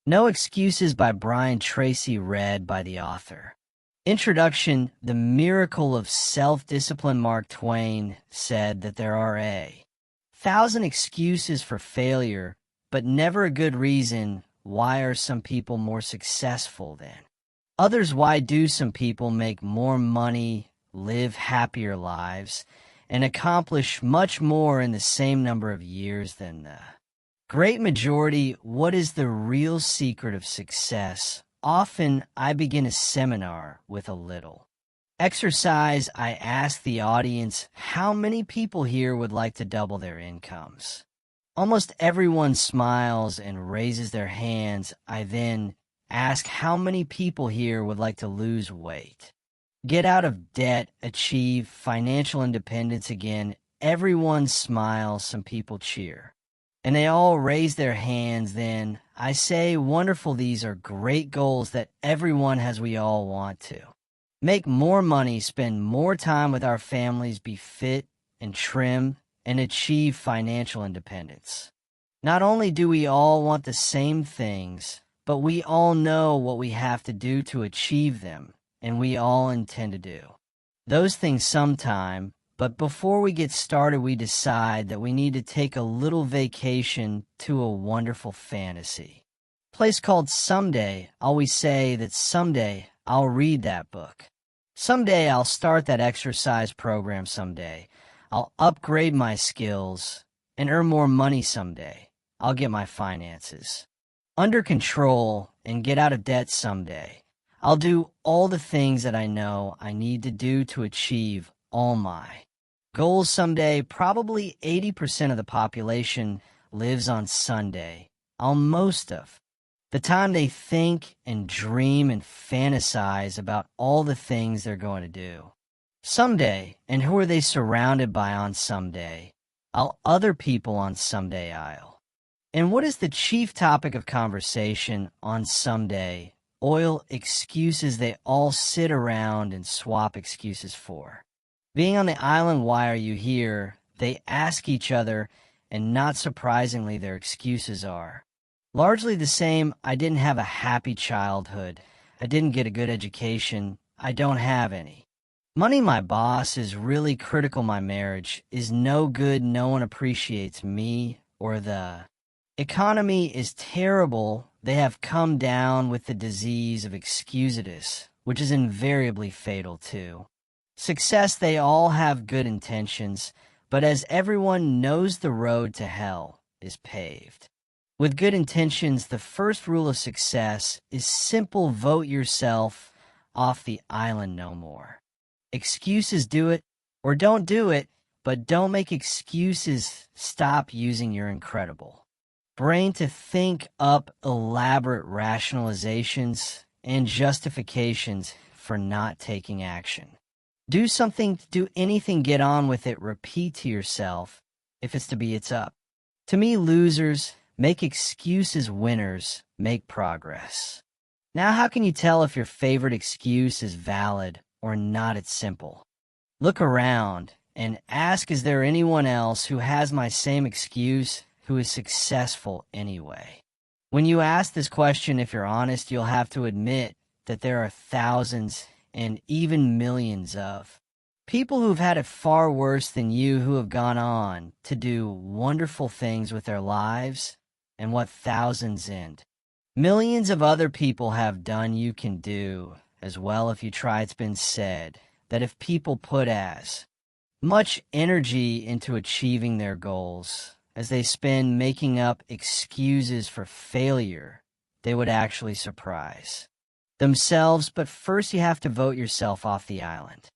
No Excuses by Brian Tracy, read by the author. Introduction: The miracle of self-discipline. Mark Twain said that there are 1,000 excuses for failure, but never a good reason. Why are some people more successful than others? Why do some people make more money, live happier lives, and accomplish much more in the same number of years than the great majority? What is the real secret of success? Often, I begin a seminar with a little exercise. I ask the audience, how many people here would like to double their incomes? Almost everyone smiles and raises their hands. I then ask, how many people here would like to lose weight, get out of debt, achieve financial independence again? Everyone smiles, some people cheer, and they all raise their hands. Then I say, wonderful, these are great goals that everyone has. We all want to make more money, spend more time with our families, be fit and trim, and achieve financial independence. Not only do we all want the same things, but we all know what we have to do to achieve them, and we all intend to do those things sometime. But before we get started, we decide that we need to take a little vacation to a wonderful fantasy place called someday. Always say that someday I'll read that book. Someday I'll start that exercise program. Someday I'll upgrade my skills and earn more money. Someday I'll get my finances under control and get out of debt. Someday I'll do all the things that I know I need to do to achieve all my goals. Someday, probably 80% of the population lives on Sunday. Most of the time they think and dream and fantasize about all the things they're going to do someday. And who are they surrounded by on someday? Other people on someday aisle. And what is the chief topic of conversation on someday? Oil. Excuses. They all sit around and swap excuses for being on the island. Why are you here? They ask each other, and not surprisingly, their excuses are largely the same. I didn't have a happy childhood. I didn't get a good education. I don't have any money. My boss is really critical. My marriage is no good. No one appreciates me. Or the economy is terrible. They have come down with the disease of excusitis, which is invariably fatal too. Success. They all have good intentions, but as everyone knows, the road to hell is paved with good intentions. The first rule of success is simple: vote yourself off the island no more. Excuses. Do it or don't do it, but don't make excuses. Stop using your incredible brain to think up elaborate rationalizations and justifications for not taking action. Do something, do anything, get on with it. Repeat to yourself, if it's to be, it's up to me. Losers make excuses, winners make progress. Now, how can you tell if your favorite excuse is valid or not? It's simple. Look around and ask, is there anyone else who has my same excuse who is successful anyway? When you ask this question, if you're honest, you'll have to admit that there are thousands and even millions of people who've had it far worse than you, who have gone on to do wonderful things with their lives, and what thousands and millions of other people have done, you can do as well if you try. It's been said that if people put as much energy into achieving their goals as they spend making up excuses for failure, they would actually surprise themselves. But first, you have to vote yourself off the island.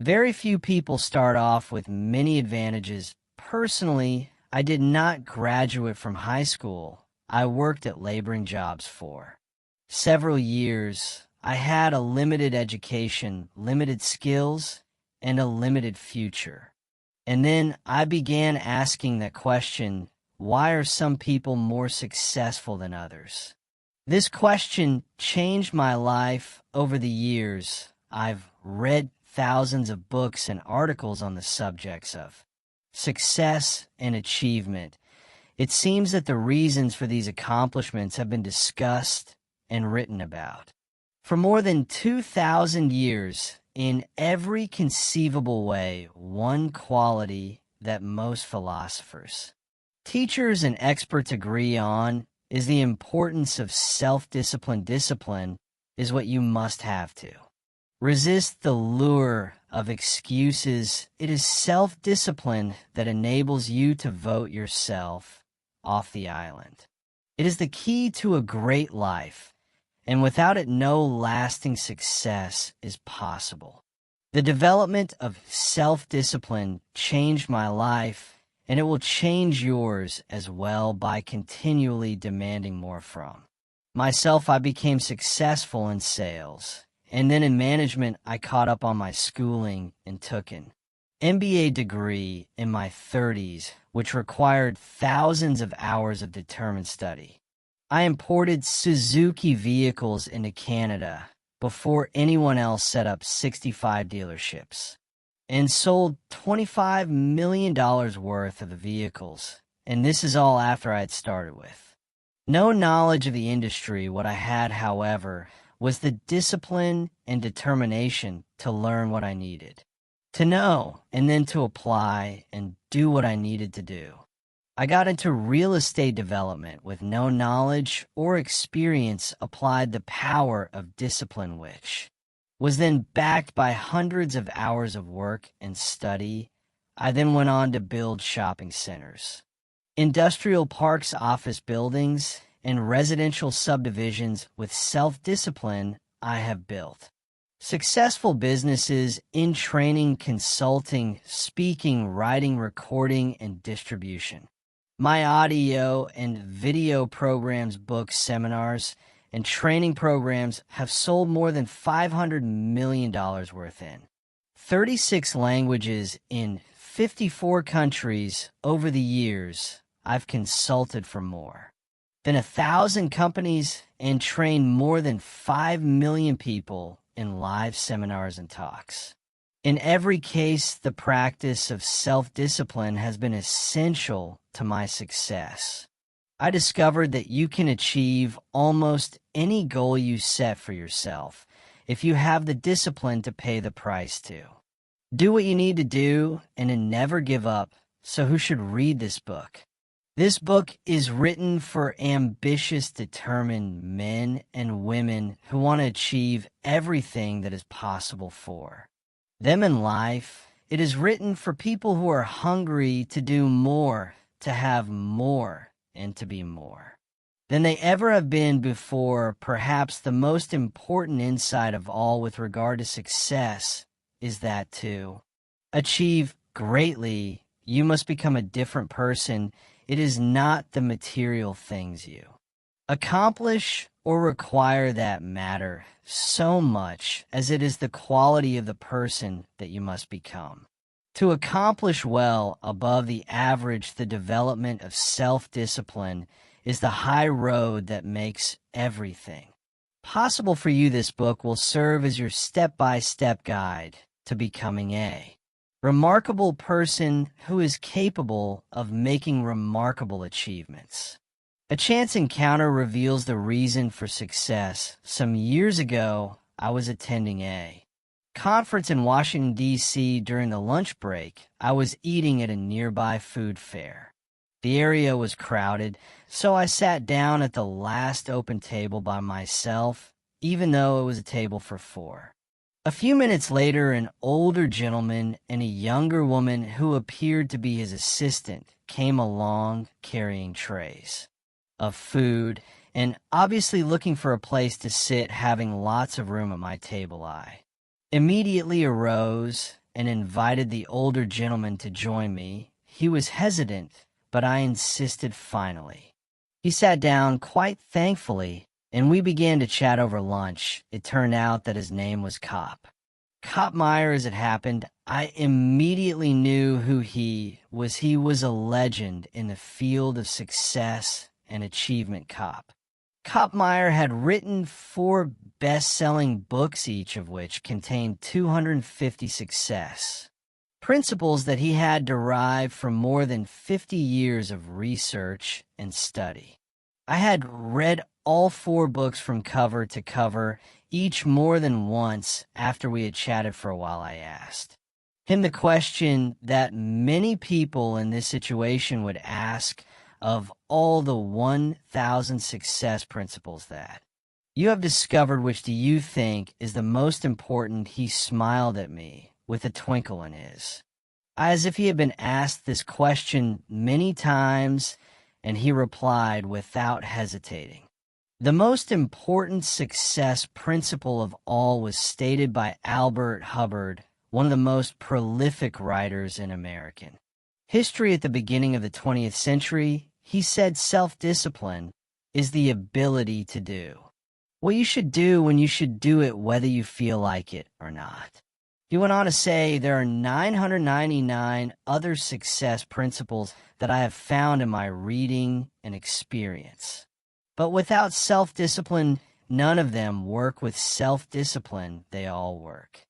Very few people start off with many advantages. Personally, I did not graduate from high school. I worked at laboring jobs for several years. I had a limited education, limited skills, and a limited future. And then I began asking that question, why are some people more successful than others? This question changed my life over the years. I've read thousands of books and articles on the subjects of success and achievement. It seems that the reasons for these accomplishments have been discussed and written about. For more than 2,000 years, in every conceivable way, one quality that most philosophers, teachers, and experts agree on is the importance of self-discipline. Discipline is what you must have to. Resist the lure of excuses. It is self-discipline that enables you to vote yourself off the island. It is the key to a great life, and without it, no lasting success is possible. The development of self-discipline changed my life, and it will change yours as well by continually demanding more from myself. I became successful in sales, and then in management I caught up on my schooling and took an MBA degree in my 30s, which required thousands of hours of determined study. I imported Suzuki vehicles into Canada before anyone else set up 65 dealerships, and sold $25 million worth of the vehicles, and this is all after I had started with no knowledge of the industry. What I had, however, was the discipline and determination to learn what I needed to know, and then to apply and do what I needed to do. I got into real estate development with no knowledge or experience, applied the power of discipline, which was then backed by hundreds of hours of work and study. I then went on to build shopping centers, industrial parks, office buildings, and residential subdivisions. With self-discipline, I have built successful businesses in training, consulting, speaking, writing, recording, and distribution. My audio and video programs, books, seminars, and training programs have sold more than $500 million worth in 36 languages in 54 countries. Over the years, I've consulted for more than 1,000 companies and trained more than 5 million people in live seminars and talks. In every case, the practice of self-discipline has been essential to my success. I discovered that you can achieve almost any goal you set for yourself if you have the discipline to pay the price to. Do what you need to do and then never give up. So who should read this book? This book is written for ambitious, determined men and women who want to achieve everything that is possible for them in life. It is written for people who are hungry to do more, to have more, and to be more than they ever have been before. Perhaps the most important insight of all with regard to success is that to achieve greatly, you must become a different person. It is not the material things you accomplish or require that matter so much as it is the quality of the person that you must become. To accomplish well above the average, the development of self-discipline is the high road that makes everything possible for you. This book will serve as your step-by-step guide to becoming a remarkable person who is capable of making remarkable achievements. A chance encounter reveals the reason for success. Some years ago, I was attending a conference in Washington, D.C. During the lunch break, I was eating at a nearby food fair. The area was crowded, so I sat down at the last open table by myself, even though it was a table for 4. A few minutes later, an older gentleman and a younger woman who appeared to be his assistant came along carrying trays of food and obviously looking for a place to sit, having lots of room at my table. I immediately arose and invited the older gentleman to join me. He was hesitant, but I insisted finally. He sat down quite thankfully, and we began to chat over lunch. It turned out that his name was Cop Meyer. As it happened, I immediately knew who he was. He was a legend in the field of success and achievement. Cop Meyer had written 4 best-selling books, each of which contained 250 success principles that he had derived from more than 50 years of research and study. I had read all 4 books from cover to cover, each more than once. After we had chatted for a while, I asked him the question that many people in this situation would ask of all the 1,000 success principles that you have discovered, which do you think is the most important? He smiled at me with a twinkle in his eye, as if he had been asked this question many times, and he replied without hesitating. The most important success principle of all was stated by Albert Hubbard, one of the most prolific writers in American history at the beginning of the 20th century. He said self-discipline is the ability to do what you should do when you should do it, whether you feel like it or not. He went on to say, there are 999 other success principles that I have found in my reading and experience. But without self-discipline, none of them work. With self-discipline, they all work.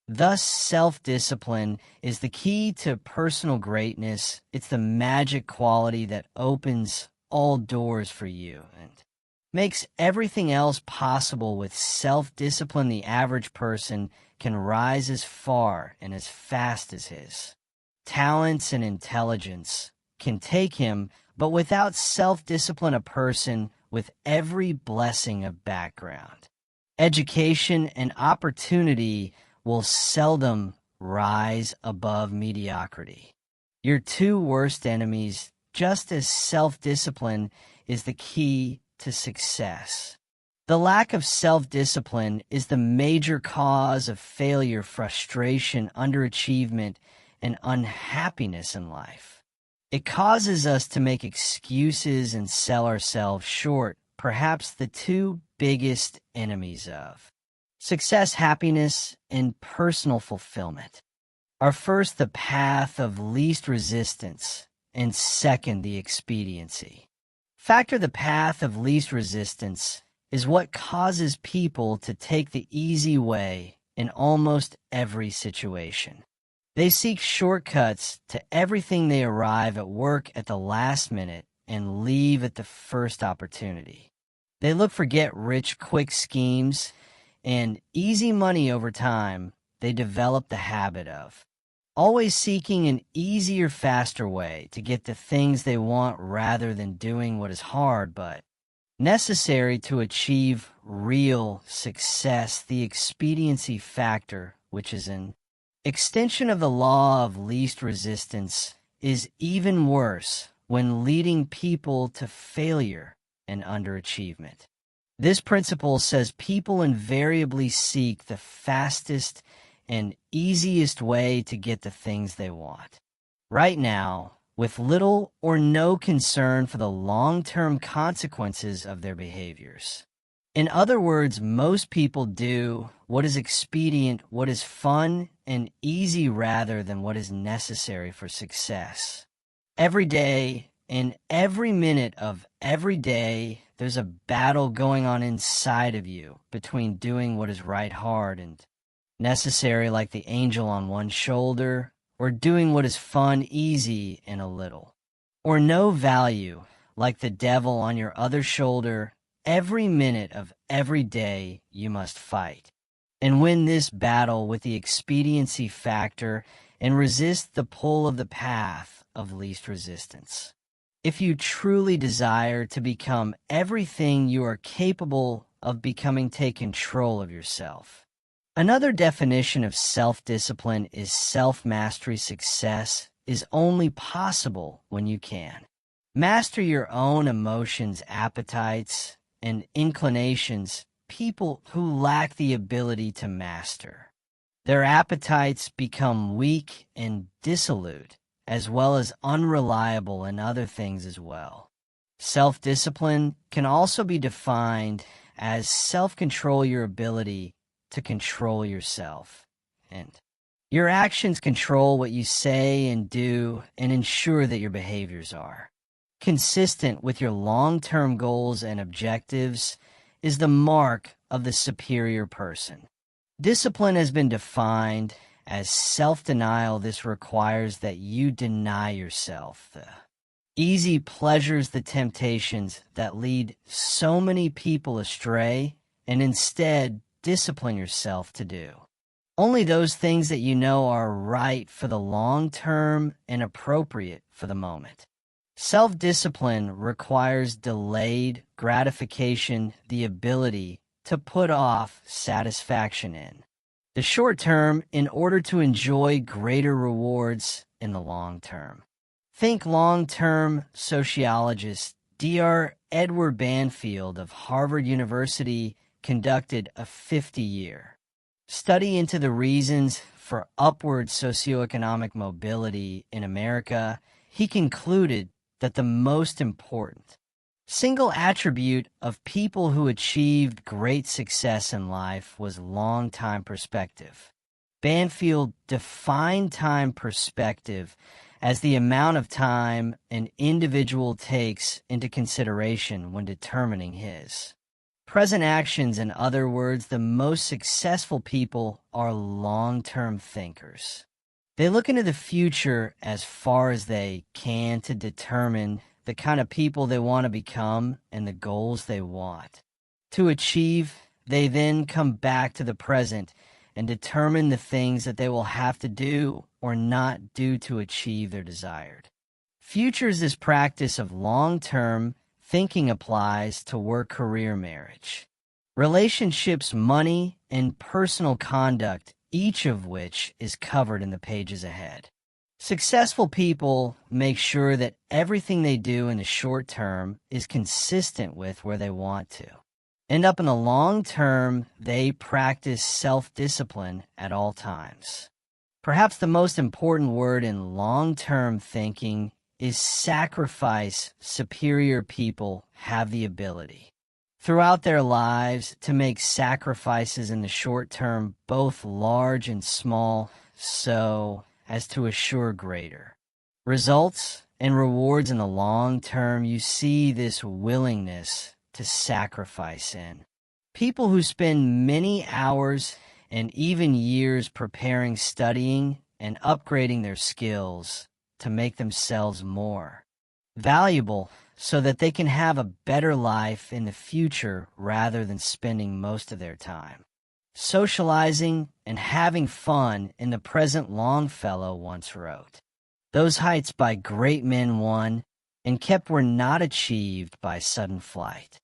Thus, self-discipline is the key to personal greatness. It's the magic quality that opens all doors for you and makes everything else possible. With self-discipline, the average person can rise as far and as fast as his talents and intelligence can take him, but without self-discipline, a person with every blessing of background, education, and opportunity will seldom rise above mediocrity. Your 2 worst enemies, just as self-discipline is the key to success. The lack of self-discipline is the major cause of failure, frustration, underachievement, and unhappiness in life. It causes us to make excuses and sell ourselves short, perhaps the 2 biggest enemies of success, happiness, and personal fulfillment are first the path of least resistance, and second, the expediency factor. The path of least resistance is what causes people to take the easy way in almost every situation. They seek shortcuts to everything. They arrive at work at the last minute and leave at the first opportunity. They look for get-rich-quick schemes and easy money. Over time, they develop the habit of always seeking an easier, faster way to get the things they want rather than doing what is hard but necessary to achieve real success. The expediency factor, which is an extension of the law of least resistance, is even worse when leading people to failure and underachievement. This principle says people invariably seek the fastest and easiest way to get the things they want right now, with little or no concern for the long-term consequences of their behaviors. In other words, most people do what is expedient, what is fun and easy, rather than what is necessary for success. Every day, in every minute of every day, there's a battle going on inside of you between doing what is right, hard, and necessary, like the angel on one shoulder, or doing what is fun, easy, and a little, or no value, like the devil on your other shoulder. Every minute of every day you must fight and win this battle with the expediency factor and resist the pull of the path of least resistance. If you truly desire to become everything you are capable of becoming, take control of yourself. Another definition of self-discipline is self-mastery. Success is only possible when you can master your own emotions, appetites, and inclinations. People who lack the ability to master their appetites become weak and dissolute, as well as unreliable in other things as well. Self-discipline can also be defined as self-control, your ability to control yourself, and your actions control what you say and do and ensure that your behaviors are consistent with your long-term goals and objectives is the mark of the superior person. Discipline has been defined As self-denial, this requires that you deny yourself the easy pleasures, the temptations that lead so many people astray, and instead discipline yourself to do only those things that you know are right for the long term and appropriate for the moment. Self-discipline requires delayed gratification, the ability to put off satisfaction in the short term in order to enjoy greater rewards in the long term. Think long-term sociologist Dr. Edward Banfield of Harvard University conducted a 50-year study into the reasons for upward socioeconomic mobility in America. He concluded that the most important single attribute of people who achieved great success in life was long-time perspective. Banfield defined time perspective as the amount of time an individual takes into consideration when determining his present actions. In other words, the most successful people are long-term thinkers. They look into the future as far as they can to determine the kind of people they want to become and the goals they want to achieve. They then come back to the present and determine the things that they will have to do or not do to achieve their desired futures. This practice of long-term thinking applies to work, career, marriage, relationships, money, and personal conduct, each of which is covered in the pages ahead. Successful people make sure that everything they do in the short term is consistent with where they want to end up in the long term. They practice self-discipline at all times. Perhaps the most important word in long-term thinking is sacrifice. Superior people have the ability throughout their lives to make sacrifices in the short term, both large and small, so as to assure greater results and rewards in the long term. You see this willingness to sacrifice in people who spend many hours and even years preparing, studying, and upgrading their skills to make themselves more valuable so that they can have a better life in the future rather than spending most of their time socializing and having fun in the present. Longfellow once wrote, "Those heights by great men won and kept were not achieved by sudden flight,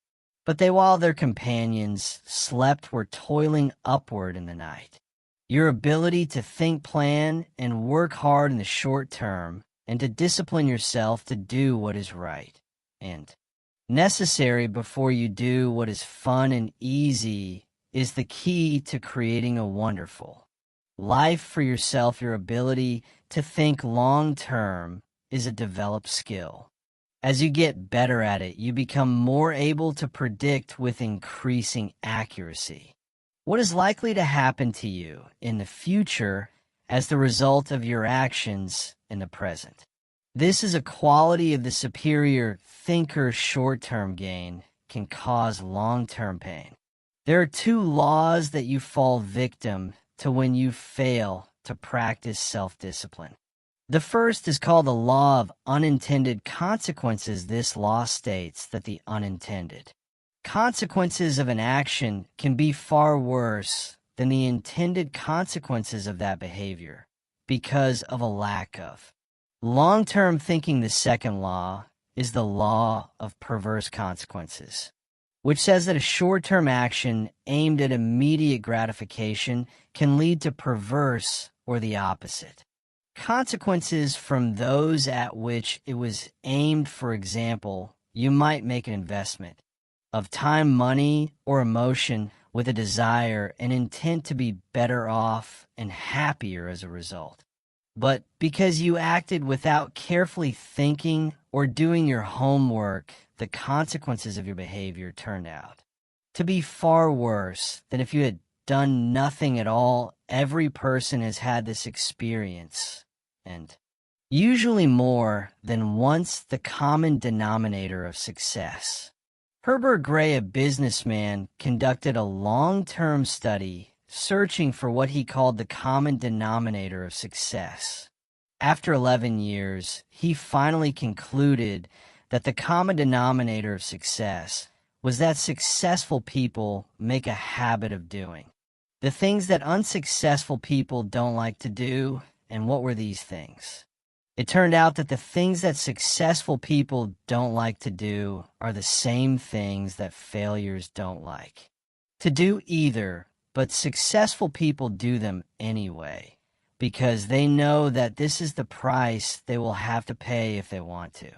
but they while their companions slept were toiling upward in the night." Your ability to think, plan, and work hard in the short term, and to discipline yourself to do what is right and necessary before you do what is fun and easy, is the key to creating a wonderful life for yourself. Your ability to think long term is a developed skill. As you get better at it, you become more able to predict with increasing accuracy what is likely to happen to you in the future as the result of your actions in the present. This is a quality of the superior thinker. Short-term gain can cause long-term pain. There are two laws that you fall victim to when you fail to practice self-discipline. The first is called the law of unintended consequences. This law states that the unintended consequences of an action can be far worse than the intended consequences of that behavior because of a lack of long-term thinking. The second law is the law of perverse consequences, which says that a short-term action aimed at immediate gratification can lead to perverse, or the opposite, consequences from those at which it was aimed. For example, you might make an investment of time, money, or emotion with a desire and intent to be better off and happier as a result. But because you acted without carefully thinking or doing your homework, the consequences of your behavior turned out to be far worse than if you had done nothing at all. Every person has had this experience, and usually more than once. The common denominator of success. Herbert Gray, a businessman, conducted a long-term study searching for what he called the common denominator of success. After 11 years, he finally concluded that the common denominator of success was that successful people make a habit of doing the things that unsuccessful people don't like to do. And what were these things? It turned out that the things that successful people don't like to do are the same things that failures don't like to do either, but successful people do them anyway because they know that this is the price they will have to pay if they want to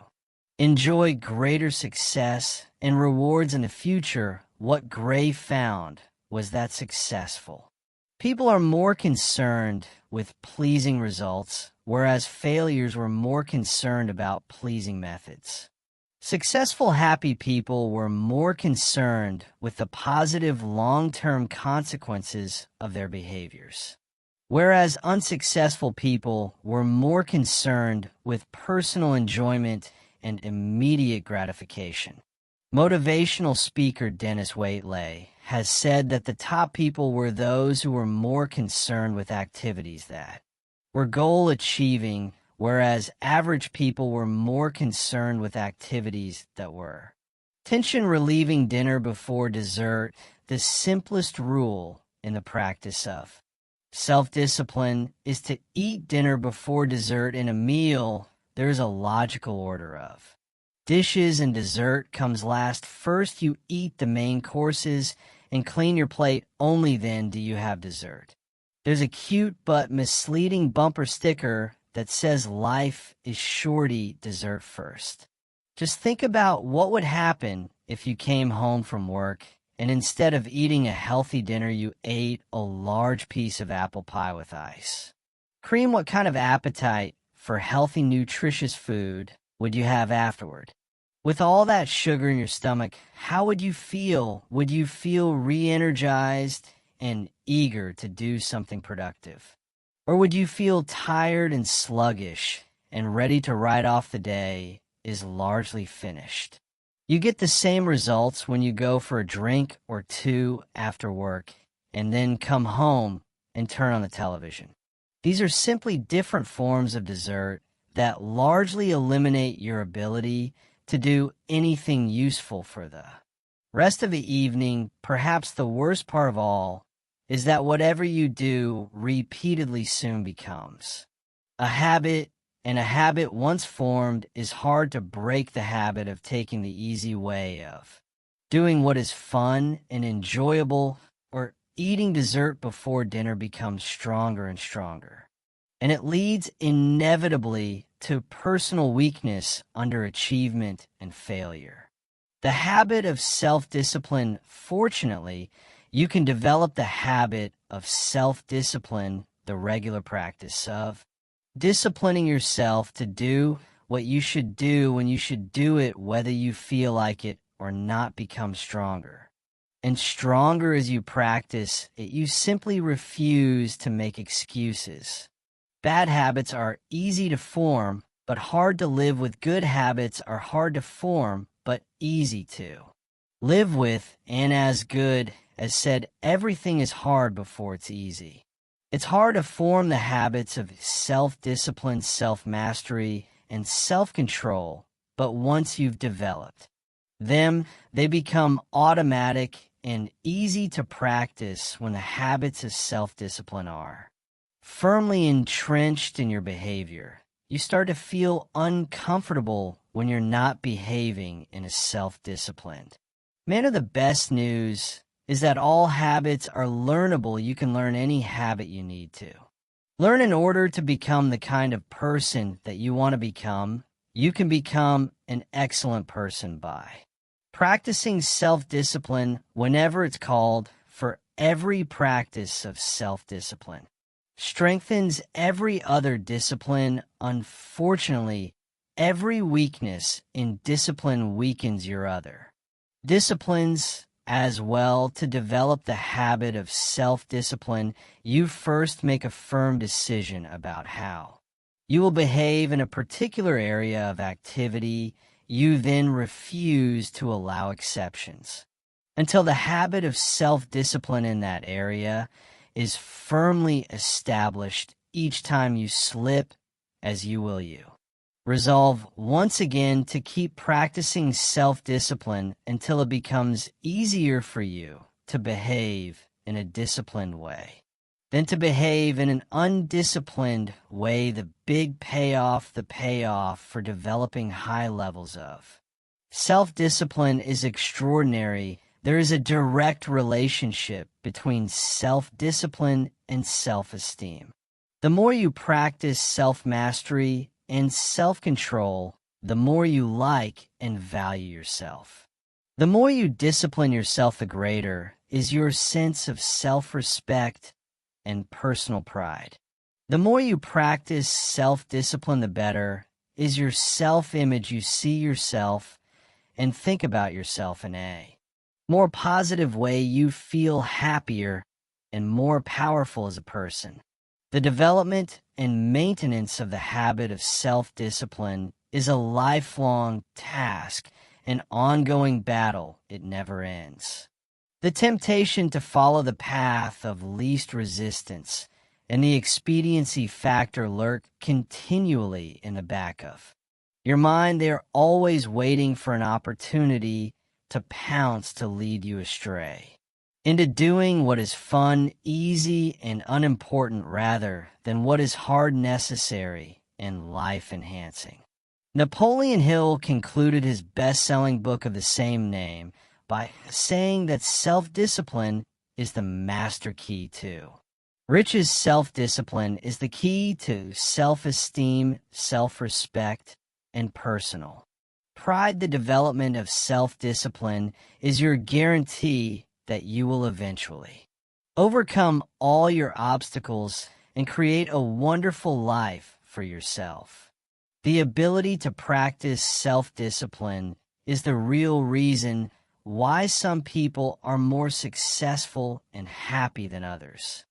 enjoy greater success and rewards in the future. What Gray found was that successful people are more concerned with pleasing results, whereas failures were more concerned about pleasing methods. Successful, happy people were more concerned with the positive long-term consequences of their behaviors, whereas unsuccessful people were more concerned with personal enjoyment and immediate gratification. Motivational speaker Dennis Waitley has said that the top people were those who were more concerned with activities that were goal-achieving, whereas average people were more concerned with activities that were tension-relieving. Dinner before dessert, the simplest rule in the practice of self-discipline is to eat dinner before dessert. In a meal, there is a logical order of dishes, and dessert comes last. First, you eat the main courses and clean your plate. Only then do you have dessert. There's a cute but misleading bumper sticker that says life is shorty, dessert first. Just think about what would happen if you came home from work and instead of eating a healthy dinner, you ate a large piece of apple pie with ice cream. What kind of appetite for healthy, nutritious food would you have afterward? With all that sugar in your stomach, how would you feel? Would you feel re-energized and eager to do something productive? Or would you feel tired and sluggish and ready to write off the day is largely finished? You get the same results when you go for a drink or two after work and then come home and turn on the television. These are simply different forms of dessert that largely eliminate your ability to do anything useful for the rest of the evening. Perhaps the worst part of all is that whatever you do repeatedly soon becomes a habit, and a habit once formed is hard to break. The habit of taking the easy way of doing what is fun and enjoyable or eating dessert before dinner becomes stronger and stronger, and it leads inevitably to personal weakness, underachievement, and failure. The habit of self-discipline, fortunately, you can develop the habit of self-discipline, the regular practice of disciplining yourself to do what you should do when you should do it, whether you feel like it or not, become stronger. And stronger as you practice it, you simply refuse to make excuses. Bad habits are easy to form, but hard to live with. Good habits are hard to form, but easy to live with. And as Good has said, everything is hard before it's easy. It's hard to form the habits of self-discipline, self-mastery, and self-control, but once you've developed them, they become automatic and easy to practice. When the habits of self-discipline are firmly entrenched in your behavior, you start to feel uncomfortable when you're not behaving in a self-disciplined manner. The best news is that all habits are learnable. You can learn any habit you need to learn in order to become the kind of person that you want to become. You can become an excellent person by practicing self-discipline whenever it's called for. Every practice of self-discipline strengthens every other discipline. Unfortunately, every weakness in discipline weakens your other disciplines as well. To develop the habit of self-discipline, you first make a firm decision about how you will behave in a particular area of activity. You then refuse to allow exceptions until the habit of self-discipline in that area is firmly established each time you slip, as you will you. Resolve once again to keep practicing self-discipline until it becomes easier for you to behave in a disciplined way than to behave in an undisciplined way, the payoff for developing high levels of. Self-discipline is extraordinary. There is a direct relationship between self-discipline and self-esteem. The more you practice self-mastery and self-control, the more you like and value yourself. The more you discipline yourself, the greater is your sense of self-respect and personal pride. The more you practice self-discipline, the better is your self-image. You see yourself and think about yourself in a more positive way. You feel happier and more powerful as a person. The development and maintenance of the habit of self-discipline is a lifelong task, an ongoing battle. It never ends. The temptation to follow the path of least resistance and the expediency factor lurk continually in the back of your mind. They are always waiting for an opportunity to pounce, to lead you astray into doing what is fun, easy, and unimportant rather than what is hard, necessary, and life-enhancing. Napoleon Hill concluded his best-selling book of the same name by saying that self-discipline is the master key to riches. Self-discipline is the key to self-esteem, self-respect, and personal pride. The development of self-discipline is your guarantee that you will eventually overcome all your obstacles and create a wonderful life for yourself. The ability to practice self-discipline is the real reason why some people are more successful and happy than others.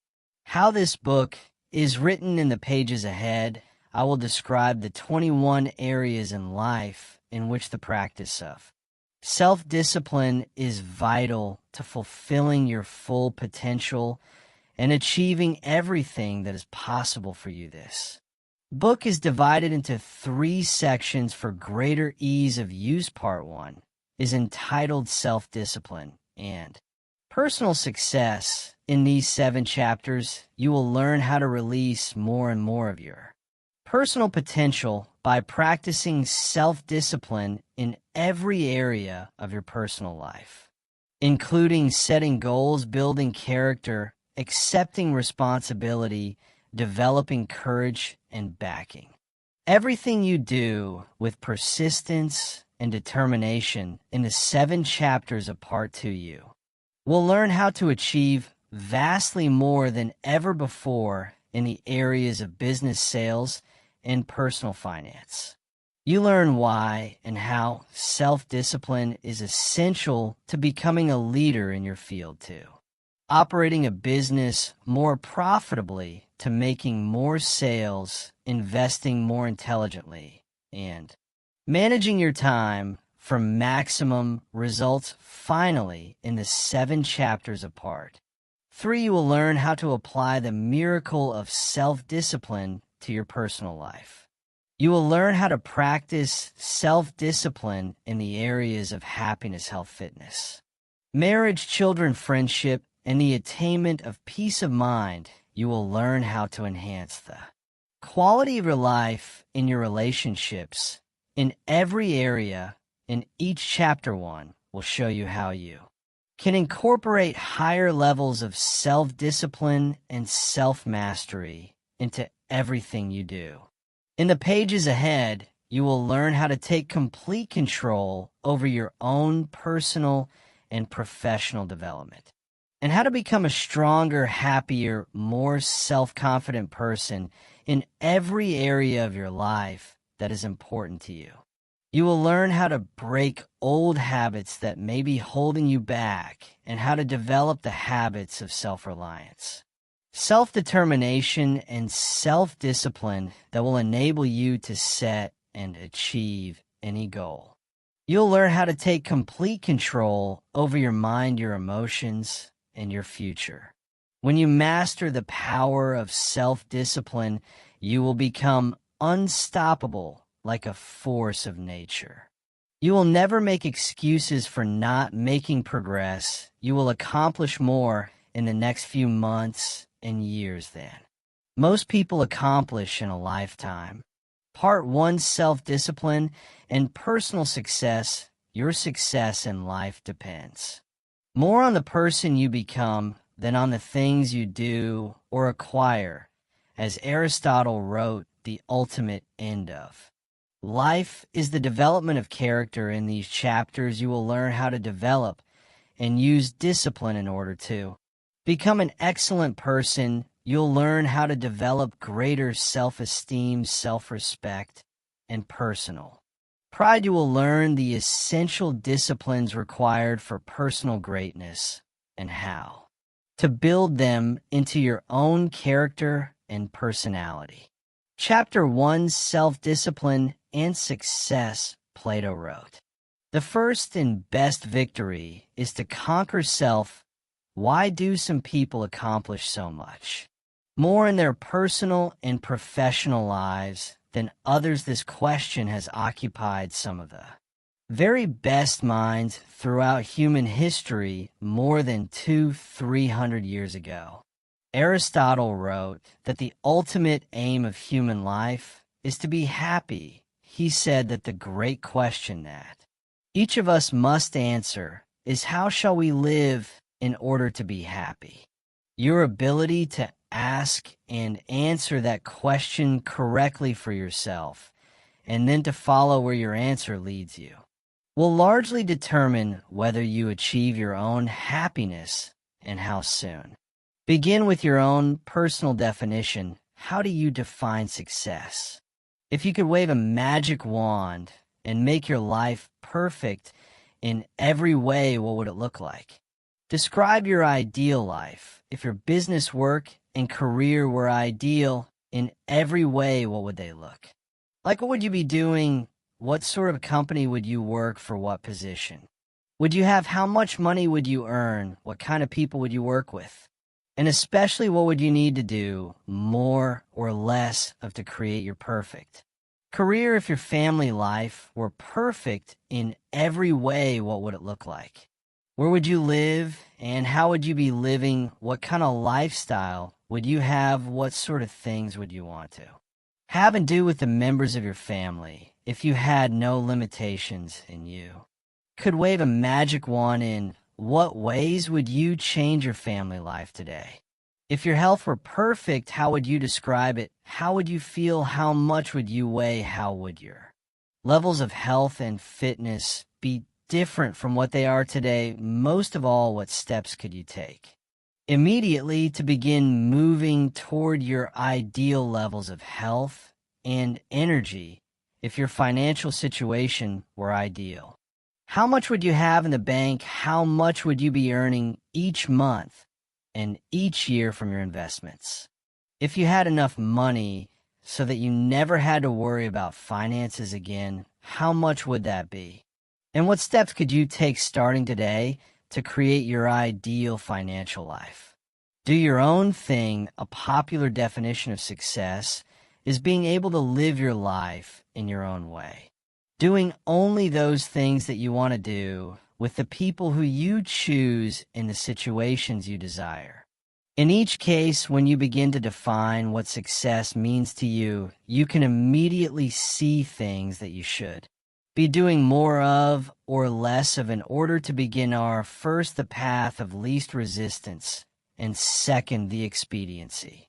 How this book is written in the pages ahead, I will describe the 21 areas in life in which the practice of self-discipline is vital to fulfilling your full potential and achieving everything that is possible for you. This book is divided into 3 sections for greater ease of use. Part 1 is entitled Self-Discipline and Personal Success. In these 7 chapters, you will learn how to release more and more of your personal potential by practicing self-discipline in every area of your personal life, including setting goals, building character, accepting responsibility, developing courage, and backing everything you do with persistence and determination. In the 7 chapters of Part 2, you will learn how to achieve vastly more than ever before in the areas of business, sales, and personal finance. You learn why and how self-discipline is essential to becoming a leader in your field too, operating a business more profitably, to making more sales, investing more intelligently, and managing your time for maximum results. Finally, in the 7 chapters of Part 3, you will learn how to apply the miracle of self-discipline to your personal life. You will learn how to practice self-discipline in the areas of happiness, health, fitness, marriage, children, friendship, and the attainment of peace of mind. You will learn how to enhance the quality of your life in your relationships in every area. In each chapter 1 will show you how you can incorporate higher levels of self-discipline and self-mastery into everything you do. In the pages ahead, you will learn how to take complete control over your own personal and professional development, and how to become a stronger, happier, more self-confident person in every area of your life that is important to you. You will learn how to break old habits that may be holding you back and how to develop the habits of self-reliance, self-determination, and self-discipline that will enable you to set and achieve any goal. You'll learn how to take complete control over your mind, your emotions, and your future. When you master the power of self-discipline, you will become unstoppable like a force of nature. You will never make excuses for not making progress. You will accomplish more in the next few months and years then most people accomplish in a lifetime. Part 1, self-discipline and personal success. Your success in life depends more on the person you become than on the things you do or acquire, as Aristotle wrote, the ultimate end of. Life is the development of character. In these chapters, you will learn how to develop and use discipline in order to become an excellent person. You'll learn how to develop greater self-esteem, self-respect, and personal pride. You will learn the essential disciplines required for personal greatness and how to build them into your own character and personality. Chapter 1, Self-Discipline and Success, Plato wrote. The first and best victory is to conquer self. Why do some people accomplish so much more in their personal and professional lives than others? This question has occupied some of the very best minds throughout human history more than 200-300 years ago. Aristotle wrote that the ultimate aim of human life is to be happy. He said that the great question that each of us must answer is, how shall we live in order to be happy? Your ability to ask and answer that question correctly for yourself, and then to follow where your answer leads you, will largely determine whether you achieve your own happiness and how soon. Begin with your own personal definition. How do you define success? If you could wave a magic wand and make your life perfect in every way, what would it look like? Describe your ideal life. If your business work and career were ideal in every way, what would they look like? What would you be doing? What sort of company would you work for? What position would you have? How much money would you earn? What kind of people would you work with? And especially, what would you need to do more or less of to create your perfect career? If your family life were perfect in every way, what would it look like? Where would you live and how would you be living? What kind of lifestyle would you have? What sort of things would you want to have and do with the members of your family if you had no limitations in you? Could wave a magic wand, in what ways would you change your family life today? If your health were perfect, how would you describe it? How would you feel? How much would you weigh? How would your levels of health and fitness be different from what they are today? Most of all, what steps could you take immediately to begin moving toward your ideal levels of health and energy if your financial situation were ideal? How much would you have in the bank? How much would you be earning each month and each year from your investments? If you had enough money so that you never had to worry about finances again, how much would that be? And what steps could you take starting today to create your ideal financial life? Do your own thing. A popular definition of success is being able to live your life in your own way, doing only those things that you want to do with the people who you choose in the situations you desire. In each case, when you begin to define what success means to you, you can immediately see things that you should be doing more of or less of in order to begin first, the path of least resistance, and second, the expediency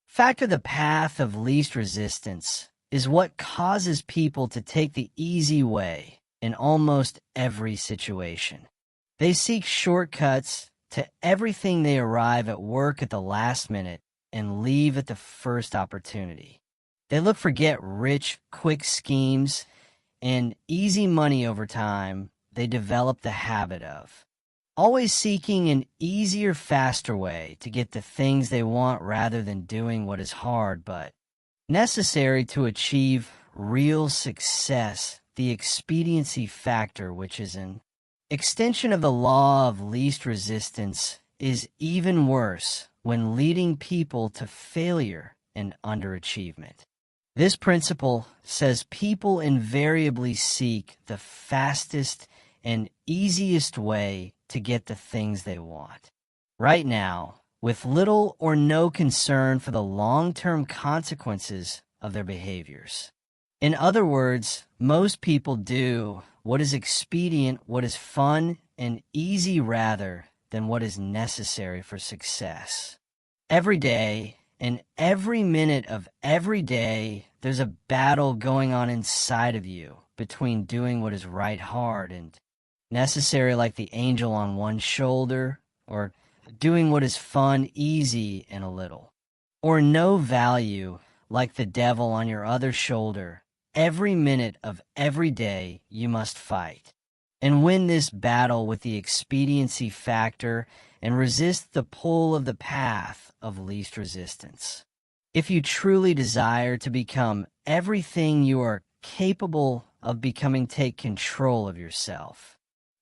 factor. The path of least resistance is what causes people to take the easy way in almost every situation. They seek shortcuts to everything. They arrive at work at the last minute and leave at the first opportunity. They look for get-rich quick schemes and easy money. Over time, they develop the habit of always seeking an easier, faster way to get the things they want rather than doing what is hard but necessary to achieve real success. The expediency factor, which is an extension of the law of least resistance, is even worse when leading people to failure and underachievement. This principle says people invariably seek the fastest and easiest way to get the things they want. Right now, with little or no concern for the long-term consequences of their behaviors. In other words, most people do what is expedient, what is fun and easy rather than what is necessary for success. Every day, and every minute of every day, there's a battle going on inside of you between doing what is right hard and necessary like the angel on one shoulder, or doing what is fun easy and a little, or no value like the devil on your other shoulder. Every minute of every day you must fight and win this battle with the expediency factor and resist the pull of the path of least resistance. If you truly desire to become everything you are capable of becoming, take control of yourself.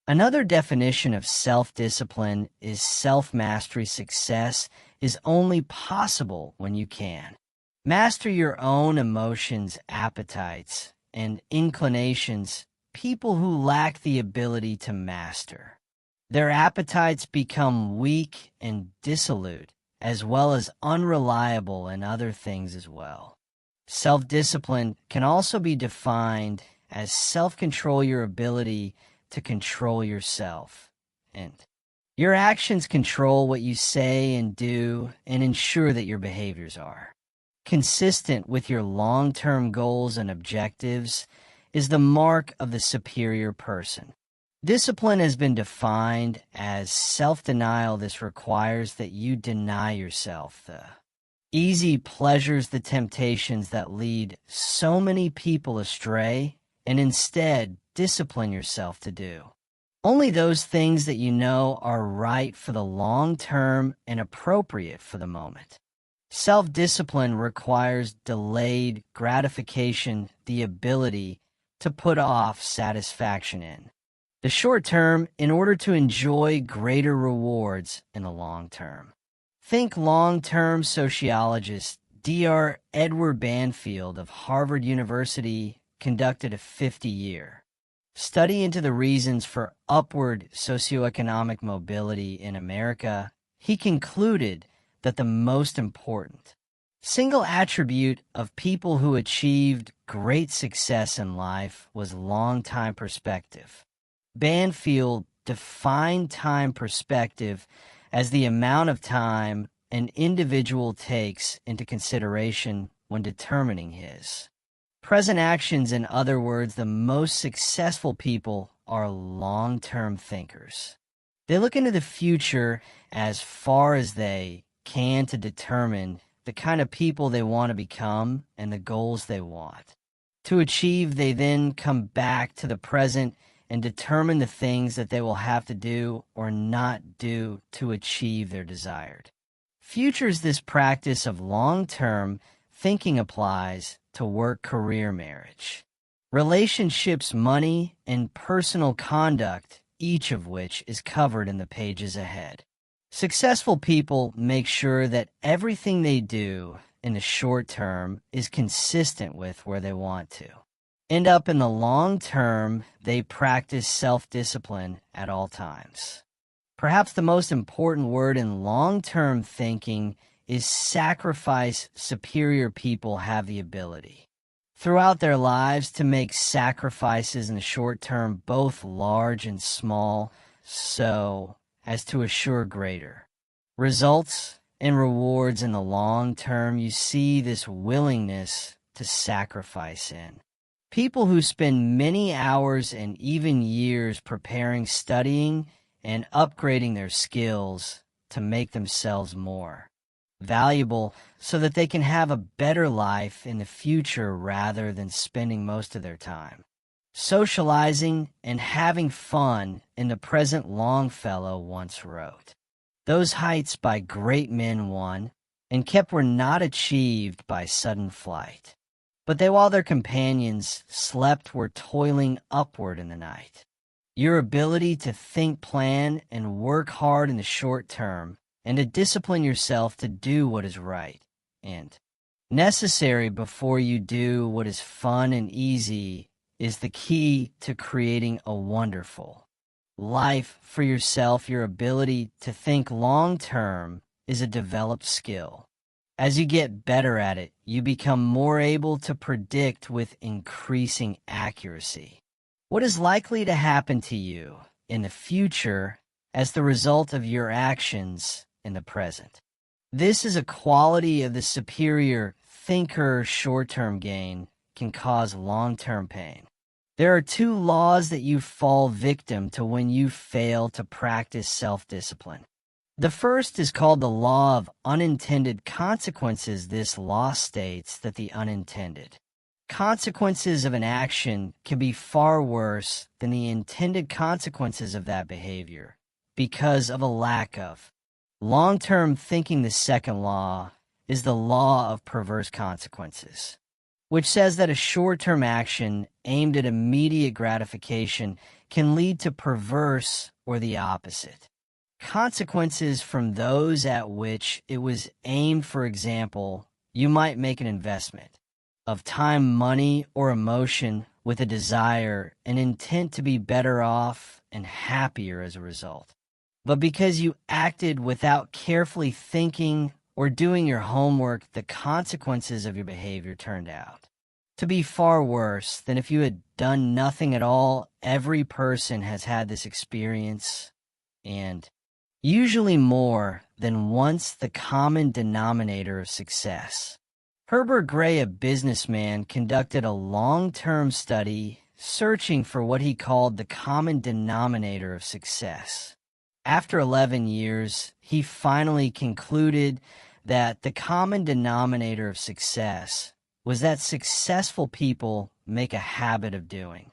Another definition of self-discipline is self-mastery. Success is only possible when you can master your own emotions, appetites, and inclinations. People who lack the ability to master their appetites become weak and dissolute, as well as unreliable in other things as well. Self-discipline can also be defined as self-control, your ability to control yourself. And your actions control what you say and do and ensure that your behaviors are consistent with your long-term goals and objectives is the mark of the superior person. Discipline has been defined as self-denial. This requires that you deny yourself the easy pleasures, the temptations that lead so many people astray, and instead discipline yourself to do only those things that you know are right for the long term and appropriate for the moment. Self-discipline requires delayed gratification, the ability to put off satisfaction in the short term in order to enjoy greater rewards in the long term. Think long-term sociologist Dr. Edward Banfield of Harvard University conducted a 50-year study into the reasons for upward socioeconomic mobility in America. He concluded that the most important single attribute of people who achieved great success in life was long-time perspective. Banfield defined time perspective as the amount of time an individual takes into consideration when determining his present actions. In other words, the most successful people are long-term thinkers. They look into the future as far as they can to determine the kind of people they want to become and the goals they want to achieve. They then come back to the present and determine the things that they will have to do or not do to achieve their desired futures. This practice of long-term thinking applies to work, career, marriage, relationships, money, and personal conduct, each of which is covered in the pages ahead. Successful people make sure that everything they do in the short term is consistent with where they want to end up in the long term. They practice self-discipline at all times. Perhaps the most important word in long-term thinking is sacrifice. Superior people have the ability throughout their lives to make sacrifices in the short term, both large and small, so as to assure greater results and rewards in the long term. You see this willingness to sacrifice in people who spend many hours and even years preparing, studying, and upgrading their skills to make themselves more valuable so that they can have a better life in the future rather than spending most of their time socializing and having fun in the present. Longfellow once wrote, "Those heights by great men won and kept were not achieved by sudden flight, but they while their companions slept were toiling upward in the night." Your ability to think, plan, and work hard in the short term, and to discipline yourself to do what is right and necessary before you do what is fun and easy is the key to creating a wonderful life for yourself. Your ability to think long term is a developed skill. As you get better at it, you become more able to predict with increasing accuracy what is likely to happen to you in the future as the result of your actions in the present. This is a quality of the superior thinker. Short-term gain can cause long-term pain. There are two laws that you fall victim to when you fail to practice self-discipline. The first is called the law of unintended consequences. This law states that the unintended consequences of an action can be far worse than the intended consequences of that behavior because of a lack of long-term thinking. The second law is the law of perverse consequences, which says that a short-term action aimed at immediate gratification can lead to perverse, or the opposite, consequences from those at which it was aimed. For example, you might make an investment of time, money, or emotion with a desire and intent to be better off and happier as a result. But because you acted without carefully thinking or doing your homework, the consequences of your behavior turned out to be far worse than if you had done nothing at all. Every person has had this experience, and usually more than once. The common denominator of success. Herbert Gray, a businessman, conducted a long-term study searching for what he called the common denominator of success. After 11 years, he finally concluded that the common denominator of success was that successful people make a habit of doing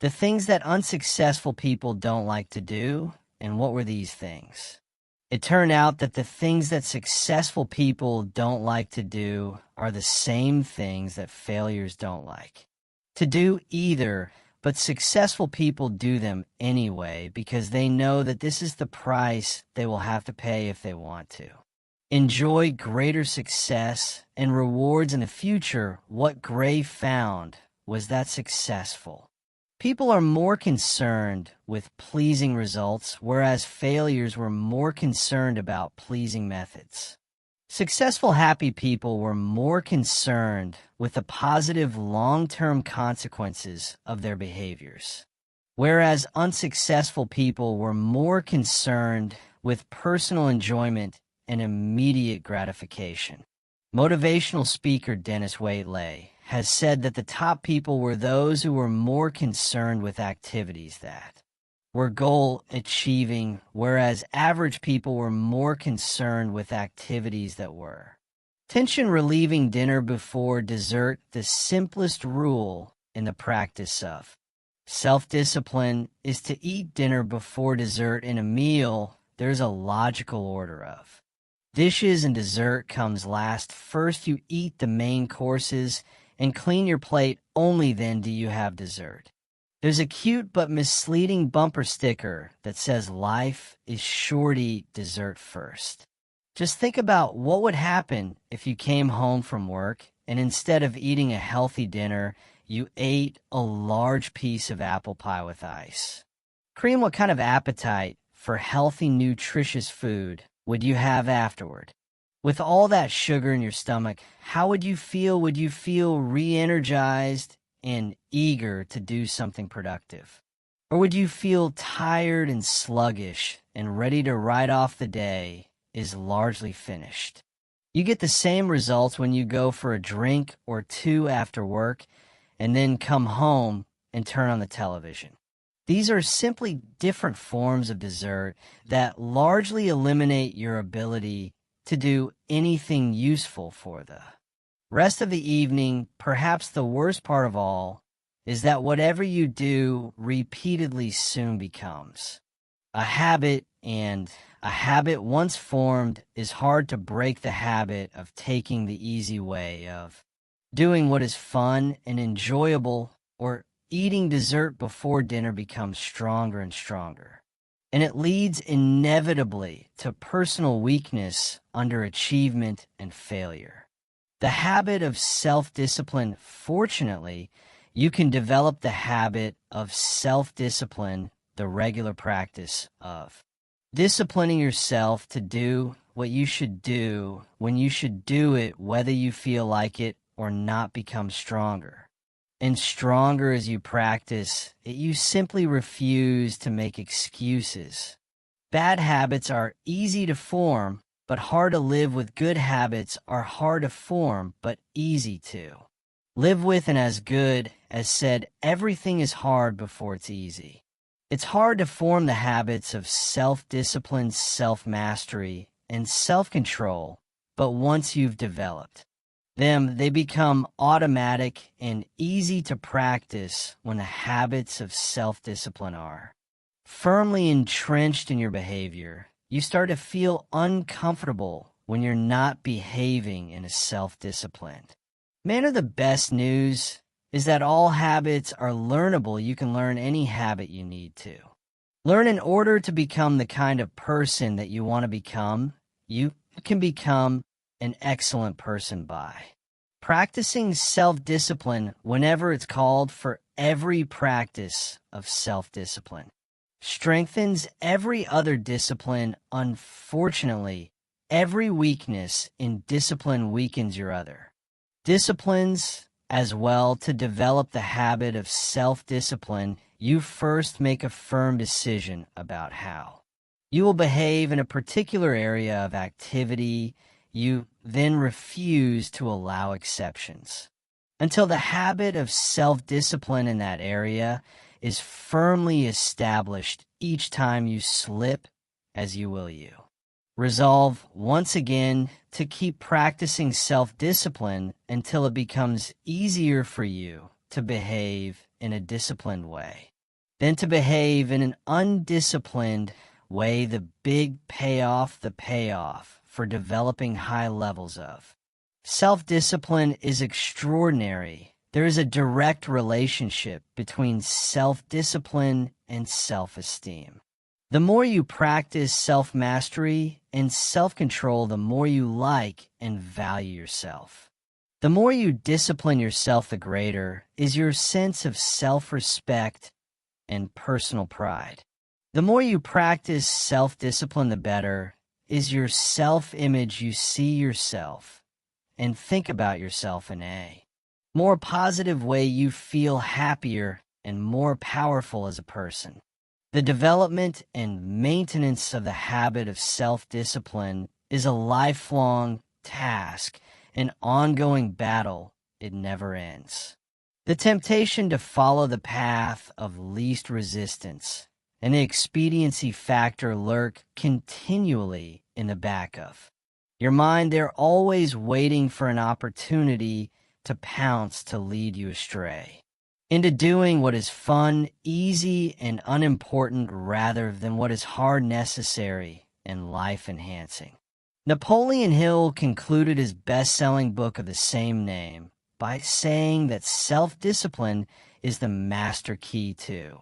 the things that unsuccessful people don't like to do. And what were these things? It turned out that the things that successful people don't like to do are the same things that failures don't like to do either, but successful people do them anyway because they know that this is the price they will have to pay if they want to enjoy greater success and rewards in the future. What Gray found was that successful people are more concerned with pleasing results, whereas failures were more concerned about pleasing methods. Successful, happy people were more concerned with the positive long-term consequences of their behaviors, whereas unsuccessful people were more concerned with personal enjoyment and immediate gratification. Motivational speaker Dennis Waitley has said that the top people were those who were more concerned with activities that were goal-achieving, whereas average people were more concerned with activities that were tension-relieving. Dinner before dessert. The simplest rule in the practice of self-discipline is to eat dinner before dessert. In a meal, there's a logical order of dishes, and dessert comes last. First, you eat the main courses and clean your plate. Only then do you have dessert. There's a cute but misleading bumper sticker that says life is short, eat dessert first. Just think about what would happen if you came home from work and instead of eating a healthy dinner, you ate a large piece of apple pie with ice cream. What kind of appetite for healthy, nutritious food would you have afterward? With all that sugar in your stomach, how would you feel? Would you feel re-energized and eager to do something productive? Or would you feel tired and sluggish and ready to write off the day is largely finished? You get the same results when you go for a drink or two after work and then come home and turn on the television. These are simply different forms of dessert that largely eliminate your ability to do anything useful for the rest of the evening. Perhaps the worst part of all is that whatever you do repeatedly soon becomes a habit, and a habit once formed is hard to break. The habit of taking the easy way, of doing what is fun and enjoyable, or eating dessert before dinner becomes stronger and stronger. And it leads inevitably to personal weakness under achievement and failure. The habit of self-discipline, fortunately, you can develop the habit of self-discipline, the regular practice of disciplining yourself to do what you should do when you should do it, whether you feel like it or not, become stronger. And stronger as you practice it, you simply refuse to make excuses. Bad habits are easy to form, but hard to live with. Good habits are hard to form, but easy to live with. And as Good as said, everything is hard before it's easy. It's hard to form the habits of self-discipline, self-mastery, and self-control, but once you've developed them, they become automatic and easy to practice when the habits of self-discipline are firmly entrenched in your behavior. You start to feel uncomfortable when you're not behaving in a self-disciplined manner. The best news is that all habits are learnable. You can learn any habit you need to learn in order to become the kind of person that you want to become. You can become an excellent person by practicing self-discipline whenever it's called for. Every practice of self-discipline strengthens every other discipline. Unfortunately, every weakness in discipline weakens your other disciplines as well. To develop the habit of self-discipline, you first make a firm decision about how you will behave in a particular area of activity. You then refuse to allow exceptions until the habit of self-discipline in that area is firmly established. Each time you slip, as you will, you resolve once again to keep practicing self-discipline until it becomes easier for you to behave in a disciplined way than to behave in an undisciplined way. The big payoff, the payoff for developing high levels of self-discipline is extraordinary. There is a direct relationship between self-discipline and self-esteem. The more you practice self-mastery and self-control, the more you like and value yourself. The more you discipline yourself, the greater is your sense of self-respect and personal pride. The more you practice self-discipline, the better is your self-image. You see yourself and think about yourself in a more positive way. You feel happier and more powerful as a person. The development and maintenance of the habit of self-discipline is a lifelong task, an ongoing battle. It never ends. The temptation to follow the path of least resistance and the expediency factor lurk continually in the back of your mind. They're always waiting for an opportunity to pounce, to lead you astray into doing what is fun, easy, and unimportant rather than what is hard, necessary, and life-enhancing. Napoleon Hill concluded his best-selling book of the same name by saying that self-discipline is the master key to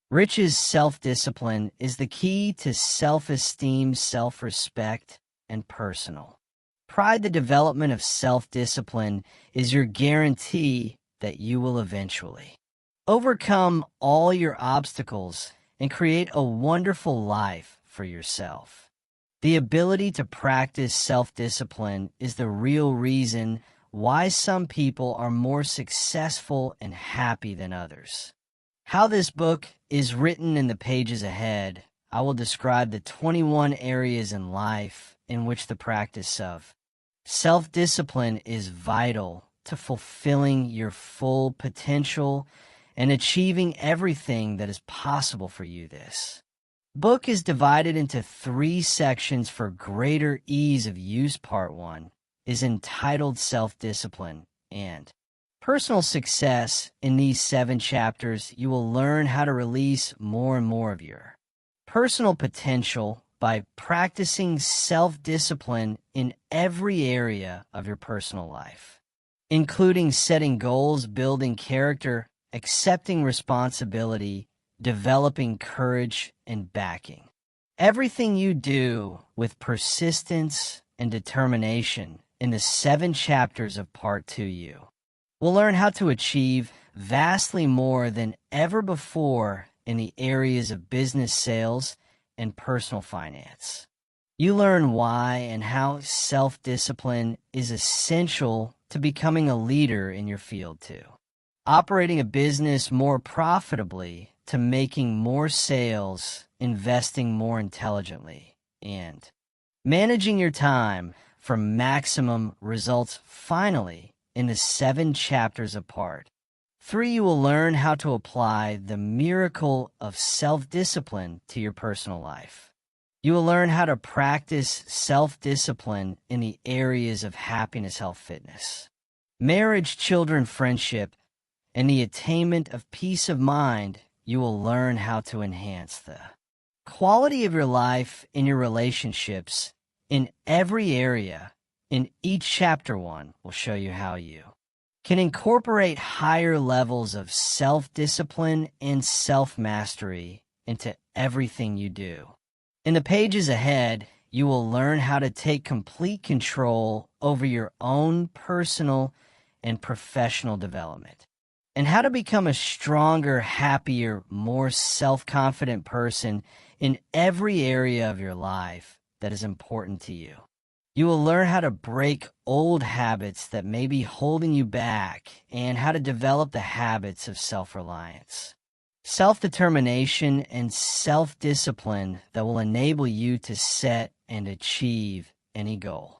riches. Self-discipline is the key to self-esteem, self-respect, and personal pride. The development of self-discipline is your guarantee that you will eventually overcome all your obstacles and create a wonderful life for yourself. The ability to practice self-discipline is the real reason why some people are more successful and happy than others. How this book is written in the pages ahead, I will describe the 21 areas in life in which the practice of self-discipline is vital to fulfilling your full potential and achieving everything that is possible for you. This book is divided into 3 sections for greater ease of use. Part 1 is entitled Self-Discipline and Personal Success. In these 7 chapters, you will learn how to release more and more of your personal potential by practicing self-discipline in every area of your personal life, including setting goals, building character, accepting responsibility, developing courage, and backing. Everything you do with persistence and determination in the 7 chapters of Part 2U will learn how to achieve vastly more than ever before in the areas of business sales and personal finance. You learn why and how self-discipline is essential to becoming a leader in your field too. Operating a business more profitably to making more sales, investing more intelligently, and managing your time for maximum results. Finally, in the 7 chapters apart. 3, you will learn how to apply the miracle of self-discipline to your personal life. You will learn how to practice self-discipline in the areas of happiness, health, fitness, marriage, children, friendship, and the attainment of peace of mind. You will learn how to enhance the quality of your life in your relationships in every area. In each chapter 1 will show you how you can incorporate higher levels of self-discipline and self-mastery into everything you do. In the pages ahead, you will learn how to take complete control over your own personal and professional development, and how to become a stronger, happier, more self-confident person in every area of your life that is important to you. You will learn how to break old habits that may be holding you back and how to develop the habits of self-reliance, self-determination, and self-discipline that will enable you to set and achieve any goal.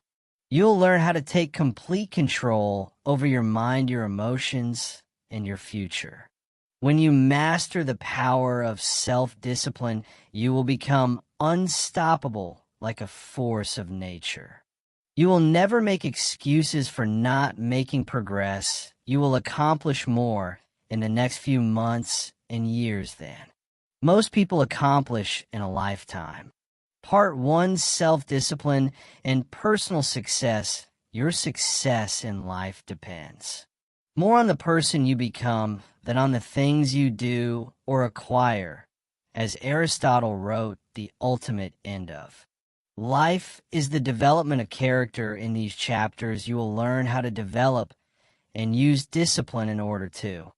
You'll learn how to take complete control over your mind, your emotions, and your future. When you master the power of self-discipline, you will become unstoppable like a force of nature. You will never make excuses for not making progress. You will accomplish more in the next few months and years than most people accomplish in a lifetime. Part 1, self-discipline and personal success. Your success in life depends more on the person you become than on the things you do or acquire. As Aristotle wrote, the ultimate end of life is the development of character. In these chapters, you will learn how to develop and use discipline in order to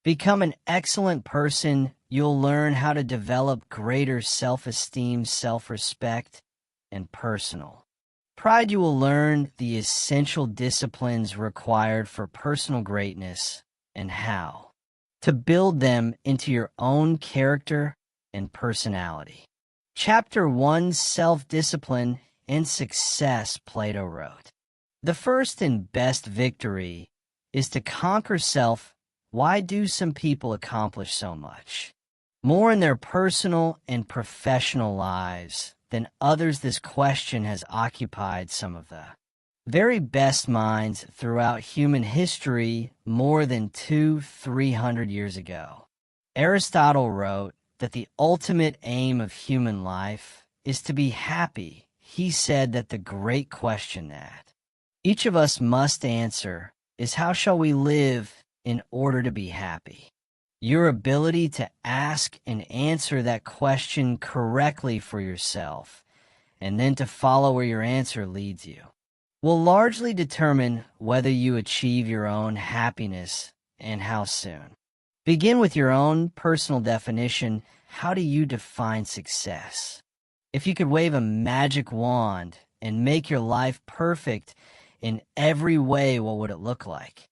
become an excellent person. You'll learn how to develop greater self-esteem, self-respect, and personal pride. You will learn the essential disciplines required for personal greatness and how to build them into your own character and personality. Chapter 1, Self-Discipline and Success. Plato wrote, "The first and best victory is to conquer self." Why do some people accomplish so much more in their personal and professional lives than others? This question has occupied some of the very best minds throughout human history more than 200-300 years ago. Aristotle wrote that the ultimate aim of human life is to be happy. He said that the great question that each of us must answer is, how shall we live in order to be happy? Your ability to ask and answer that question correctly for yourself, and then to follow where your answer leads you, will largely determine whether you achieve your own happiness and how soon. Begin with your own personal definition. How do you define success? If you could wave a magic wand and make your life perfect in every way, what would it look like?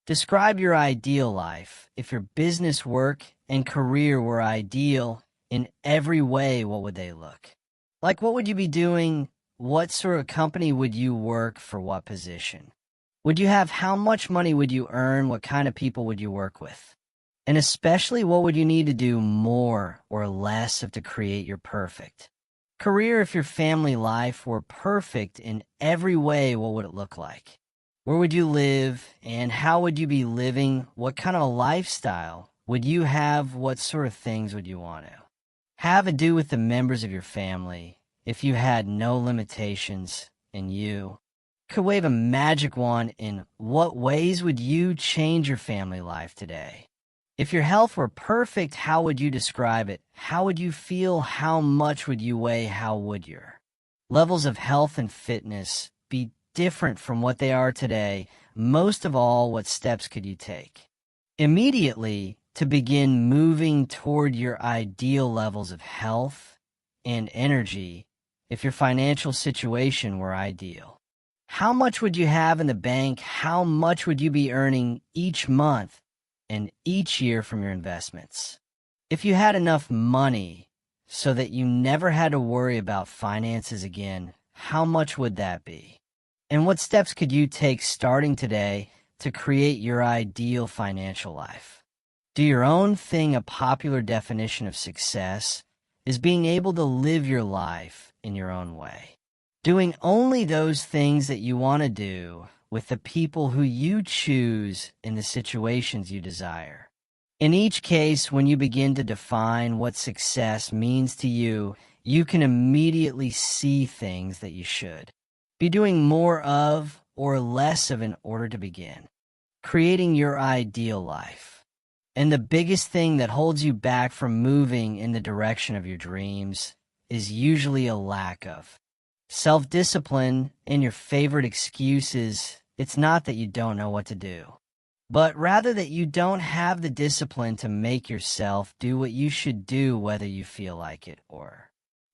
Describe your ideal life. If your business work and career were ideal in every way, what would they look like? What would you be doing? What sort of company would you work for? What position would you have? How much money would you earn? What kind of people would you work with? And especially, what would you need to do more or less of to create your perfect career? If your family life were perfect in every way, what would it look like? Where would you live and how would you be living? What kind of a lifestyle would you have? What sort of things would you want to have to do with the members of your family if you had no limitations and you could wave a magic wand? In what ways would you change your family life today? If your health were perfect, how would you describe it? How would you feel? How much would you weigh? How would your levels of health and fitness be different from what they are today? Most of all, what steps could you take immediately to begin moving toward your ideal levels of health and energy if your financial situation were ideal? How much would you have in the bank? How much would you be earning each month and each year from your investments? If you had enough money so that you never had to worry about finances again, how much would that be? And what steps could you take starting today to create your ideal financial life? Do your own thing. A popular definition of success is being able to live your life in your own way, doing only those things that you want to do with the people who you choose in the situations you desire. In each case, when you begin to define what success means to you, you can immediately see things that you should be doing more of or less of in order to begin creating your ideal life. And the biggest thing that holds you back from moving in the direction of your dreams is usually a lack of self-discipline. And your favorite excuses, it's not that you don't know what to do, but rather that you don't have the discipline to make yourself do what you should do whether you feel like it or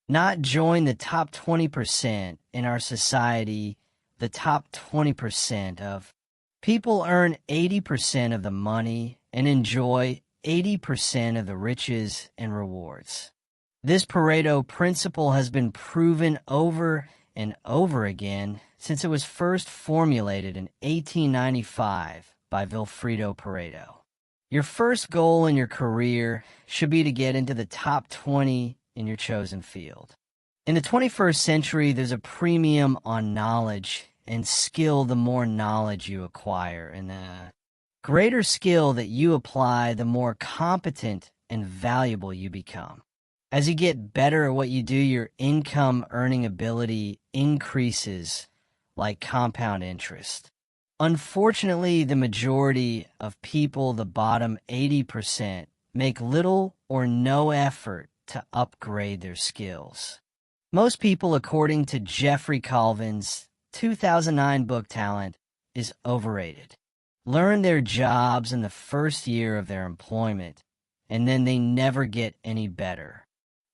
not. Join the top 20% in our society. The top 20% of people earn 80% of the money and enjoy 80% of the riches and rewards. This Pareto principle has been proven over and over again since it was first formulated in 1895 by Vilfredo Pareto. Your first goal in your career should be to get into the top 20 in your chosen field. In the 21st century, there's a premium on knowledge and skill. The more knowledge you acquire and the greater skill that you apply, the more competent and valuable you become. As you get better at what you do, your income earning ability increases like compound interest. Unfortunately, the majority of people, the bottom 80%, make little or no effort to upgrade their skills. Most people, according to Jeffrey Colvin's 2009 book Talent, is overrated. Learn their jobs in the first year of their employment, and then they never get any better.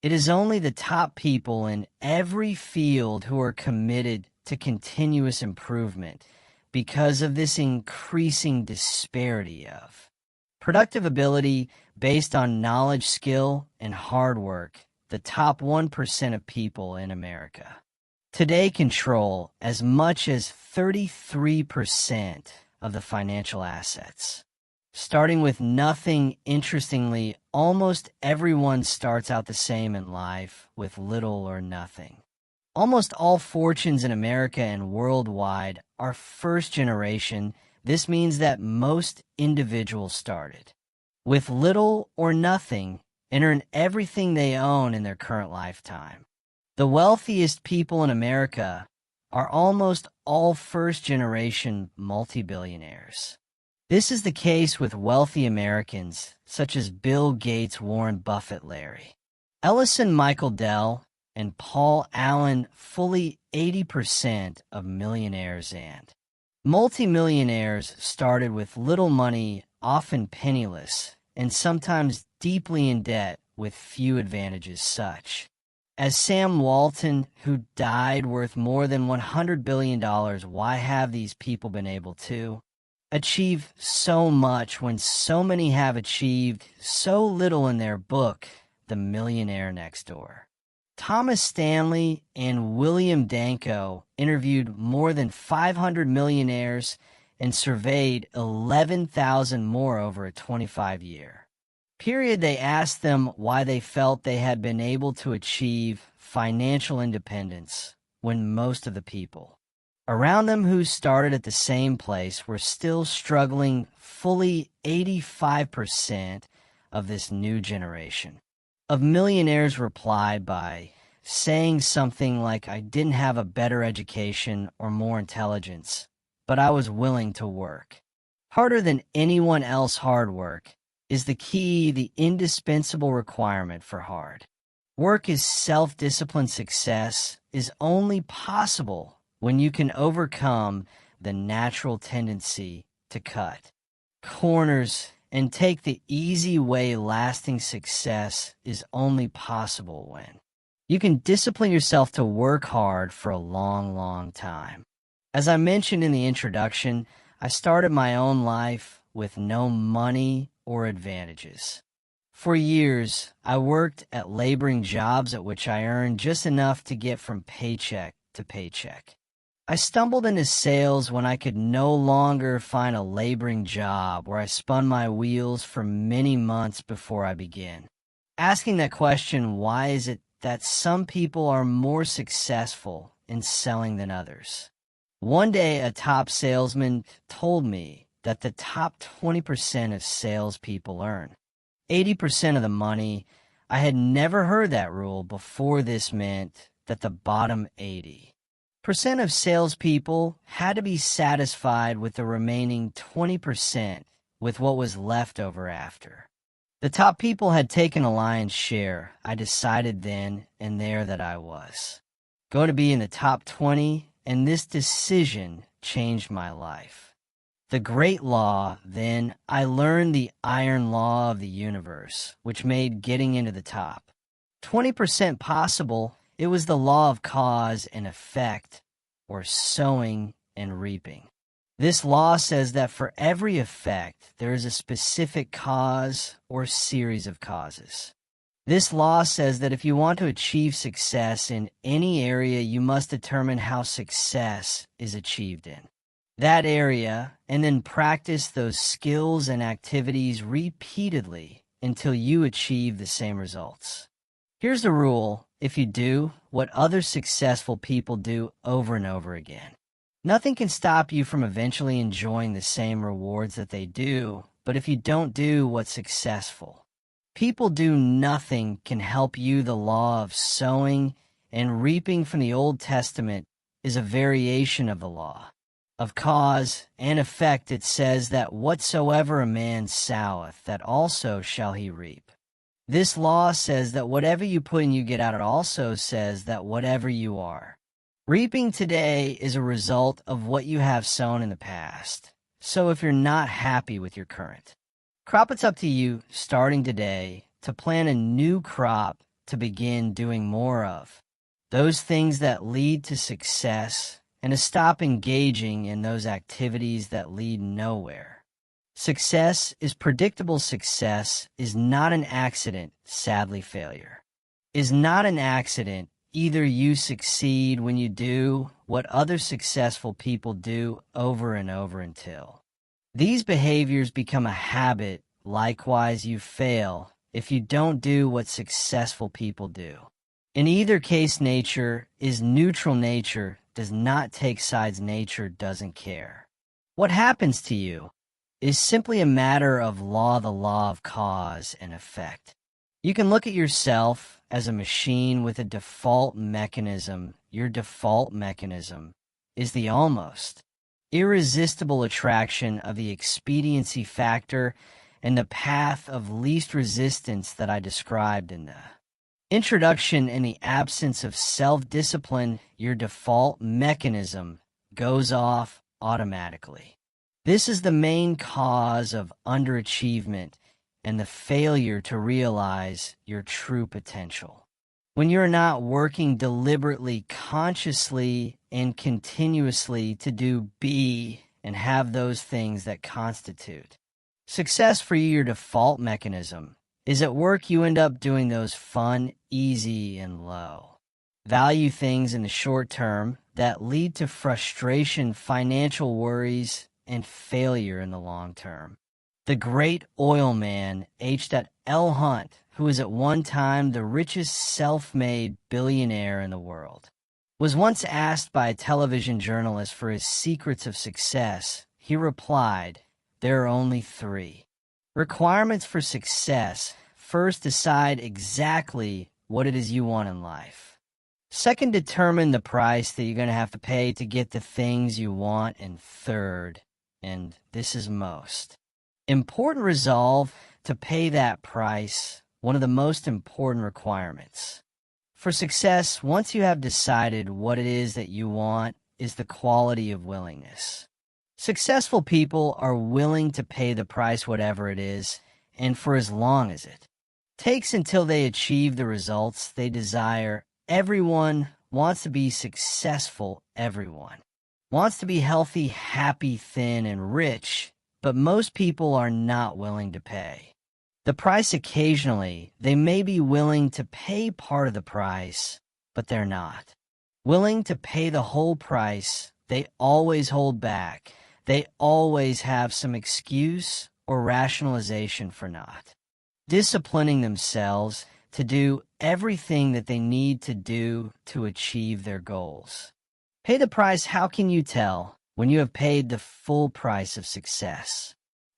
It is only the top people in every field who are committed to continuous improvement because of this increasing disparity of productive ability based on knowledge, skill, and hard work. The top 1% of people in America today control as much as 33% of the financial assets. Starting with nothing, interestingly, almost everyone starts out the same in life with little or nothing. Almost all fortunes in America and worldwide are first generation. This means that most individuals started with little or nothing and earn everything they own in their current lifetime. The wealthiest people in America are almost all first-generation multi-billionaires. This is the case with wealthy Americans such as Bill Gates, Warren Buffett, Larry Ellison, Michael Dell, and Paul Allen. Fully 80% of millionaires and multimillionaires started with little money, often penniless, and sometimes deeply in debt with few advantages, such as Sam Walton, who died worth more than $100 billion. Why have these people been able to achieve so much when so many have achieved so little? In their book, The Millionaire Next Door, Thomas Stanley and William Danko interviewed more than 500 millionaires and surveyed 11,000 more over a 25-year period. They asked them why they felt they had been able to achieve financial independence when most of the people around them who started at the same place were still struggling. Fully 85% of this new generation of millionaires replied by saying something like, "I didn't have a better education or more intelligence, but I was willing to work harder than anyone else." Hard work is the key, the indispensable requirement for hard work. Is self-disciplined success is only possible when you can overcome the natural tendency to cut corners and take the easy way. Lasting success is only possible when you can discipline yourself to work hard for a long, long time. As I mentioned in the introduction, I started my own life with no money or advantages. For years, I worked at laboring jobs at which I earned just enough to get from paycheck to paycheck. I stumbled into sales when I could no longer find a laboring job, where I spun my wheels for many months before I began asking that question: why is it that some people are more successful in selling than others? One day, a top salesman told me that the top 20% of salespeople earn 80% of the money. I had never heard that rule before. This meant that the bottom 80% of salespeople had to be satisfied with the remaining 20%, with what was left over after. The top people had taken a lion's share. I decided then and there that I was going to be in the top 20, and this decision changed my life. The great law, then, I learned the iron law of the universe, which made getting into the top 20% possible. It was the law of cause and effect, or sowing and reaping. This law says that for every effect, there is a specific cause or series of causes. This law says that if you want to achieve success in any area, you must determine how success is achieved in that area, and then practice those skills and activities repeatedly until you achieve the same results. Here's the rule: if you do what other successful people do over and over again, nothing can stop you from eventually enjoying the same rewards that they do. But if you don't do what successful people do, nothing can help you. The law of sowing and reaping from the Old Testament is a variation of the law of cause and effect. It says that whatsoever a man soweth, that also shall he reap. This law says that whatever you put in, you get out. It also says that whatever you are reaping today is a result of what you have sown in the past. So if you're not happy with your current crop, it's up to you, starting today, to plant a new crop to begin doing more of those things that lead to success, and to stop engaging in those activities that lead nowhere. Success is predictable. Success is not an accident. Sadly, failure is not an accident. Either you succeed when you do what other successful people do over and over until these behaviors become a habit. Likewise, you fail if you don't do what successful people do. In either case, nature is neutral. Nature does not take sides. Nature doesn't care. What happens to you is simply a matter of law, the law of cause and effect. You can look at yourself as a machine with a default mechanism. Your default mechanism is the almost irresistible attraction of the expediency factor and the path of least resistance that I described in the introduction. In the absence of self-discipline, your default mechanism goes off automatically. This is the main cause of underachievement and the failure to realize your true potential. When you're not working deliberately, consciously, and continuously to do, be, and have those things that constitute success for you, your default mechanism is at work. You end up doing those fun, easy, and low value things in the short term that lead to frustration, financial worries, and failure in the long term. The great oil man H.L. Hunt, who was at one time the richest self-made billionaire in the world, was once asked by a television journalist for his secrets of success. He replied, "There are only 3 requirements for success. First, decide exactly what it is you want in life. Second, determine the price that you're going to have to pay to get the things you want. And third, and this is most important, resolve to pay that price one of the most important requirements. For success, once you have decided what it is that you want, is the quality of willingness. Successful people are willing to pay the price whatever it is, and for as long as it takes until they achieve the results they desire. Everyone wants to be successful. Everyone wants to be healthy, happy, thin, and rich, but most people are not willing to pay the price. Occasionally, they may be willing to pay part of the price, but they're not willing to pay the whole price. They always hold back. They always have some excuse or rationalization for not disciplining themselves to do everything that they need to do to achieve their goals. Pay the price. How can you tell when you have paid the full price of success?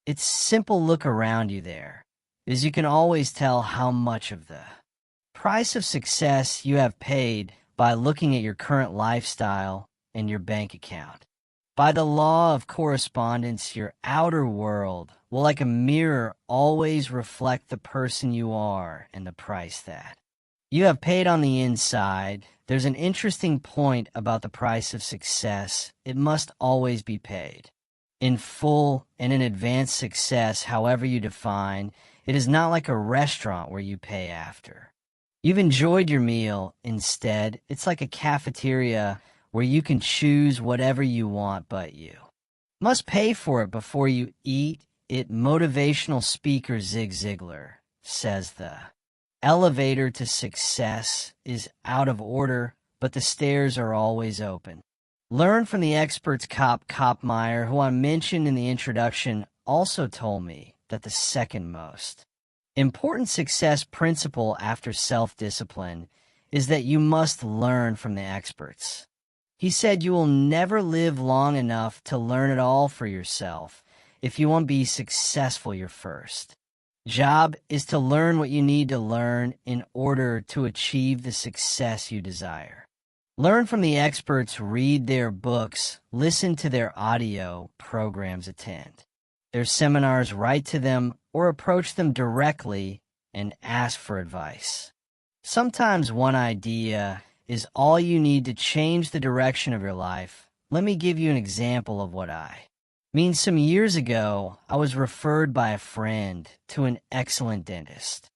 It's simple. Look around you there, as you can always tell how much of the price of success you have paid by looking at your current lifestyle and your bank account. By the law of correspondence, your outer world will, like a mirror, always reflect the person you are and the price that you have paid on the inside. There's an interesting point about the price of success. It must always be paid in full and in advance. Success, however you define, it is not like a restaurant where you pay after you've enjoyed your meal. Instead, it's like a cafeteria where you can choose whatever you want, but you must pay for it before you eat it. Motivational speaker Zig Ziglar says the elevator to success is out of order, but the stairs are always open. Learn from the experts. Kopmeyer, who I mentioned in the introduction, also told me that the second most important success principle after self-discipline is that you must learn from the experts. He said you will never live long enough to learn it all for yourself. If you want to be successful, your first job is to learn what you need to learn in order to achieve the success you desire. Learn from the experts, read their books, listen to their audio programs, attend their seminars, write to them, or approach them directly and ask for advice. Sometimes one idea is all you need to change the direction of your life. Let me give you an example of what I mean. Some years ago, I was referred by a friend to an excellent dentist.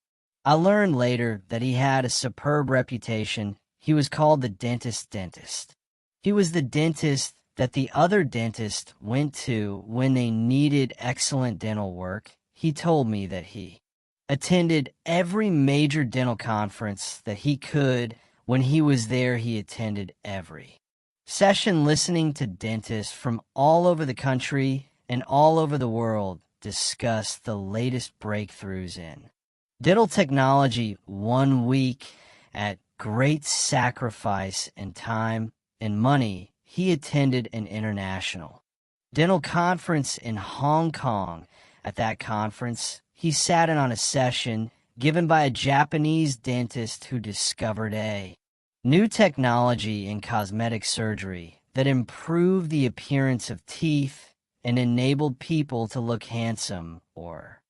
I learned later that he had a superb reputation. He was called the dentist. He was the dentist that the other dentist went to when they needed excellent dental work. He told me that he attended every major dental conference that he could. When he was there, he attended every session, listening to dentists from all over the country and all over the world discuss the latest breakthroughs in dental technology. 1 week, at great sacrifice and time and money, he attended an international dental conference in Hong Kong. At that conference, he sat in on a session given by a Japanese dentist who discovered a new technology in cosmetic surgery that improved the appearance of teeth and enabled people to look handsome or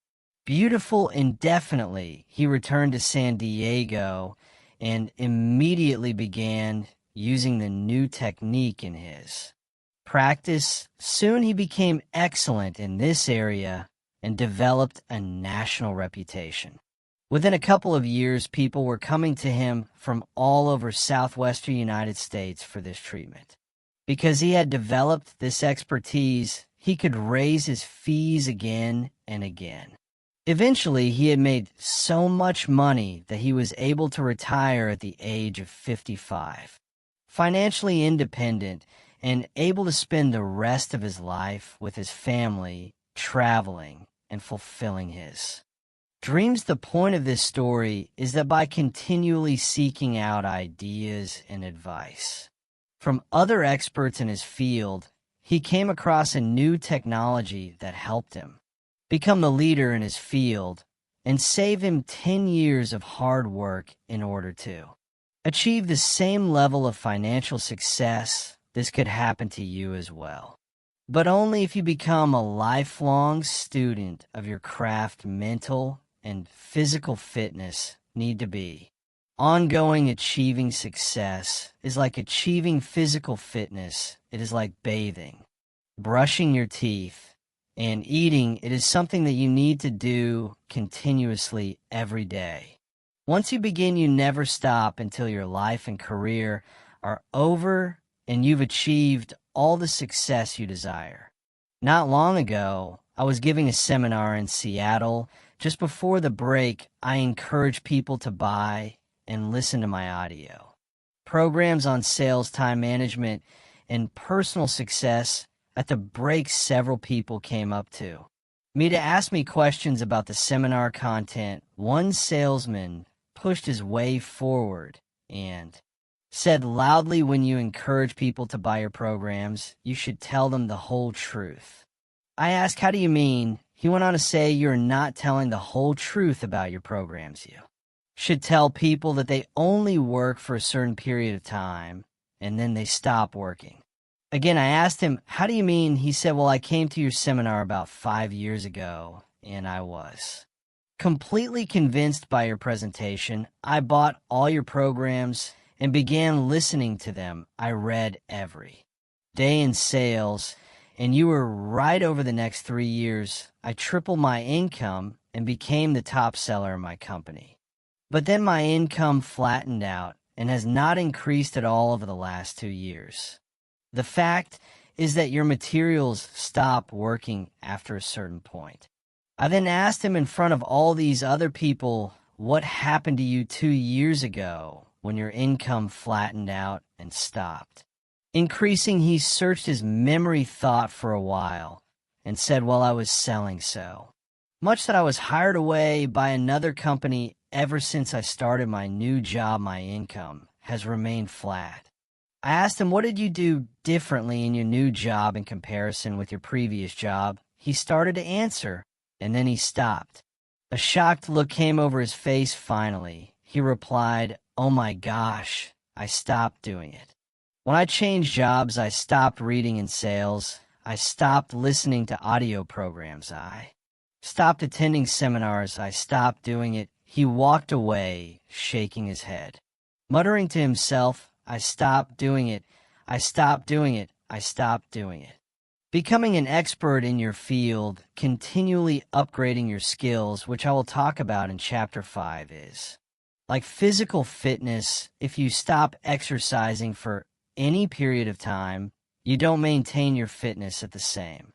beautiful indefinitely. He returned to San Diego and immediately began using the new technique in his practice. Soon he became excellent in this area and developed a national reputation. Within a couple of years, people were coming to him from all over southwestern United States for this treatment. Because he had developed this expertise, he could raise his fees again and again. Eventually, he had made so much money that he was able to retire at the age of 55. Financially independent and able to spend the rest of his life with his family, traveling and fulfilling his dreams. The point of this story is that by continually seeking out ideas and advice from other experts in his field, he came across a new technology that helped him become the leader in his field and save him 10 years of hard work in order to achieve the same level of financial success. This could happen to you as well. but only if you become a lifelong student of your craft. Mental and physical fitness need to be. Ongoing achieving success is like achieving physical fitness. It is like bathing, brushing your teeth, and eating. It is something that you need to do continuously every day. Once you begin, you never stop until your life and career are over and you've achieved all the success you desire. Not long ago, I was giving a seminar in Seattle. Just before the break, I encouraged people to buy and listen to my audio. Programs on sales, time management, and personal success. At the break, several people came up to me to ask me questions about the seminar content. One salesman pushed his way forward and said loudly, when you encourage people to buy your programs, you should tell them the whole truth. I asked, how do you mean? He went on to say, you're not telling the whole truth about your programs. You should tell people that they only work for a certain period of time and then they stop working. Again, I asked him, how do you mean? He said, well, I came to your seminar about 5 years ago and I was completely convinced by your presentation. I bought all your programs and began listening to them. I read every day in sales, and you were right. Over the next 3 years, I tripled my income and became the top seller in my company. But then my income flattened out and has not increased at all over the last 2 years. The fact is that your materials stop working after a certain point. I then asked him in front of all these other people, what happened to you 2 years ago when your income flattened out and stopped increasing? He searched his memory, thought for a while, and said, well, I was selling so much that I was hired away by another company. Ever since I started my new job, my income has remained flat. I asked him, what did you do differently in your new job in comparison with your previous job? He started to answer, and then he stopped. A shocked look came over his face. Finally, he replied, oh my gosh, I stopped doing it. When I changed jobs, I stopped reading in sales. I stopped listening to audio programs. I stopped attending seminars. I stopped doing it. He walked away, shaking his head, muttering to himself, I stopped doing it. I stopped doing it. I stopped doing it. Becoming an expert in your field, continually upgrading your skills, which I will talk about in Chapter 5, is like physical fitness. If you stop exercising for any period of time, you don't maintain your fitness at the same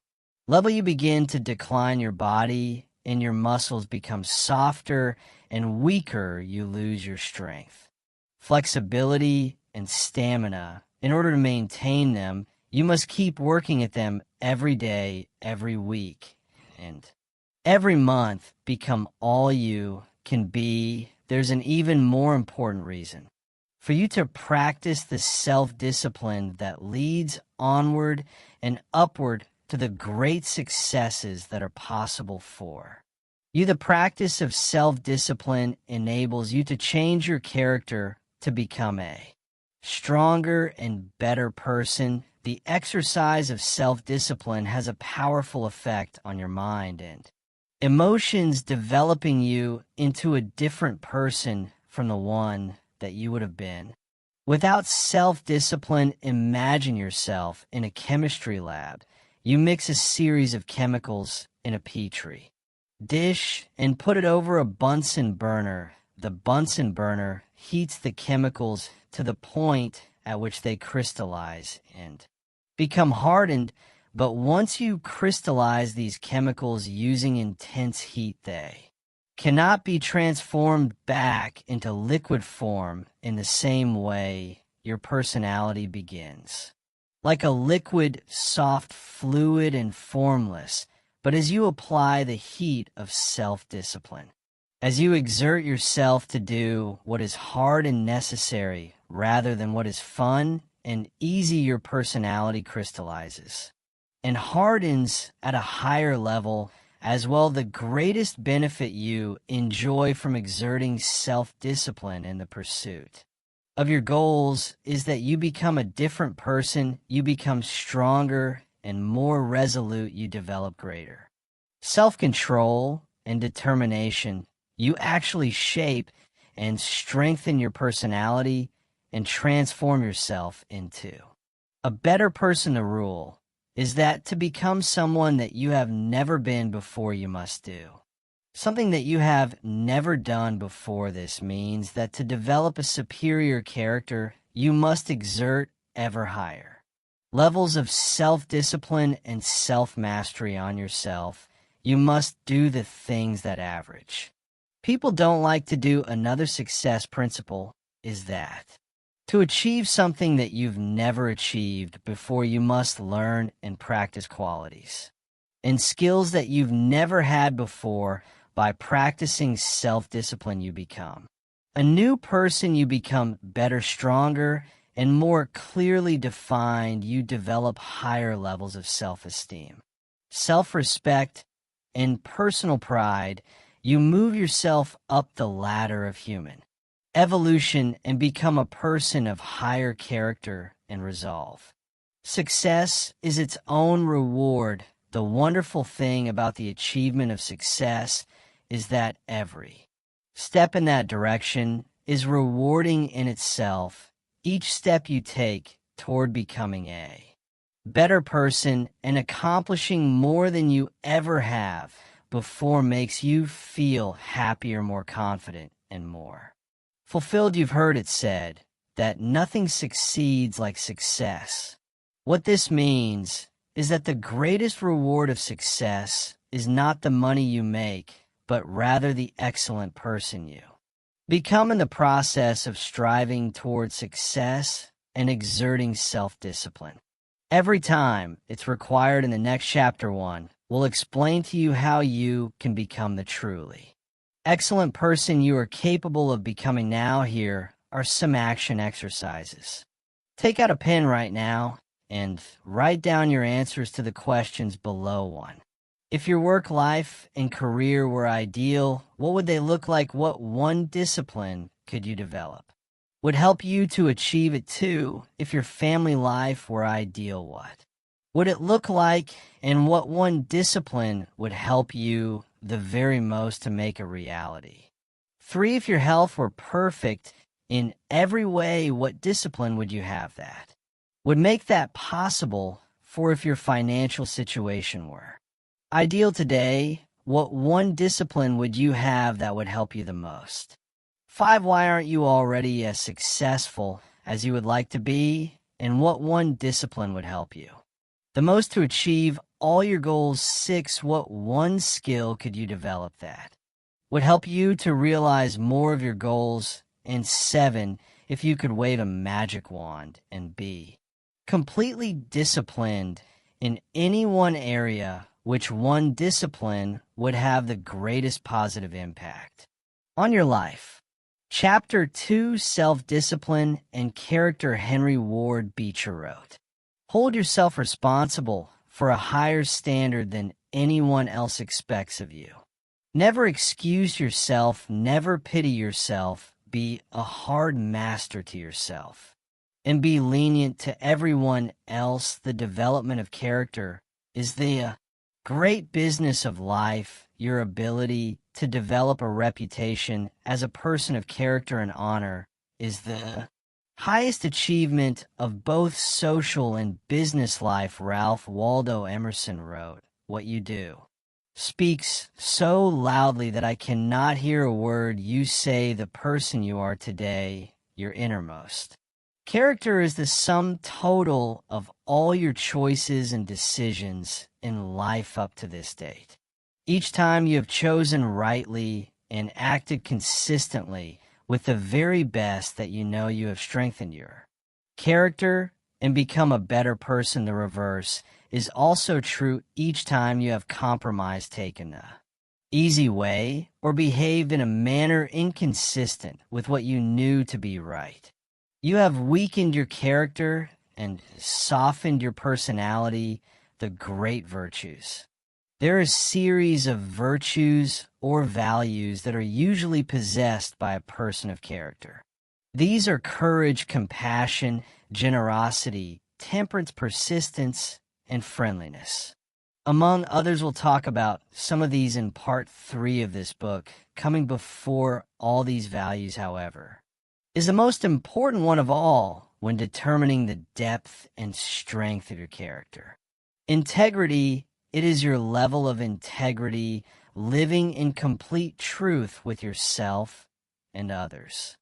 level. You begin to decline your body and your muscles become softer and weaker. You lose your strength, flexibility, and stamina. In order to maintain them, you must keep working at them every day, every week, and every month. Become all you can be. There's an even more important reason for you to practice the self-discipline that leads onward and upward to the great successes that are possible for you. The practice of self-discipline enables you to change your character to become a stronger and better person. The exercise of self-discipline has a powerful effect on your mind and emotions, developing you into a different person from the one that you would have been. Without self-discipline, imagine yourself in a chemistry lab. You mix a series of chemicals in a petri dish and put it over a Bunsen burner. The Bunsen burner heats the chemicals to the point at which they crystallize and become hardened. But once you crystallize these chemicals using intense heat, they cannot be transformed back into liquid form. In the same way, your personality begins like a liquid, soft, fluid, and formless. But as you apply the heat of self-discipline, as you exert yourself to do what is hard and necessary rather than what is fun and easy, your personality crystallizes and hardens at a higher level as well. The greatest benefit you enjoy from exerting self-discipline in the pursuit of your goals is that you become a different person. You become stronger and more resolute you develop, greater self-control and determination you actually shape and strengthen your personality and transform yourself into. A better person. The rule is that to become someone that you have never been before, you must do something that you have never done before. This means that to develop a superior character, you must exert ever higher levels of self-discipline and self-mastery on yourself. You must do the things that average people don't like to do. Another success principle is that to achieve something that you've never achieved before, you must learn and practice qualities and skills that you've never had before. By practicing self-discipline, you become a new person. You become better, stronger, and more clearly defined. You develop higher levels of self-esteem, self-respect, and personal pride. You move yourself up the ladder of human evolution and become a person of higher character and resolve. Success is its own reward. The wonderful thing about the achievement of success is that every step in that direction is rewarding in itself. Each step you take toward becoming a better person and accomplishing more than you ever have before makes you feel happier, more confident, and more fulfilled. You've heard it said that nothing succeeds like success. What this means is that the greatest reward of success is not the money you make, but rather the excellent person you become in the process of striving towards success and exerting self-discipline. Every time it's required. In the next chapter 1, we'll explain to you how you can become the truly excellent person you are capable of becoming. Now, here are some action exercises. Take out a pen right now and write down your answers to the questions below. 1. If your work life and career were ideal, what would they look like? What one discipline could you develop would help you to achieve it? 2. If your family life were ideal, what would it look like, and what one discipline would help you the very most to make a reality? 3. If your health were perfect in every way, what discipline would you have that would make that possible? 4. If your financial situation were ideal today, what one discipline would you have that would help you the most? 5. Why aren't you already as successful as you would like to be, and what one discipline would help you the most to achieve all your goals? 6. What one skill could you develop that would help you to realize more of your goals? And 7. If you could wave a magic wand and be completely disciplined in any one area, which one discipline would have the greatest positive impact on your life? Chapter 2, Self-Discipline and Character. Henry Ward Beecher wrote, "Hold yourself responsible for a higher standard than anyone else expects of you. Never excuse yourself, never pity yourself. Be a hard master to yourself, and be lenient to everyone else. The development of character is the great business of life. Your ability to develop a reputation as a person of character and honor is the highest achievement of both social and business life." Ralph Waldo Emerson wrote, "What you do speaks so loudly that I cannot hear a word you say. The person you are today, your innermost character, is the sum total of all your choices and decisions in life up to this date. Each time you have chosen rightly and acted consistently with the very best that you know, you have strengthened your character and become a better person. The reverse is also true. Each time you have compromised, taken the easy way, or behaved in a manner inconsistent with what you knew to be right, you have weakened your character and softened your personality, the great virtues. There are a series of virtues or values that are usually possessed by a person of character. These are courage, compassion, generosity, temperance, persistence, and friendliness. Among others, we'll talk about some of these in part 3 of this book. Coming before all these values, however, is the most important one of all when determining the depth and strength of your character. Integrity, it is your level of integrity, living in complete truth with yourself and others.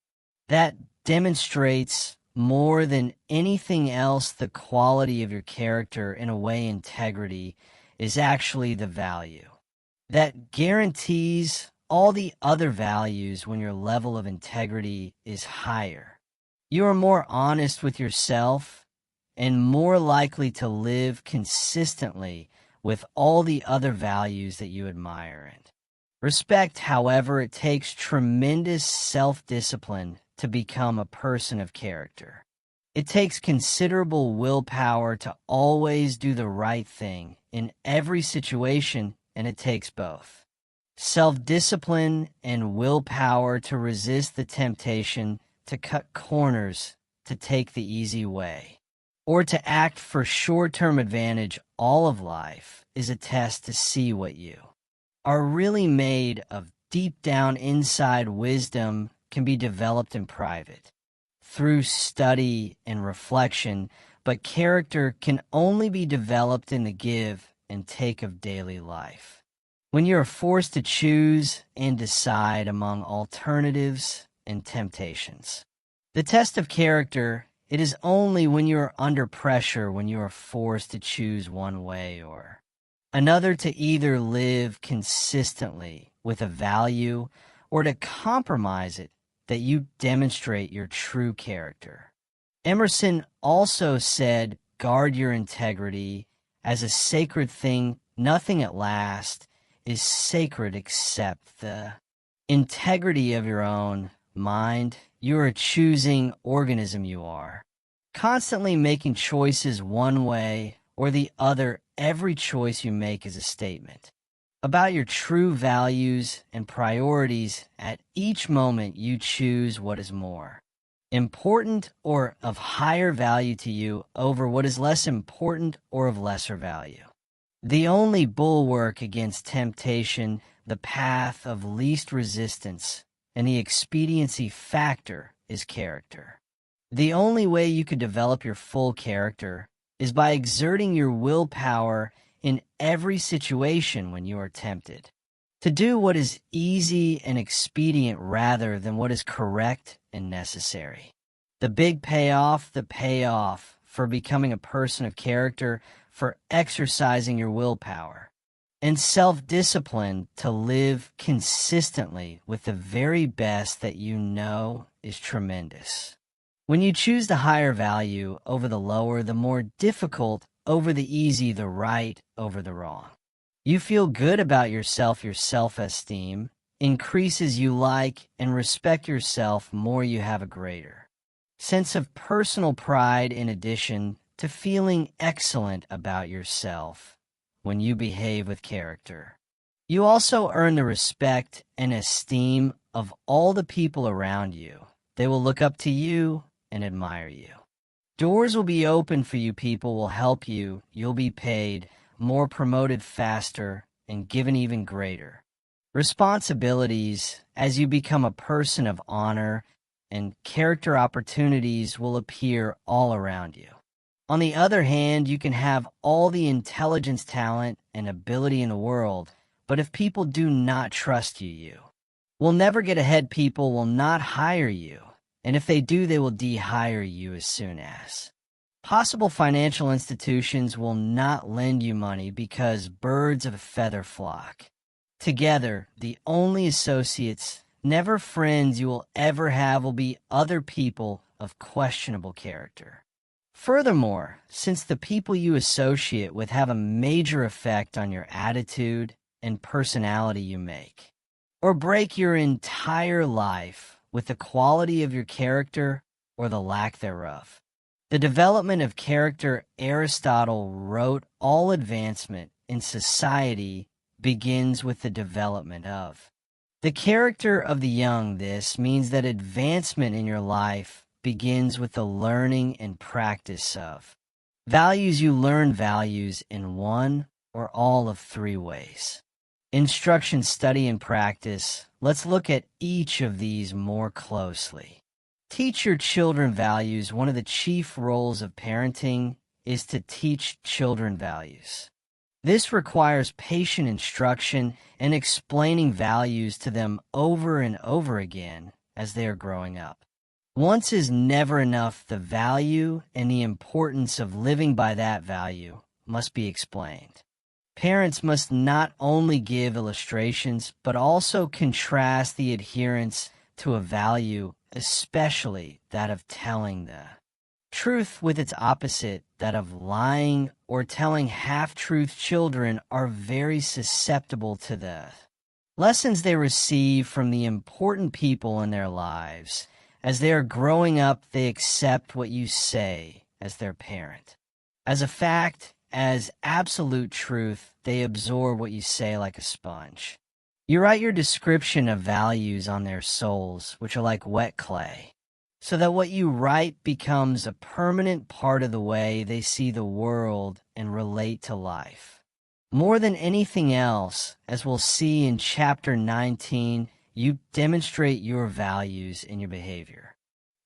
That demonstrates more than anything else the quality of your character. In a way, integrity is actually the value that guarantees all the other values. When your level of integrity is higher, you are more honest with yourself and more likely to live consistently with all the other values that you admire. And respect, however, it takes tremendous self-discipline to become a person of character. It takes considerable willpower to always do the right thing in every situation, and it takes both self-discipline and willpower to resist the temptation to cut corners, to take the easy way, or to act for short-term advantage. All of life is a test to see what you are really made of. Deep down inside wisdom can be developed in private through study and reflection, but character can only be developed in the give and take of daily life. When you are forced to choose and decide among alternatives and temptations. The test of character, it is only when you are under pressure, when you are forced to choose one way or another, to either live consistently with a value or to compromise it, that you demonstrate your true character. Emerson also said, guard your integrity as a sacred thing. Nothing at last is sacred except the integrity of your own mind. You are a choosing organism. You are constantly making choices one way or the other. Every choice you make is a statement about your true values and priorities. At each moment, you choose what is more important or of higher value to you over what is less important or of lesser value. The only bulwark against temptation, the path of least resistance, and the expediency factor is character. The only way you could develop your full character is by exerting your willpower in every situation when you are tempted to do what is easy and expedient rather than what is correct and necessary. The big payoff, the payoff for becoming a person of character, for exercising your willpower and self-discipline to live consistently with the very best that you know, is tremendous. When you choose the higher value over the lower, the more difficult over the easy, the right over the wrong, you feel good about yourself. Your self-esteem increases. You like and respect yourself more. You have a greater sense of personal pride in addition to feeling excellent about yourself. When you behave with character, you also earn the respect and esteem of all the people around you. They will look up to you and admire you. Doors will be open for you. People will help you. You'll be paid more, promoted faster, and given even greater responsibilities as you become a person of honor, and character opportunities will appear all around you. On the other hand, you can have all the intelligence, talent, and ability in the world, but if people do not trust you, you will never get ahead. People will not hire you, and if they do, they will de-hire you as soon as possible. Financial institutions will not lend you money because birds of a feather flock together. The only associates, never friends, you will ever have will be other people of questionable character. Furthermore, since the people you associate with have a major effect on your attitude and personality, you make or break your entire life with the quality of your character or the lack thereof. The development of character, Aristotle wrote, all advancement in society begins with the development of the character of the young. This means that advancement in your life begins with the learning and practice of Values: you learn values in one or all of three ways. Instruction, study, and practice. Let's look at each of these more closely. Teach your children values. One of the chief roles of parenting is to teach children values. This requires patient instruction and explaining values to them over and over again as they are growing up. Once is never enough. The value and the importance of living by that value must be explained. Parents must not only give illustrations, but also contrast the adherence to a value, especially that of telling the truth, with its opposite, that of lying or telling half-truth. Children are very susceptible to the lessons they receive from the important people in their lives. As they are growing up, they accept what you say as their parent. As a fact, as absolute truth, they absorb what you say like a sponge. You write your description of values on their souls, which are like wet clay, so that what you write becomes a permanent part of the way they see the world and relate to life. More than anything else, as we'll see in Chapter 19, you demonstrate your values in your behavior.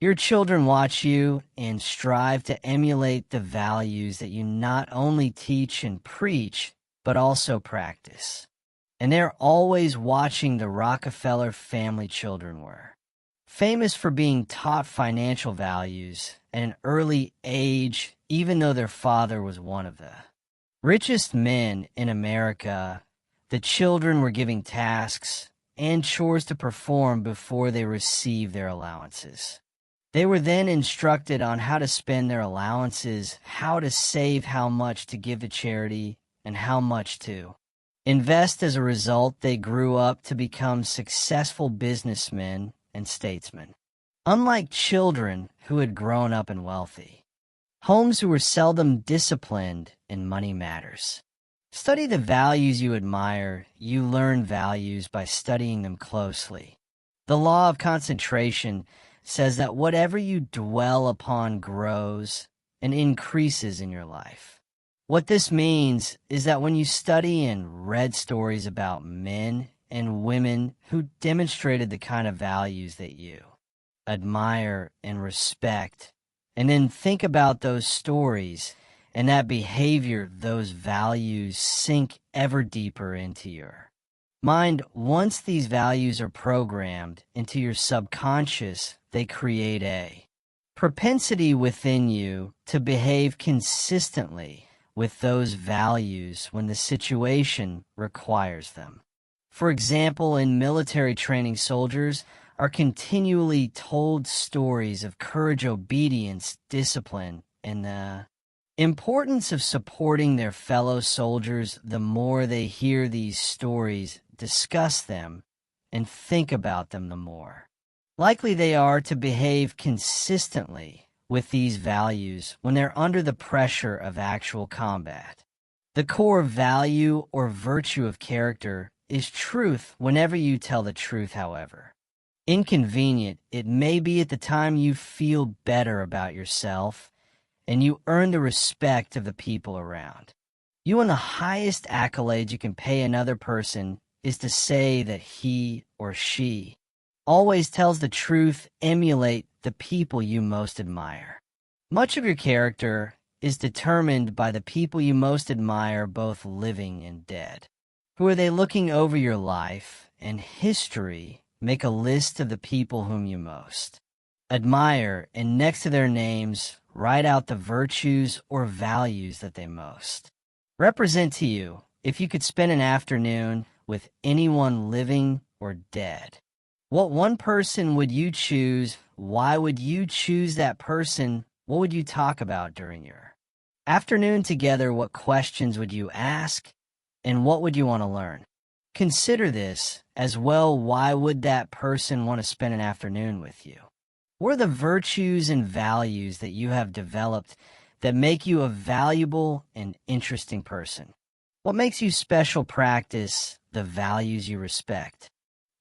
Your children watch you and strive to emulate the values that you not only teach and preach, but also practice. And they're always watching. The Rockefeller family children were famous for being taught financial values at an early age, even though their father was one of the richest men in America. The children were given tasks and chores to perform before they received their allowances. They were then instructed on how to spend their allowances, how to save, how much to give to charity, and how much to invest. As a result, they grew up to become successful businessmen and statesmen. Unlike children who had grown up in wealthy homes, who were seldom disciplined in money matters. Study the values you admire. You learn values by studying them closely. The law of concentration says that whatever you dwell upon grows and increases in your life. What this means is that when you study and read stories about men and women who demonstrated the kind of values that you admire and respect, and then think about those stories and that behavior, those values sink ever deeper into your mind. Once these values are programmed into your subconscious, they create a propensity within you to behave consistently with those values when the situation requires them. For example, in military training, soldiers are continually told stories of courage, obedience, discipline, and the importance of supporting their fellow soldiers. The more they hear these stories, discuss them, and think about them, the more likely they are to behave consistently with these values when they're under the pressure of actual combat. The core value or virtue of character is truth. Whenever you tell the truth, however inconvenient it may be, at the time you feel better about yourself and you earn the respect of the people around you. And the highest accolades you can pay another person is to say that he or she always tells the truth. Emulate the people you most admire. Much of your character is determined by the people you most admire, both living and dead. Who are they? Looking over your life and history, make a list of the people whom you most admire, and next to their names, write out the virtues or values that they most represent to you. If you could spend an afternoon with anyone living or dead, what one person would you choose? Why would you choose that person? What would you talk about during your afternoon together? What questions would you ask? And what would you want to learn? Consider this as well. Why would that person want to spend an afternoon with you? What are the virtues and values that you have developed that make you a valuable and interesting person? What makes you special? Practice the values you respect.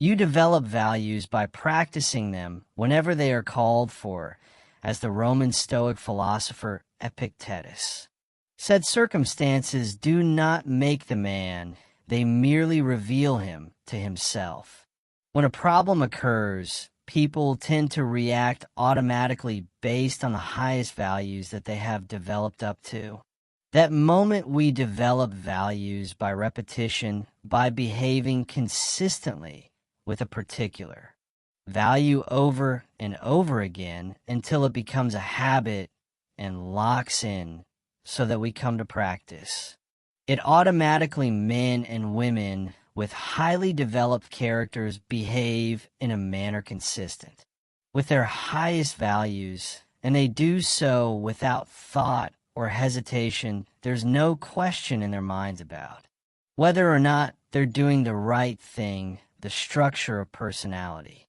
You develop values by practicing them whenever they are called for. As the Roman Stoic philosopher Epictetus, said circumstances do not make the man, they merely reveal him to himself. When a problem occurs, people tend to react automatically based on the highest values that they have developed up to. That moment we develop values by repetition, by behaving consistently with a particular value over and over again until it becomes a habit and locks in so that we come to practice. It automatically men and women with highly developed characters behave in a manner consistent with their highest values, and they do so without thought or hesitation. There's no question in their minds about whether or not they're doing the right thing, the structure of personality.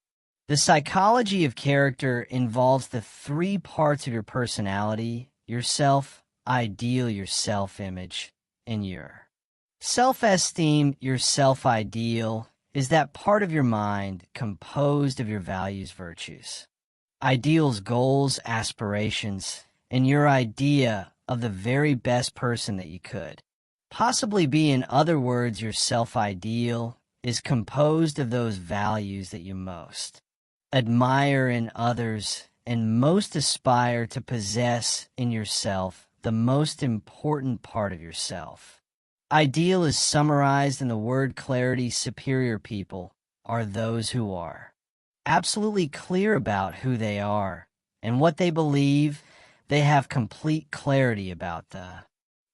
The psychology of character involves the three parts of your personality: your self-ideal, your self-image, and your self-esteem. Your self-ideal is that part of your mind composed of your values, virtues, ideals, goals, aspirations, and your idea of the very best person that you could possibly be. In other words, your self-ideal is composed of those values that you most admire in others and most aspire to possess in yourself, the most important part of yourself. Ideal is summarized in the word clarity. Superior people are those who are absolutely clear about who they are and what they believe. They have complete clarity about the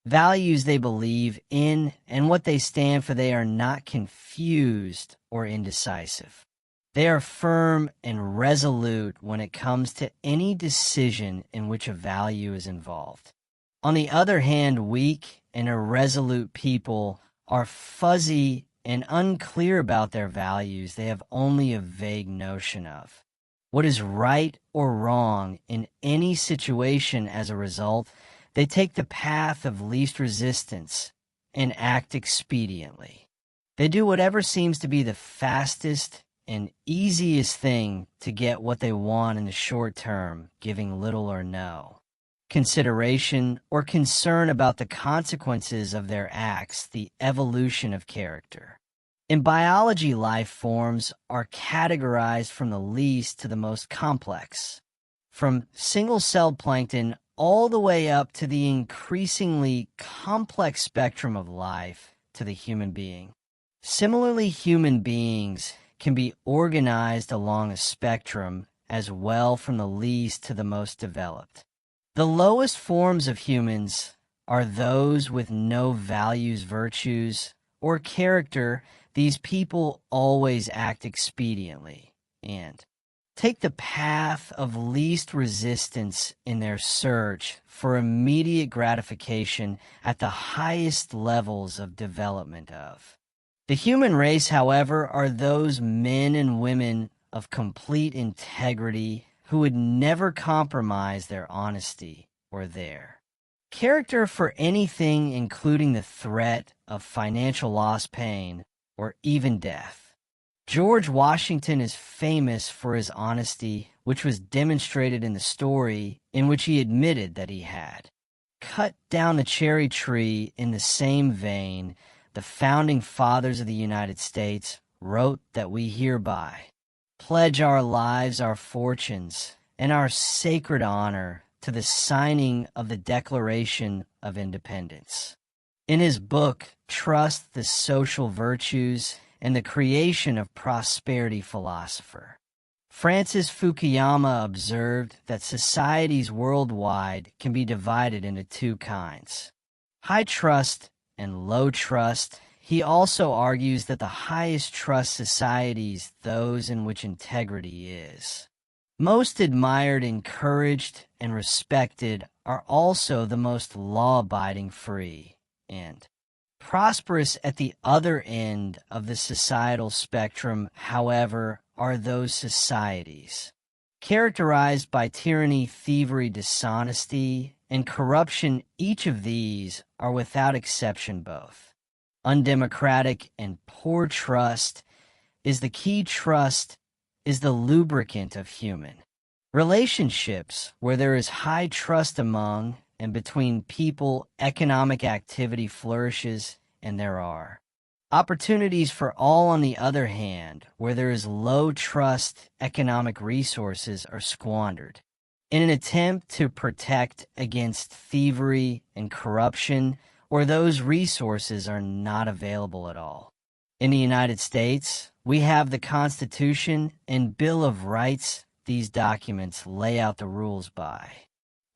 values they believe in and what they stand for. They are not confused or indecisive. They are firm and resolute when it comes to any decision in which a value is involved. On the other hand, weak and irresolute people are fuzzy and unclear about their values. They have only a vague notion of what is right or wrong in any situation. As a result, they take the path of least resistance and act expediently. They do whatever seems to be the fastest and easiest thing to get what they want in the short term, giving little or no consideration or concern about the consequences of their acts. The evolution of character. In biology, life forms are categorized from the least to the most complex, from single-celled plankton all the way up to the increasingly complex spectrum of life to the human being. Similarly, human beings can be organized along a spectrum as well, from the least to the most developed. The lowest forms of humans are those with no values, virtues, or character. These people always act expediently and take the path of least resistance in their search for immediate gratification at the highest levels of development of the human race. However, are those men and women of complete integrity who would never compromise their honesty or their character for anything, including the threat of financial loss, pain, or even death. George Washington is famous for his honesty, which was demonstrated in the story in which he admitted that he had cut down the cherry tree. In the same vein, the founding fathers of the United States wrote that we hereby pledge our lives, our fortunes, and our sacred honor to the signing of the Declaration of Independence. In his book, Trust, the Social Virtues, and the Creation of Prosperity, philosopher Francis Fukuyama observed that societies worldwide can be divided into two kinds: high trust and low trust. He also argues that the highest trust societies, those in which integrity is most admired, encouraged, and respected, are also the most law-abiding, free, and prosperous. At the other end of the societal spectrum, however, are those societies characterized by tyranny, thievery, dishonesty, and corruption. Each of these are without exception both undemocratic and poor. Trust is the key. Trust is the lubricant of human relationships. Where there is high trust among and between people, economic activity flourishes, and there are opportunities for all. On the other hand, where there is low trust, economic resources are squandered. In an attempt to protect against thievery and corruption, or those resources are not available at all. In the United States, we have the Constitution and Bill of Rights. These documents lay out the rules by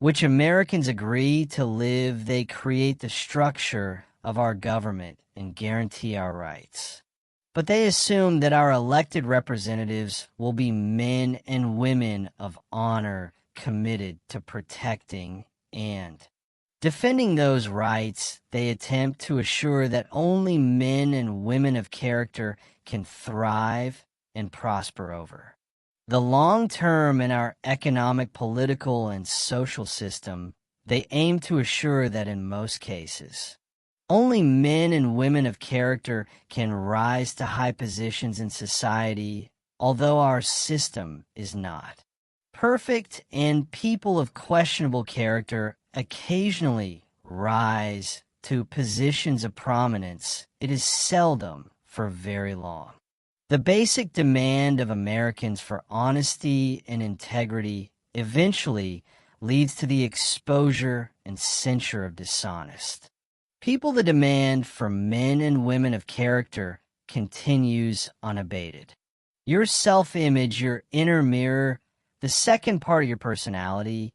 which Americans agree to live. They create the structure of our government and guarantee our rights. But they assume that our elected representatives will be men and women of honor, committed to protecting and defending those rights. They attempt to assure that only men and women of character can thrive and prosper over the long term in our economic, political, and social system. They aim to assure that in most cases, only men and women of character can rise to high positions in society, although our system is not perfect, and people of questionable character occasionally rise to positions of prominence. It is seldom for very long. The basic demand of Americans for honesty and integrity eventually leads to the exposure and censure of dishonest people. The demand for men and women of character continues unabated. Your self-image, your inner mirror, the second part of your personality,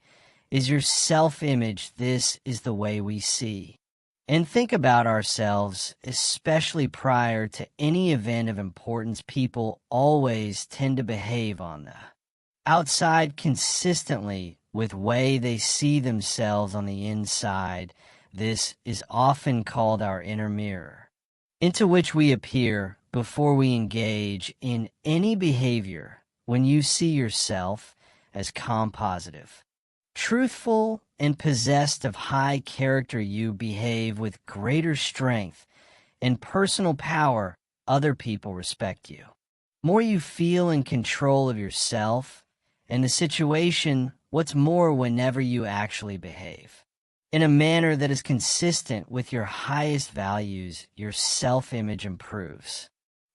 is your self-image. This is the way we see and think about ourselves, especially prior to any event of importance. People always tend to behave on the outside consistently with way they see themselves on the inside. This is often called our inner mirror, into which we appear before we engage in any behavior. When you see yourself as calm, positive, truthful, and possessed of high character, you behave with greater strength and personal power. Other people respect you. More you feel in control of yourself and the situation. What's more, whenever you actually behave in a manner that is consistent with your highest values, your self-image improves.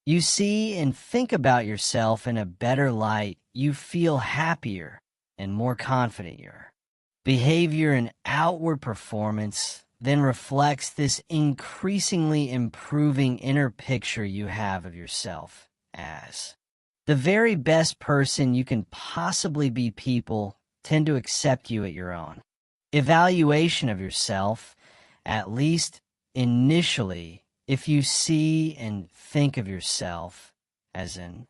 You see and think about yourself in a better light. You feel happier and more confident. Your behavior and outward performance then reflects this increasingly improving inner picture you have of yourself as the very best person you can possibly be. People tend to accept you at your own evaluation of yourself, at least initially. If you see and think of yourself as an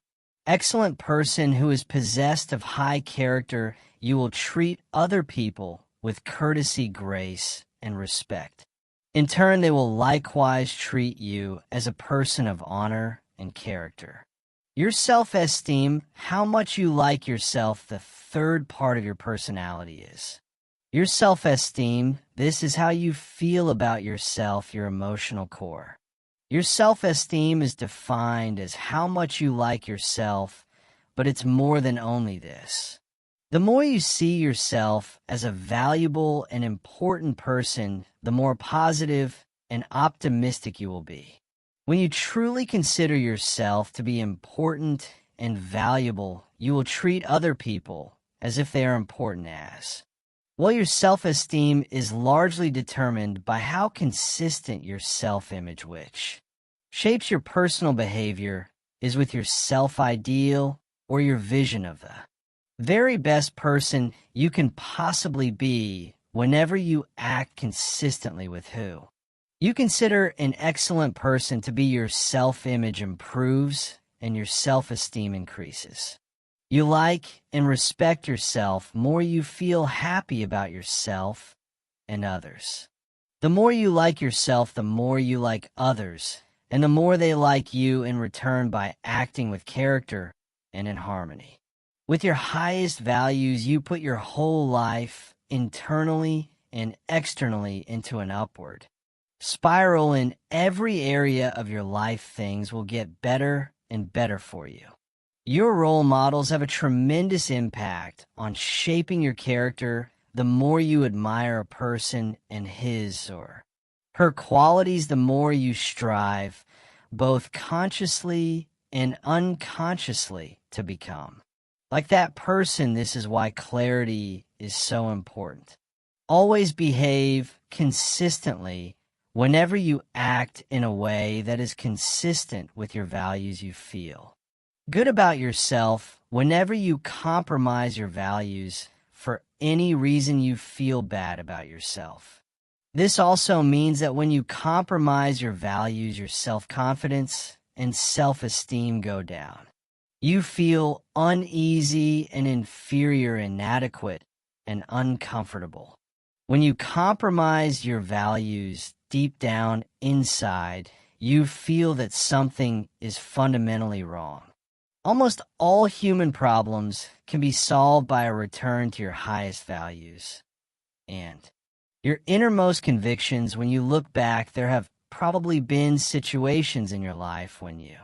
excellent person who is possessed of high character, you will treat other people with courtesy, grace, and respect. In turn, they will likewise treat you as a person of honor and character. Your self-esteem, how much you like yourself, the third part of your personality is your self-esteem. This is how you feel about yourself, your emotional core. Your self-esteem is defined as how much you like yourself, but it's more than only this. The more you see yourself as a valuable and important person, the more positive and optimistic you will be. When you truly consider yourself to be important and valuable, you will treat other people as if they are important as well. Your self-esteem is largely determined by how consistent your self-image, which shapes your personal behavior, is with your self-ideal or your vision of the very best person you can possibly be. Whenever you act consistently with who you consider an excellent person to be, your self-image improves and your self-esteem increases. You like and respect yourself. More you feel happy about yourself and others. The more you like yourself, the more you like others, and the more they like you in return by acting with character and in harmony with your highest values. You put your whole life, internally and externally, into an upward spiral. In every area of your life, things will get better and better for you. Your role models have a tremendous impact on shaping your character. the more you admire a person and his or her qualities, the more you strive, both consciously and unconsciously, to become. Like that person, this is why clarity is so important. Always behave consistently whenever you act in a way that is consistent with your values you feel. Good about yourself whenever you compromise your values for any reason you feel bad about yourself. This also means that when you compromise your values, your self-confidence and self-esteem go down. You feel uneasy and inferior, inadequate, and uncomfortable. When you compromise your values deep down inside, you feel that something is fundamentally wrong. Almost all human problems can be solved by a return to your highest values. And your innermost convictions, when you look back, there have probably been situations in your life when you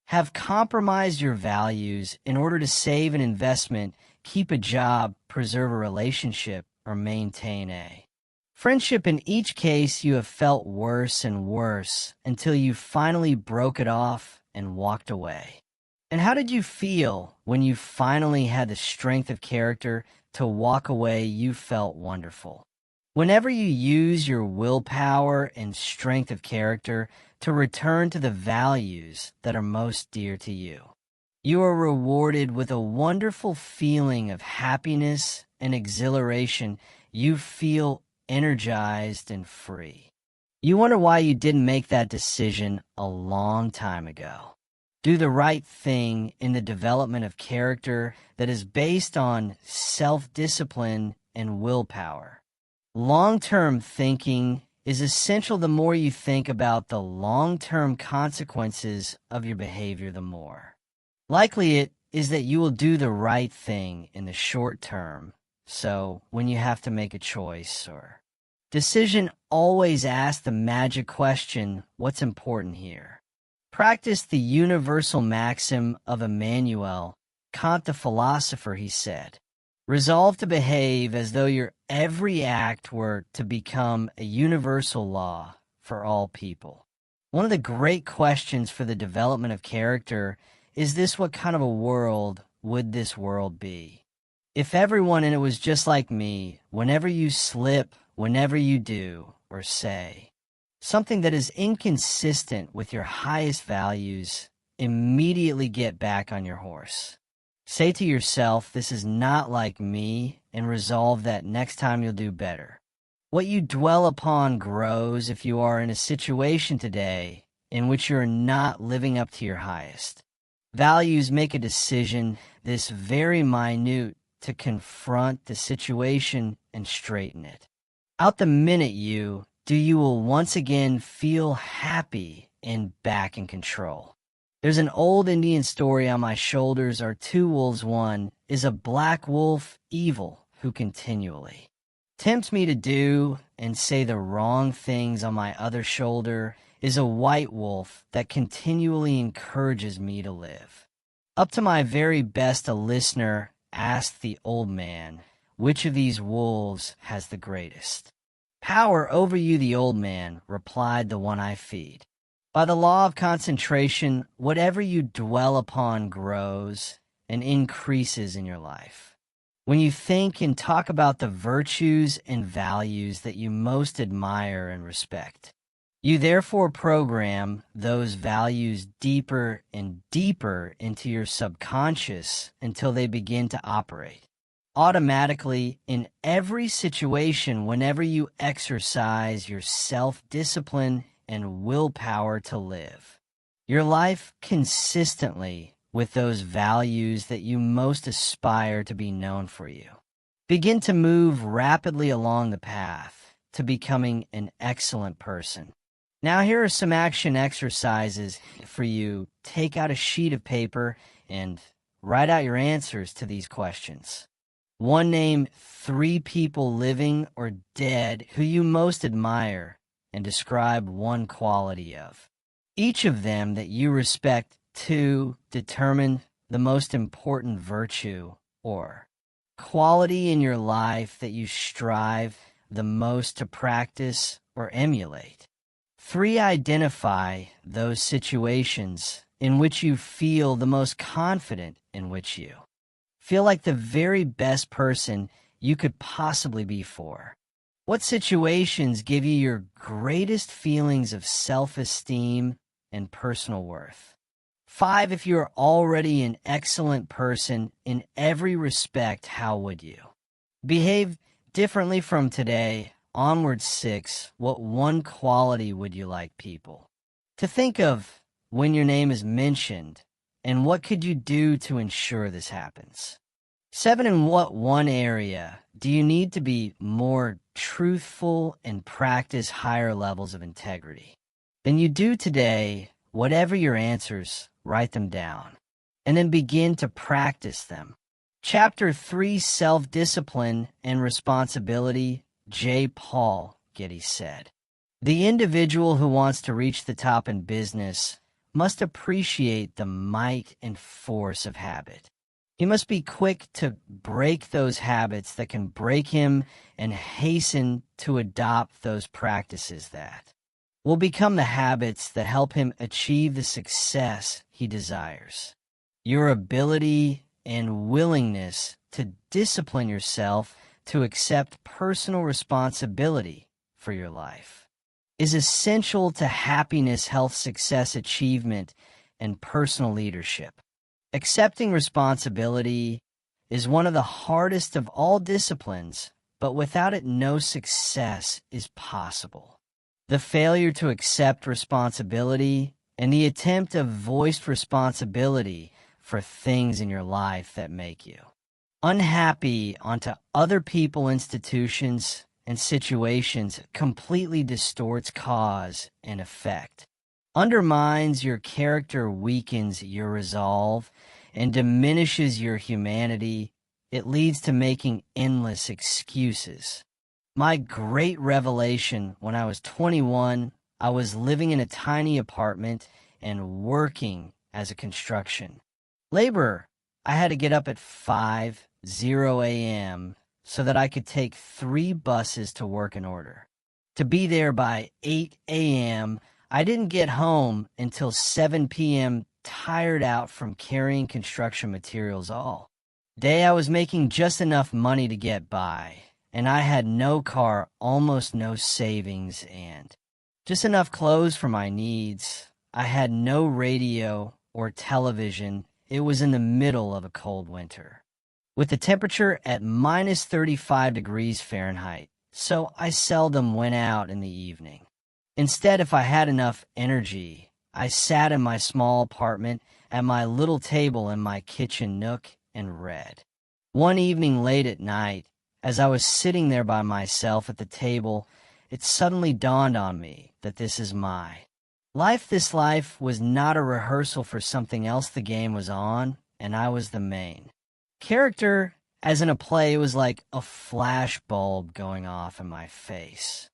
have compromised your values in order to save an investment, keep a job, preserve a relationship, or maintain a friendship. In each case, you have felt worse and worse until you finally broke it off and walked away. And how did you feel when you finally had the strength of character to walk away? You felt wonderful. Whenever you use your willpower and strength of character to return to the values that are most dear to you, you are rewarded with a wonderful feeling of happiness and exhilaration. You feel energized and free. You wonder why you didn't make that decision a long time ago. Do the right thing in the development of character that is based on self-discipline and willpower. Long-term thinking is essential. The more you think about the long-term consequences of your behavior, the more likely it is that you will do the right thing in the short term. So when you have to make a choice or decision, always ask the magic question, what's important here? Practice the universal maxim of Immanuel Kant, the philosopher. He said, resolve to behave as though your every act were to become a universal law for all people. One of the great questions for the development of character is this: what kind of a world would this world be if everyone in it was just like me? Whenever you slip, whenever you do or say something that is inconsistent with your highest values, immediately get back on your horse. Say to yourself, this is not like me, and resolve that next time you'll do better. What you dwell upon grows. If you are in a situation today in which you are not living up to your highest values, make a decision, this very minute, to confront the situation and straighten it out. The minute you do, you will once again feel happy and back in control. There's an old Indian story: on my shoulders are two wolves. One is a black wolf, evil, who continually tempts me to do and say the wrong things. On my other shoulder is a white wolf that continually encourages me to live up to my very best. A listener asked the old man, which of these wolves has the greatest power over you? The old man replied, the one I feed. By the law of concentration, whatever you dwell upon grows and increases in your life. When you think and talk about the virtues and values that you most admire and respect, you therefore program those values deeper and deeper into your subconscious until they begin to operate automatically in every situation. Whenever you exercise your self-discipline and willpower to live your life consistently with those values that you most aspire to be known for, you begin to move rapidly along the path to becoming an excellent person. Now, here are some action exercises for you. Take out a sheet of paper and write out your answers to these questions. 1, name 3 people, living or dead, who you most admire, and describe 1 quality of each of them that you respect. 2, determine the most important virtue or quality in your life that you strive the most to practice or emulate? 3, identify those situations in which you feel the most confident, in which you feel like the very best person you could possibly be for. What situations give you your greatest feelings of self-esteem and personal worth? 5, if you are already an excellent person in every respect, how would you behave differently from today onward? 6, what one quality would you like people to think of when your name is mentioned, and what could you do to ensure this happens? 7, in what one area do you need to be more truthful and practice higher levels of integrity than you do today? Whatever your answers, write them down, and then begin to practice them. Chapter 3, Self-Discipline and Responsibility. J. Paul Getty said, "The individual who wants to reach the top in business must appreciate the might and force of habit. He must be quick to break those habits that can break him and hasten to adopt those practices that will become the habits that help him achieve the success he desires. Your ability and willingness to discipline yourself to accept personal responsibility for your life is essential to happiness, health, success, achievement, and personal leadership. Accepting responsibility is one of the hardest of all disciplines, but without it, no success is possible. The failure to accept responsibility and the attempt of voiced responsibility for things in your life that make you unhappy onto other people, institutions, and situations completely distorts cause and effect, undermines your character, weakens your resolve, and diminishes your humanity. It leads to making endless excuses. My great revelation when I was 21, I was living in a tiny apartment and working as a construction laborer. I had to get up at 5:00 a.m. so that I could take 3 buses to work in order to be there by 8 a.m. I didn't get home until 7 p.m., tired out from carrying construction materials all day. I was making just enough money to get by, and I had no car, almost no savings, and just enough clothes for my needs. I had no radio or television. It was in the middle of a cold winter, with the temperature at minus 35 degrees Fahrenheit, so I seldom went out in the evening. Instead, if I had enough energy, I sat in my small apartment at my little table in my kitchen nook and read. One evening late at night, as I was sitting there by myself at the table, it suddenly dawned on me that this is my life. This life was not a rehearsal for something else. The game was on, and I was the main character. As in a play, it was like a flash bulb going off in my face.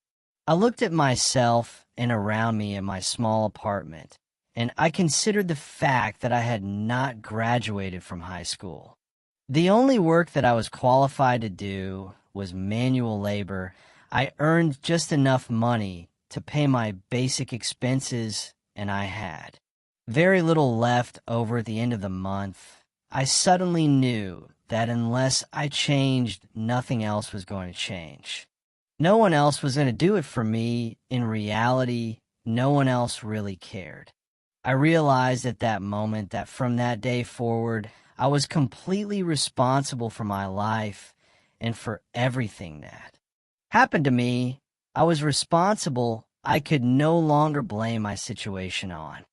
I looked at myself and around me in my small apartment, and I considered the fact that I had not graduated from high school. The only work that I was qualified to do was manual labor. I earned just enough money to pay my basic expenses, and I had very little left over at the end of the month. I suddenly knew that unless I changed, nothing else was going to change. No one else was going to do it for me. In reality, no one else really cared. I realized at that moment that from that day forward, I was completely responsible for my life and for everything that happened to me. I was responsible. I could no longer blame my situation on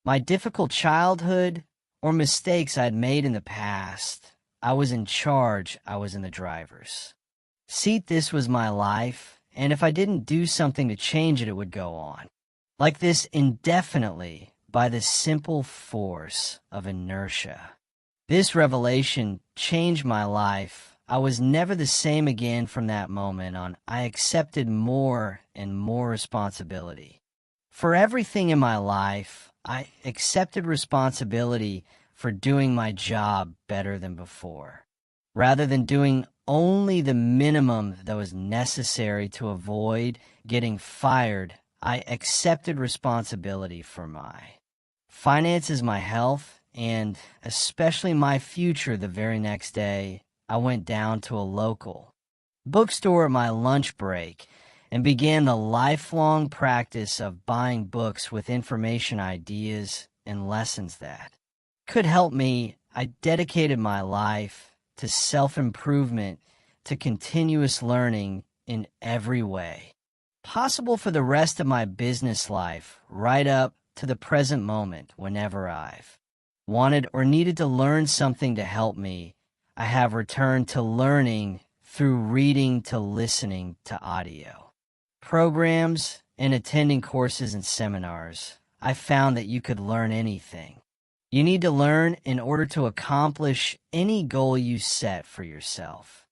my difficult childhood or mistakes I'd made in the past. I was in charge. I was in the driver's seat. This was my life, and if I didn't do something to change it, it would go on like this indefinitely by the simple force of inertia. This revelation changed my life. I was never the same again from that moment on. I accepted more and more responsibility for everything in my life. I accepted responsibility for doing my job better than before. Rather than doing only the minimum that was necessary to avoid getting fired, I accepted responsibility for my finances, my health, and especially my future. The very next day, I went down to a local bookstore at my lunch break and began the lifelong practice of buying books with information, ideas, and lessons that could help me. I dedicated my life to self-improvement, to continuous learning in every way possible for the rest of my business life, right up to the present moment. Whenever I've wanted or needed to learn something to help me, I have returned to learning through reading to listening to audio programs and attending courses and seminars. I found that you could learn anything you need to learn in order to accomplish any goal you set for yourself.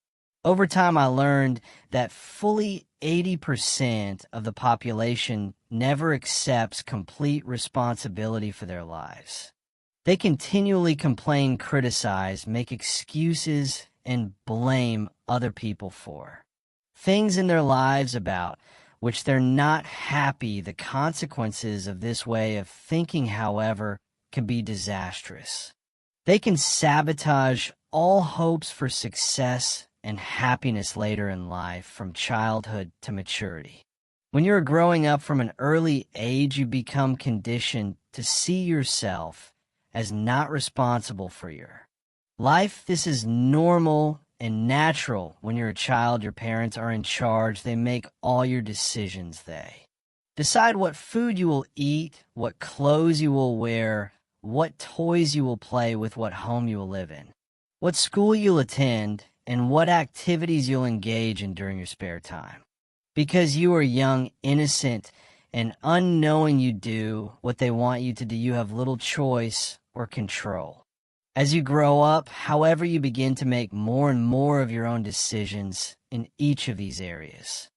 Over time, I learned that fully 80% of the population never accepts complete responsibility for their lives. They continually complain, criticize, make excuses, and blame other people for things in their lives about which they're not happy. The consequences of this way of thinking, however, can be disastrous. They can sabotage all hopes for success and happiness later in life, from childhood to maturity. When you're growing up from an early age, you become conditioned to see yourself as not responsible for your life. This is normal and natural. When you're a child, your parents are in charge. They make all your decisions. They decide what food you will eat, what clothes you will wear, what toys you will play with, what home you will live in, what school you'll attend, and what activities you'll engage in during your spare time. Because you are young, innocent, and unknowing, you do what they want you to do. You have little choice or control. As you grow up, however, you begin to make more and more of your own decisions in each of these areas.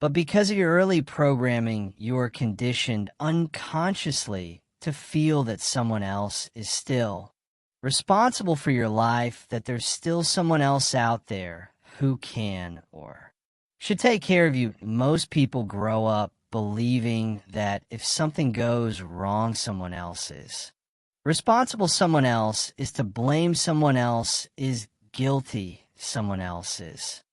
But because of your early programming, you are conditioned unconsciously to feel that someone else is still responsible for your life, that there's still someone else out there who can or should take care of you. Most people grow up believing that if something goes wrong, someone else is responsible. Someone else is to blame. Someone else is guilty. Someone else is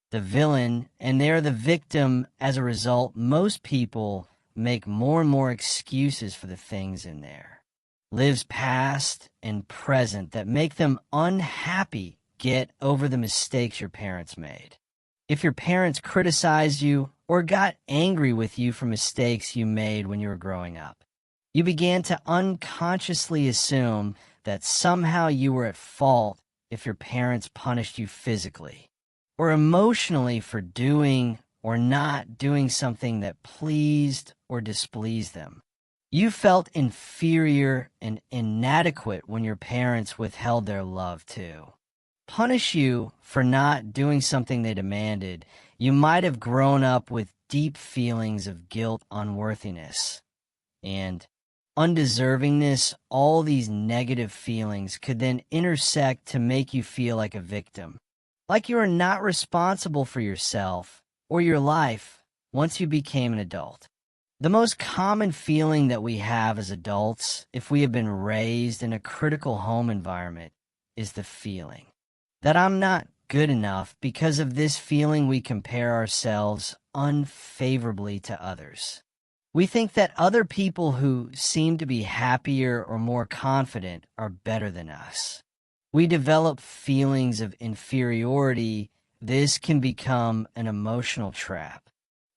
the villain, and they're the victim. As a result, most people make more and more excuses for the things in their lives, past and present, that make them unhappy. Get over the mistakes your parents made. If your parents criticized you or got angry with you for mistakes you made when you were growing up, you began to unconsciously assume that somehow you were at fault if your parents punished you physically or emotionally for doing or not doing something that pleased or displeased them. You felt inferior and inadequate when your parents withheld their love to punish you for not doing something they demanded. You might have grown up with deep feelings of guilt, unworthiness, and undeservingness. All these negative feelings could then intersect to make you feel like a victim, like you are not responsible for yourself or your life once you became an adult. The most common feeling that we have as adults, if we have been raised in a critical home environment, is the feeling that I'm not good enough. Because of this feeling, we compare ourselves unfavorably to others. We think that other people who seem to be happier or more confident are better than us. We develop feelings of inferiority. This can become an emotional trap.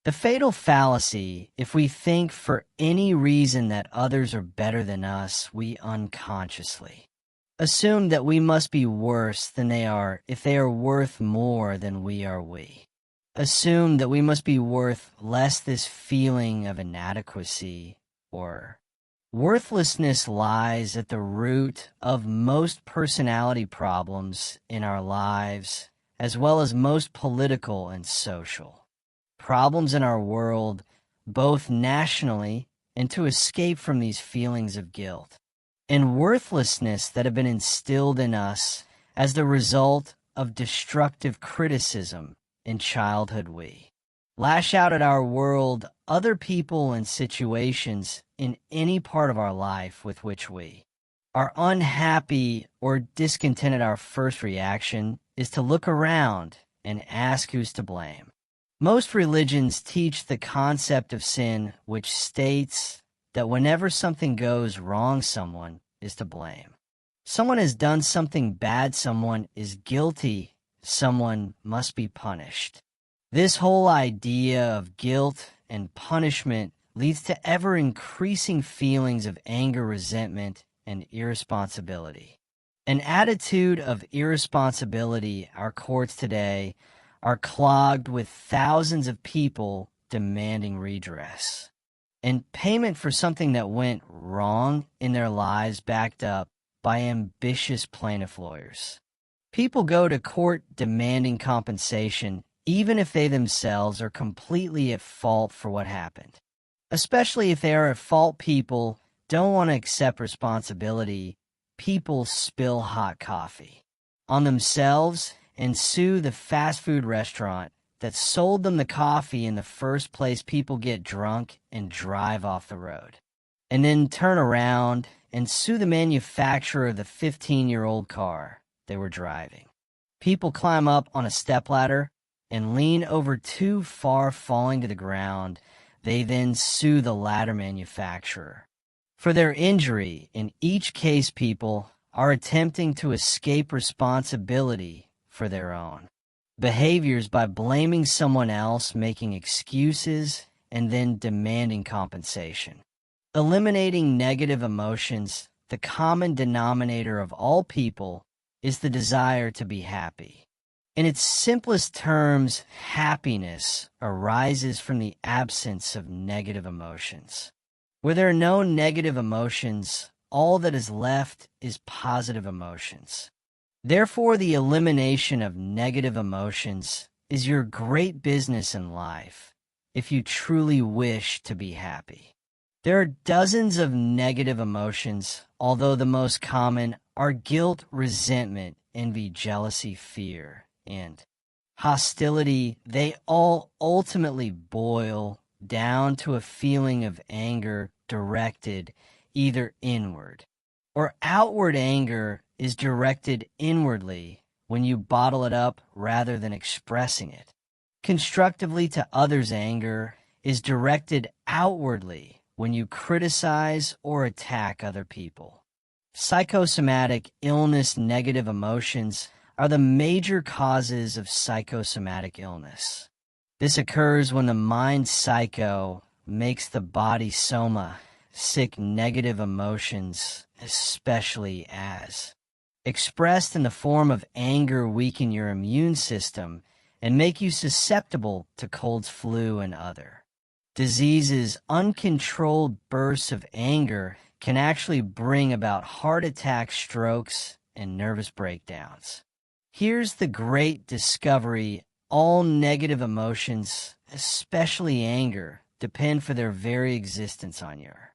The fatal fallacy: if we think for any reason that others are better than us, we unconsciously assume that we must be worse than they are. If they are worth more than we are, we assume that we must be worth less. This feeling of inadequacy or worthlessness lies at the root of most personality problems in our lives, as well as most political and social problems in our world, both nationally and to escape from these feelings of guilt and worthlessness that have been instilled in us as the result of destructive criticism in childhood we lash out at our world, other people, and situations in any part of our life with which we are unhappy or discontented. Our first reaction is to look around and ask who's to blame. Most religions teach the concept of sin, which states that whenever something goes wrong, someone is to blame. Someone has done something bad, someone is guilty, someone must be punished. This whole idea of guilt and punishment leads to ever-increasing feelings of anger, resentment, and irresponsibility. An attitude of irresponsibility. Our courts today are clogged with thousands of people demanding redress and payment for something that went wrong in their lives, backed up by ambitious plaintiff lawyers. People go to court demanding compensation even if they themselves are completely at fault for what happened. Especially if they are at fault, people don't want to accept responsibility. People spill hot coffee on themselves and sue the fast food restaurant that sold them the coffee in the first place. People get drunk and drive off the road, and then turn around and sue the manufacturer of the 15-year-old car they were driving. People climb up on a stepladder and lean over too far, falling to the ground. They then sue the ladder manufacturer for their injury. In each case, people are attempting to escape responsibility for their own behaviors by blaming someone else, making excuses, and then demanding compensation. Eliminating negative emotions. The common denominator of all people is the desire to be happy. In its simplest terms, happiness arises from the absence of negative emotions. Where there are no negative emotions, all that is left is positive emotions. Therefore, the elimination of negative emotions is your great business in life if you truly wish to be happy. There are dozens of negative emotions, although the most common are guilt, resentment, envy, jealousy, fear, and hostility. They all ultimately boil down to a feeling of anger directed either inward or outward. Anger is directed inwardly when you bottle it up rather than expressing it constructively to others. Anger is directed outwardly when you criticize or attack other people. Psychosomatic illness. Negative emotions are the major causes of psychosomatic illness. This occurs when the mind psycho makes the body soma sick. Negative emotions, especially as expressed in the form of anger, weaken your immune system and make you susceptible to colds, flu, and other diseases. Uncontrolled bursts of anger can actually bring about heart attacks, strokes, and nervous breakdowns. Here's the great discovery. All negative emotions, especially anger, depend for their very existence on your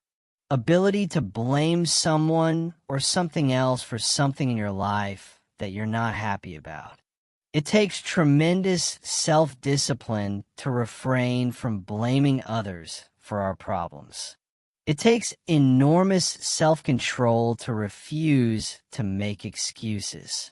ability to blame someone or something else for something in your life that you're not happy about. It takes tremendous self-discipline to refrain from blaming others for our problems. It takes enormous self-control to refuse to make excuses.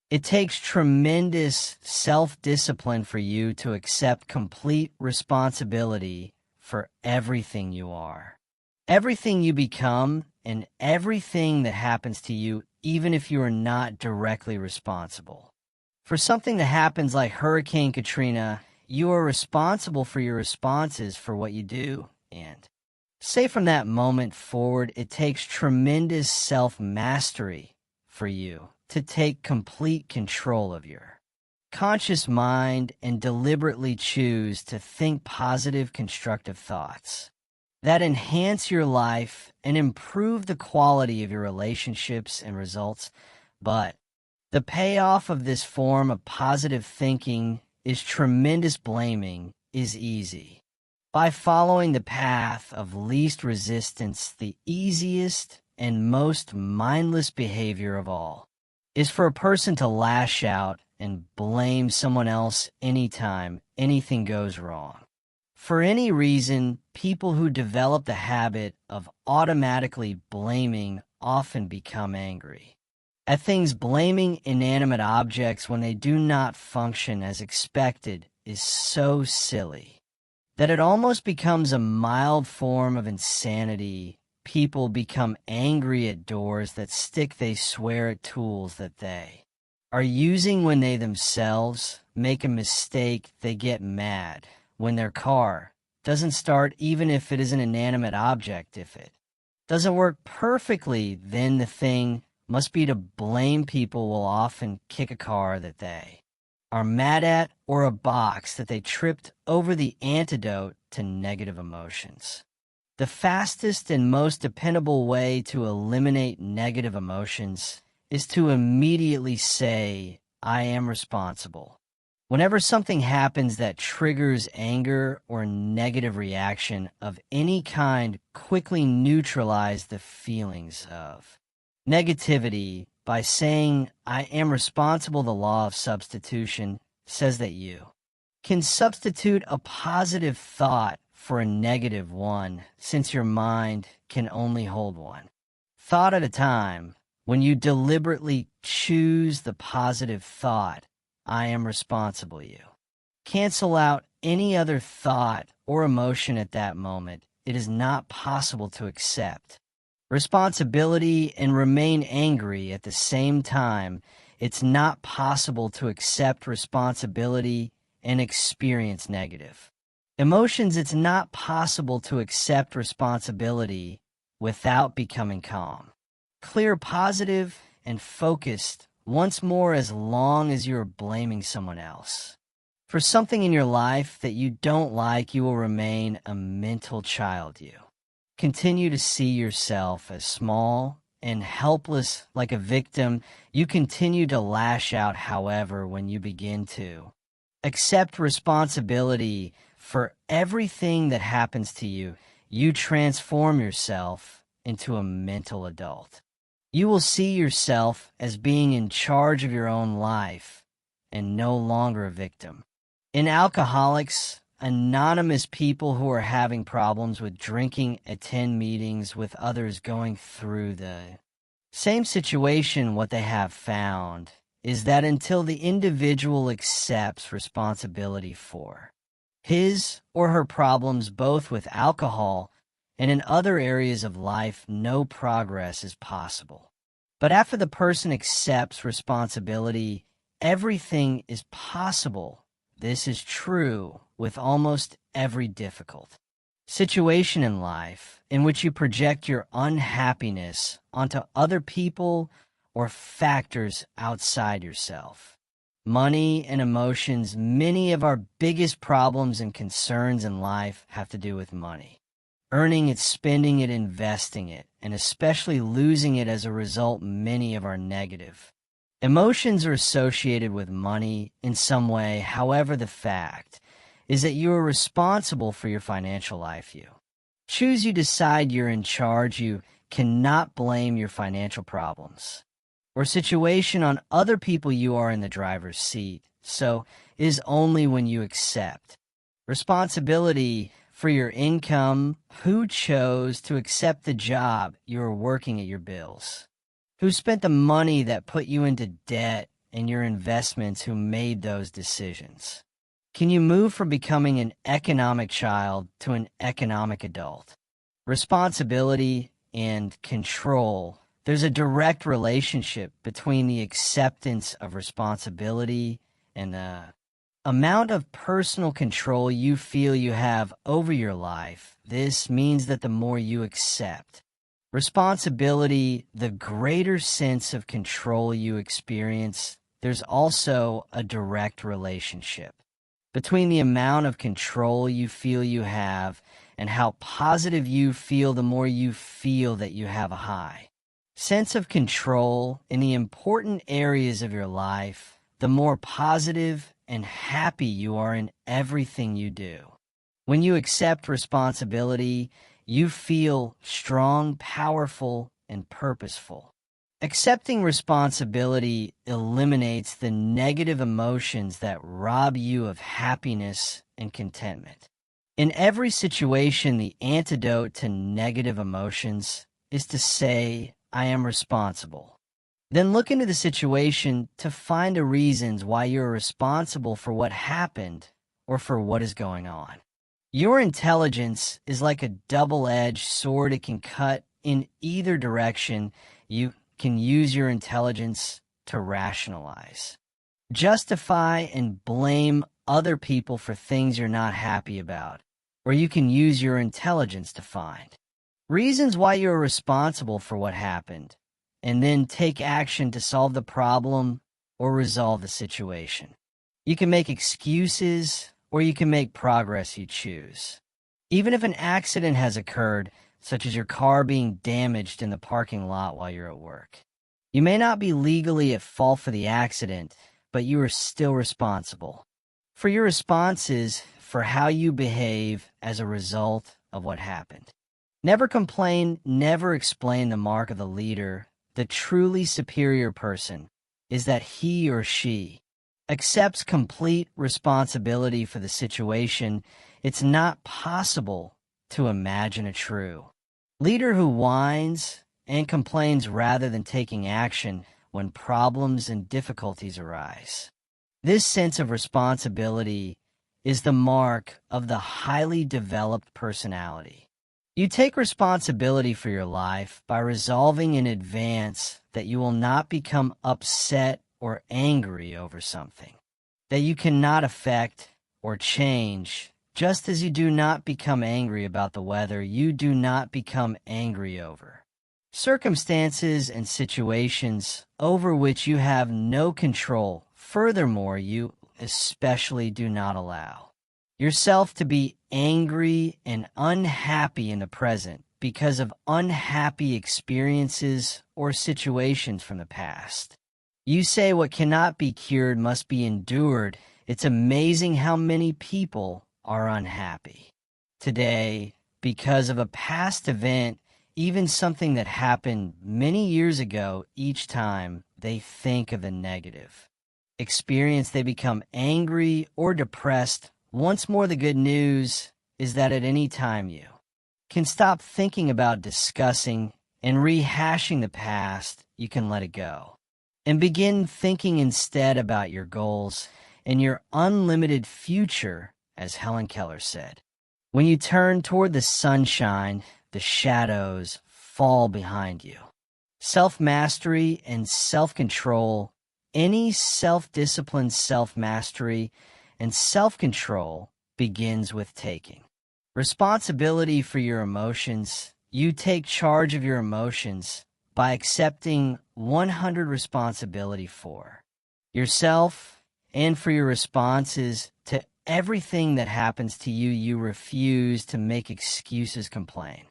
It takes tremendous self-discipline for you to accept complete responsibility for everything you are, everything you become, and everything that happens to you, even if you are not directly responsible. For something that happens like Hurricane Katrina, you are responsible for your responses for what you do. And say from that moment forward, it takes tremendous self-mastery for you to take complete control of your conscious mind and deliberately choose to think positive, constructive thoughts that enhance your life and improve the quality of your relationships and results. But the payoff of this form of positive thinking is tremendous. Blaming is easy. By following the path of least resistance, the easiest and most mindless behavior of all is for a person to lash out and blame someone else anytime anything goes wrong. For any reason, people who develop the habit of automatically blaming often become angry. At things, blaming inanimate objects when they do not function as expected is so silly that it almost becomes a mild form of insanity. People become angry at doors that stick, they swear at tools that they are using when they themselves make a mistake. They get mad when their car doesn't start, even if it is an inanimate object. If it doesn't work perfectly, then the thing must be to blame. People will often kick a car that they are mad at or a box that they tripped over, the antidote to negative emotions. The fastest and most dependable way to eliminate negative emotions is to immediately say, "I am responsible." Whenever something happens that triggers anger or negative reaction of any kind, quickly neutralize the feelings of negativity by saying, "I am responsible." The law of substitution says that you can substitute a positive thought for a negative one, since your mind can only hold one thought at a time. When you deliberately choose the positive thought, "I am responsible," you cancel out any other thought or emotion at that moment. It is not possible to accept responsibility and remain angry at the same time. It's not possible to accept responsibility and experience negative emotions. It's not possible to accept responsibility without becoming calm, clear, positive, and focused once more. As long as you're blaming someone else for something in your life that you don't like, you will remain a mental child. You continue to see yourself as small and helpless, like a victim. You continue to lash out. However, when you begin to accept responsibility for everything that happens to you, you transform yourself into a mental adult. You will see yourself as being in charge of your own life and no longer a victim. In Alcoholics Anonymous, people who are having problems with drinking attend meetings with others going through the same situation. What they have found is that until the individual accepts responsibility for his or her problems, both with alcohol and in other areas of life, no progress is possible. But after the person accepts responsibility, everything is possible. This is true with almost every difficult situation in life in which you project your unhappiness onto other people or factors outside yourself. Money and emotions. Many of our biggest problems and concerns in life have to do with money. Earning it, spending it, investing it, and especially losing it as a result. Many of our negative emotions are associated with money in some way. However, the fact is that you are responsible for your financial life. You choose, you decide, you're in charge. You cannot blame your financial problems or situation on other people. You are in the driver's seat. So it is only when you accept responsibility for your income, who chose to accept the job you are working at, your bills, who spent the money that put you into debt, and your investments, who made those decisions, can you move from becoming an economic child to an economic adult. Responsibility and control. There's a direct relationship between the acceptance of responsibility and the amount of personal control you feel you have over your life. This means that the more you accept responsibility, the greater sense of control you experience. There's also a direct relationship between the amount of control you feel you have and how positive you feel. The more you feel that you have a high sense of control in the important areas of your life, the more positive and happy you are in everything you do. When you accept responsibility, you feel strong, powerful, and purposeful. Accepting responsibility eliminates the negative emotions that rob you of happiness and contentment. In every situation, the antidote to negative emotions is to say, I am responsible. Then look into the situation to find the reasons why you are responsible for what happened or for what is going on. Your intelligence is like a double-edged sword. It can cut in either direction. You can use your intelligence to rationalize, justify, and blame other people for things you're not happy about, or you can use your intelligence to find reasons why you're responsible for what happened, and then take action to solve the problem or resolve the situation. You can make excuses, or you can make progress. You choose. Even if an accident has occurred, such as your car being damaged in the parking lot while you're at work, you may not be legally at fault for the accident, but you are still responsible for your responses, for how you behave as a result of what happened. Never complain, never explain. The mark of the leader, the truly superior person, is that he or she accepts complete responsibility for the situation. It's not possible to imagine a true leader who whines and complains rather than taking action when problems and difficulties arise. This sense of responsibility is the mark of the highly developed personality. You take responsibility for your life by resolving in advance that you will not become upset or angry over something that you cannot affect or change. Just as you do not become angry about the weather, you do not become angry over circumstances and situations over which you have no control. Furthermore, you especially do not allow yourself to be angry and unhappy in the present because of unhappy experiences or situations from the past. You say what cannot be cured must be endured. It's amazing how many people are unhappy today because of a past event, even something that happened many years ago. Each time they think of the negative experience, they become angry or depressed. Once more, the good news is that at any time you can stop thinking about discussing and rehashing the past. You can let it go and begin thinking instead about your goals and your unlimited future. As Helen Keller said, when you turn toward the sunshine, the shadows fall behind you. Self-mastery and self-control, any self-discipline, self-mastery, and self-control begins with taking responsibility for your emotions. You take charge of your emotions by accepting 100% responsibility for yourself and for your responses to everything that happens to you. You refuse to make excuses, complain,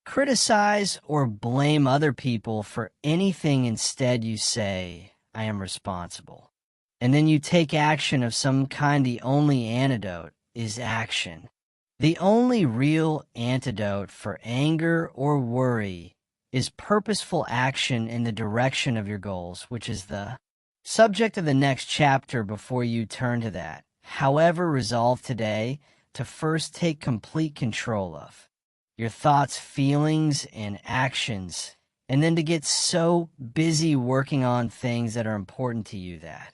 criticize, or blame other people for anything. Instead, you say, I am responsible. And then you take action of some kind. The only antidote is action. The only real antidote for anger or worry is purposeful action in the direction of your goals, which is the subject of the next chapter. Before you turn to that, however, resolve today to first take complete control of your thoughts, feelings, and actions, and then to get so busy working on things that are important to you that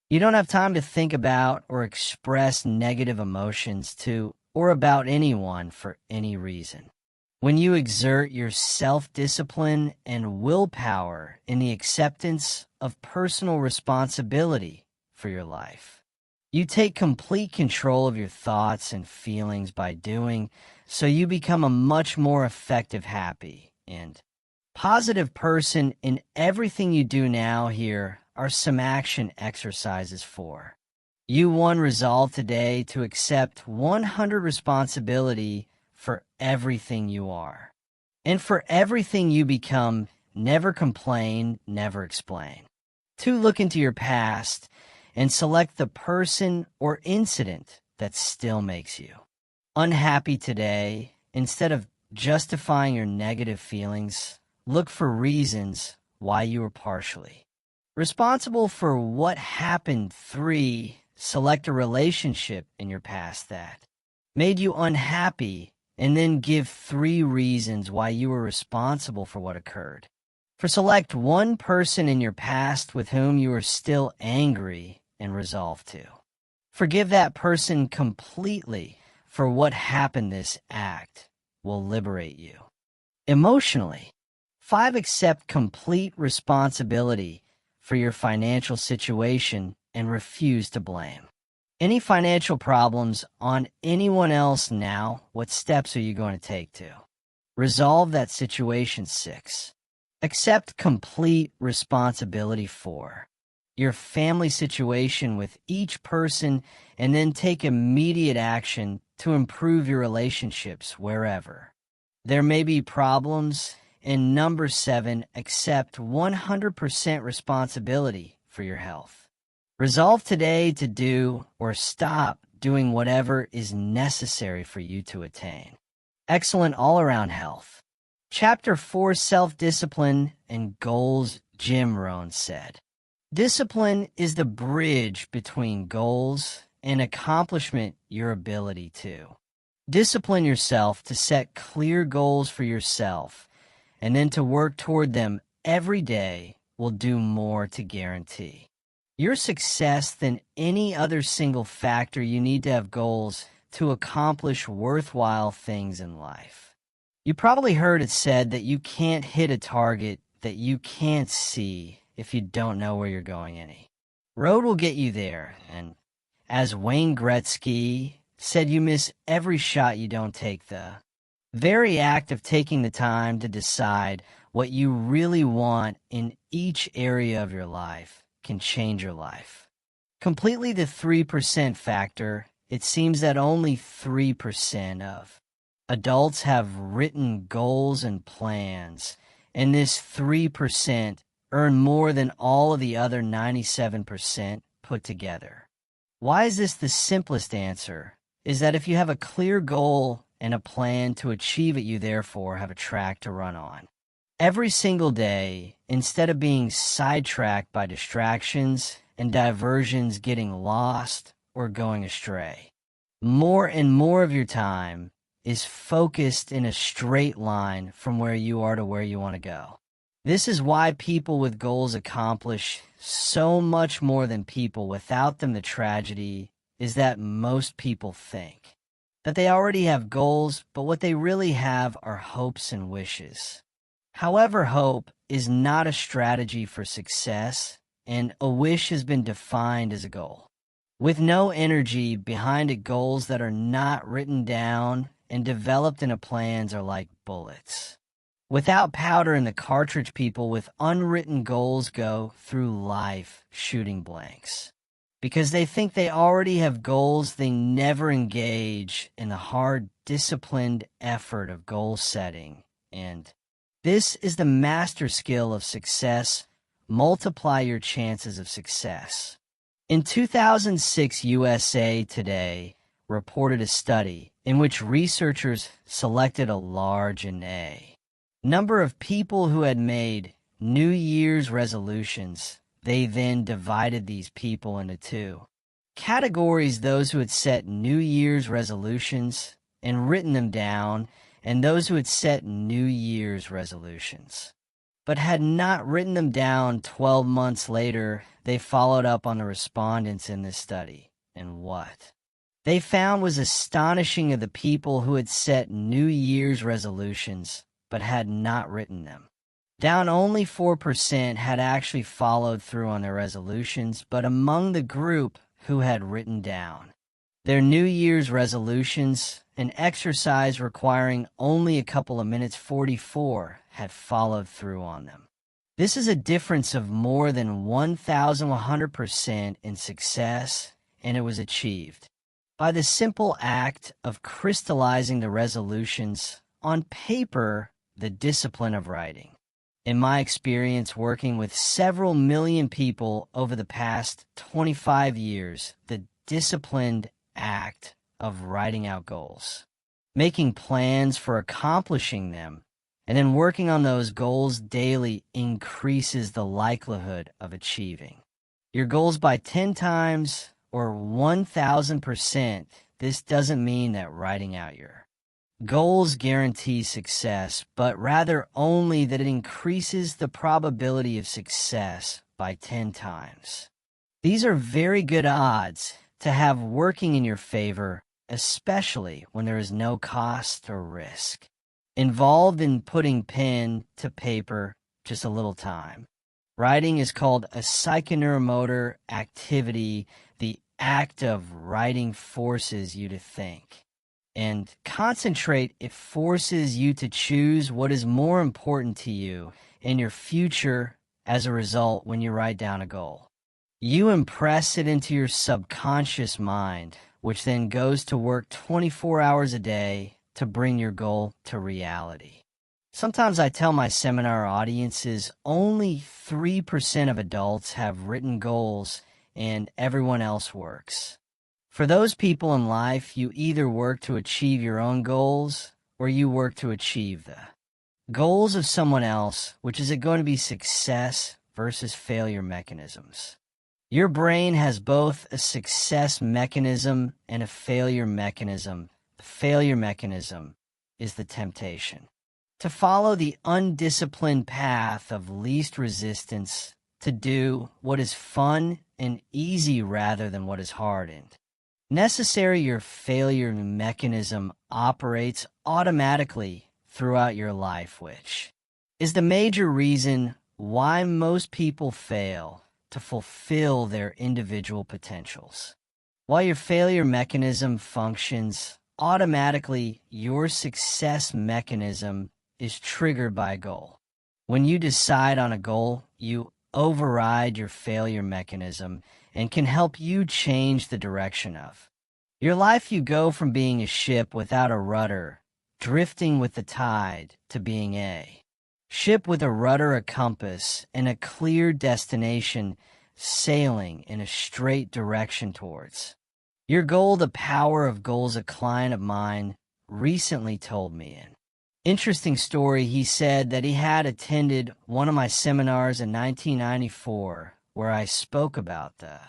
you don't have time to think about or express negative emotions to or about anyone for any reason. When you exert your self-discipline and willpower in the acceptance of personal responsibility for your life, you take complete control of your thoughts and feelings by doing so. You become a much more effective, happy, and positive person in everything you do. Now, here are some action exercises for you. 1. Resolve today to accept 100% responsibility for everything you are and for everything you become. Never complain, never explain. 2. Look into your past and select the person or incident that still makes you unhappy today. Instead of justifying your negative feelings, look for reasons why you were partially responsible for what happened. 3. Select a relationship in your past that made you unhappy, and then give 3 reasons why you were responsible for what occurred. For select one person in your past with whom you are still angry and resolve to forgive that person completely for what happened. This act will liberate you emotionally. 5. Accept complete responsibility for your financial situation and refuse to blame any financial problems on anyone else. Now, what steps are you going to take to resolve that situation? 6. Accept complete responsibility for your family situation with each person, and then take immediate action to improve your relationships wherever there may be problems. And number 7, accept 100% responsibility for your health. Resolve today to do or stop doing whatever is necessary for you to attain excellent all-around health. Chapter 4, Self-Discipline and Goals. Jim Rohn said, "Discipline is the bridge between goals and accomplishment. Your ability to discipline yourself to set clear goals for yourself and then to work toward them every day will do more to guarantee your success than any other single factor. You need to have goals to accomplish worthwhile things in life. You probably heard it said that you can't hit a target that you can't see if you don't know where you're going any. Road will get you there, and as Wayne Gretzky said, you miss every shot you don't take. The very act of taking the time to decide what you really want in each area of your life can change your life completely. The 3% factor. It seems that only 3% of adults have written goals and plans, and this 3% earn more than all of the other 97% put together. Why is this? The simplest answer is that if you have a clear goal and a plan to achieve it, you therefore have a track to run on every single day, instead of being sidetracked by distractions and diversions, getting lost or going astray. More and more of your time is focused in a straight line from where you are to where you want to go. This is why people with goals accomplish so much more than people without them. The tragedy is that most people think that they already have goals, but what they really have are hopes and wishes. However, hope is not a strategy for success, and a wish has been defined as a goal with no energy behind it. Goals that are not written down and developed in a plans are like bullets without powder in the cartridge. People with unwritten goals go through life shooting blanks because they think they already have goals. They never engage in the hard, disciplined effort of goal setting, and this is the master skill of success. Multiply your chances of success. In 2006, USA Today reported a study in which researchers selected a large number of people who had made New Year's resolutions. They then divided these people into 2 categories: those who had set New Year's resolutions and written them down, and those who had set New Year's resolutions but had not written them down. 12 months later, they followed up on the respondents in this study, and what they found was astonishing. Of the people who had set New Year's resolutions but had not written them down, only 4% had actually followed through on their resolutions. But among the group who had written down their New Year's resolutions, an exercise requiring only a couple of minutes, 44 had followed through on them. This is a difference of more than 1,100% in success, and it was achieved by the simple act of crystallizing the resolutions on paper, the discipline of writing. In my experience working with several million people over the past 25 years, the disciplined act of writing out goals, making plans for accomplishing them, And then working on those goals daily increases the likelihood of achieving your goals by 10 times or 1,000%. This doesn't mean that writing out your goals guarantee success, but rather only that it increases the probability of success by 10 times. These are very good odds to have working in your favor, especially when there is no cost or risk involved in putting pen to paper, just a little time. Writing is called a psychoneuromotor activity. The act of writing forces you to think and concentrate. It forces you to choose what is more important to you in your future. As a result, when you write down a goal, you impress it into your subconscious mind, which then goes to work 24 hours a day to bring your goal to reality. Sometimes I tell my seminar audiences only 3% of adults have written goals and everyone else works. For those people in life, you either work to achieve your own goals or you work to achieve the goals of someone else, which is going to be success versus failure mechanisms. Your brain has both a success mechanism and a failure mechanism. The failure mechanism is the temptation to follow the undisciplined path of least resistance, to do what is fun and easy rather than what is hardened. Necessary, your failure mechanism operates automatically throughout your life, which is the major reason why most people fail to fulfill their individual potentials. While your failure mechanism functions automatically, your success mechanism is triggered by a goal. When you decide on a goal, you override your failure mechanism and can help you change the direction of your life. You go from being a ship without a rudder, drifting with the tide, to being a ship with a rudder, a compass, and a clear destination, sailing in a straight direction towards your goal. The power of goals. A client of mine recently told me an interesting story. He said that he had attended one of my seminars in 1994 where I spoke about the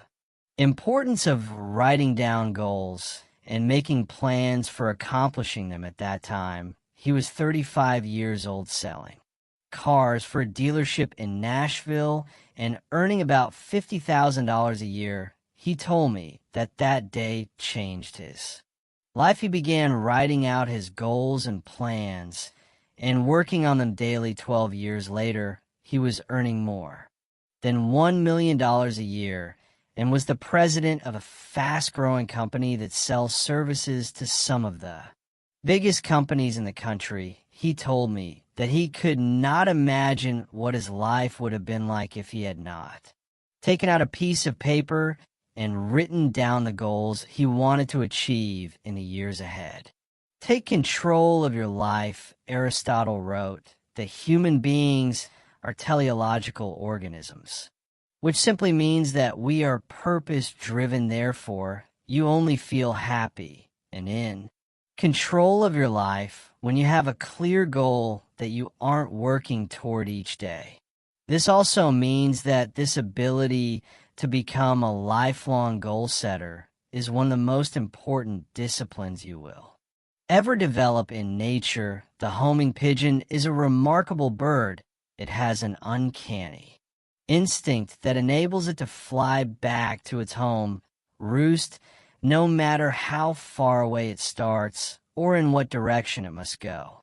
importance of writing down goals and making plans for accomplishing them. At that time, he was 35 years old, selling cars for a dealership in Nashville and earning about $50,000 a year. He told me that that day changed his life. He began writing out his goals and plans and working on them daily. 12 years later, he was earning more than $1 million a year and was the president of a fast-growing company that sells services to some of the biggest companies in the country. He told me that he could not imagine what his life would have been like if he had not taken out a piece of paper and written down the goals he wanted to achieve in the years ahead. Take control of your life. Aristotle wrote that human beings are teleological organisms, which simply means that we are purpose-driven. Therefore, you only feel happy and in control of your life when you have a clear goal that you aren't working toward each day. This also means that this ability to become a lifelong goal setter is one of the most important disciplines you will ever develop. In nature, the homing pigeon is a remarkable bird. It has an uncanny instinct that enables it to fly back to its home roost no matter how far away it starts or in what direction it must go.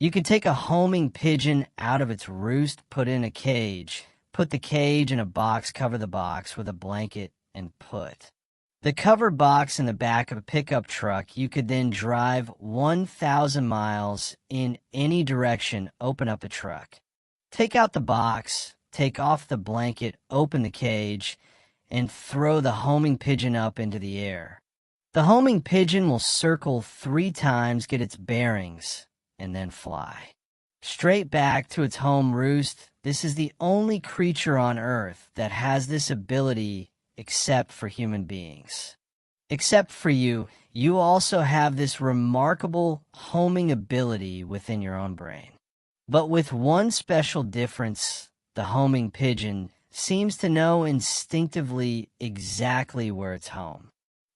You can take a homing pigeon out of its roost, put in a cage, put the cage in a box, cover the box with a blanket, and put the covered box in the back of a pickup truck. You could then drive 1,000 miles in any direction, open up the truck, take out the box, take off the blanket, open the cage, and throw the homing pigeon up into the air. The homing pigeon will circle 3 times, get its bearings, and then fly straight back to its home roost. This is the only creature on Earth that has this ability except for human beings. Except for you, you also have this remarkable homing ability within your own brain. But with one special difference: the homing pigeon seems to know instinctively exactly where its home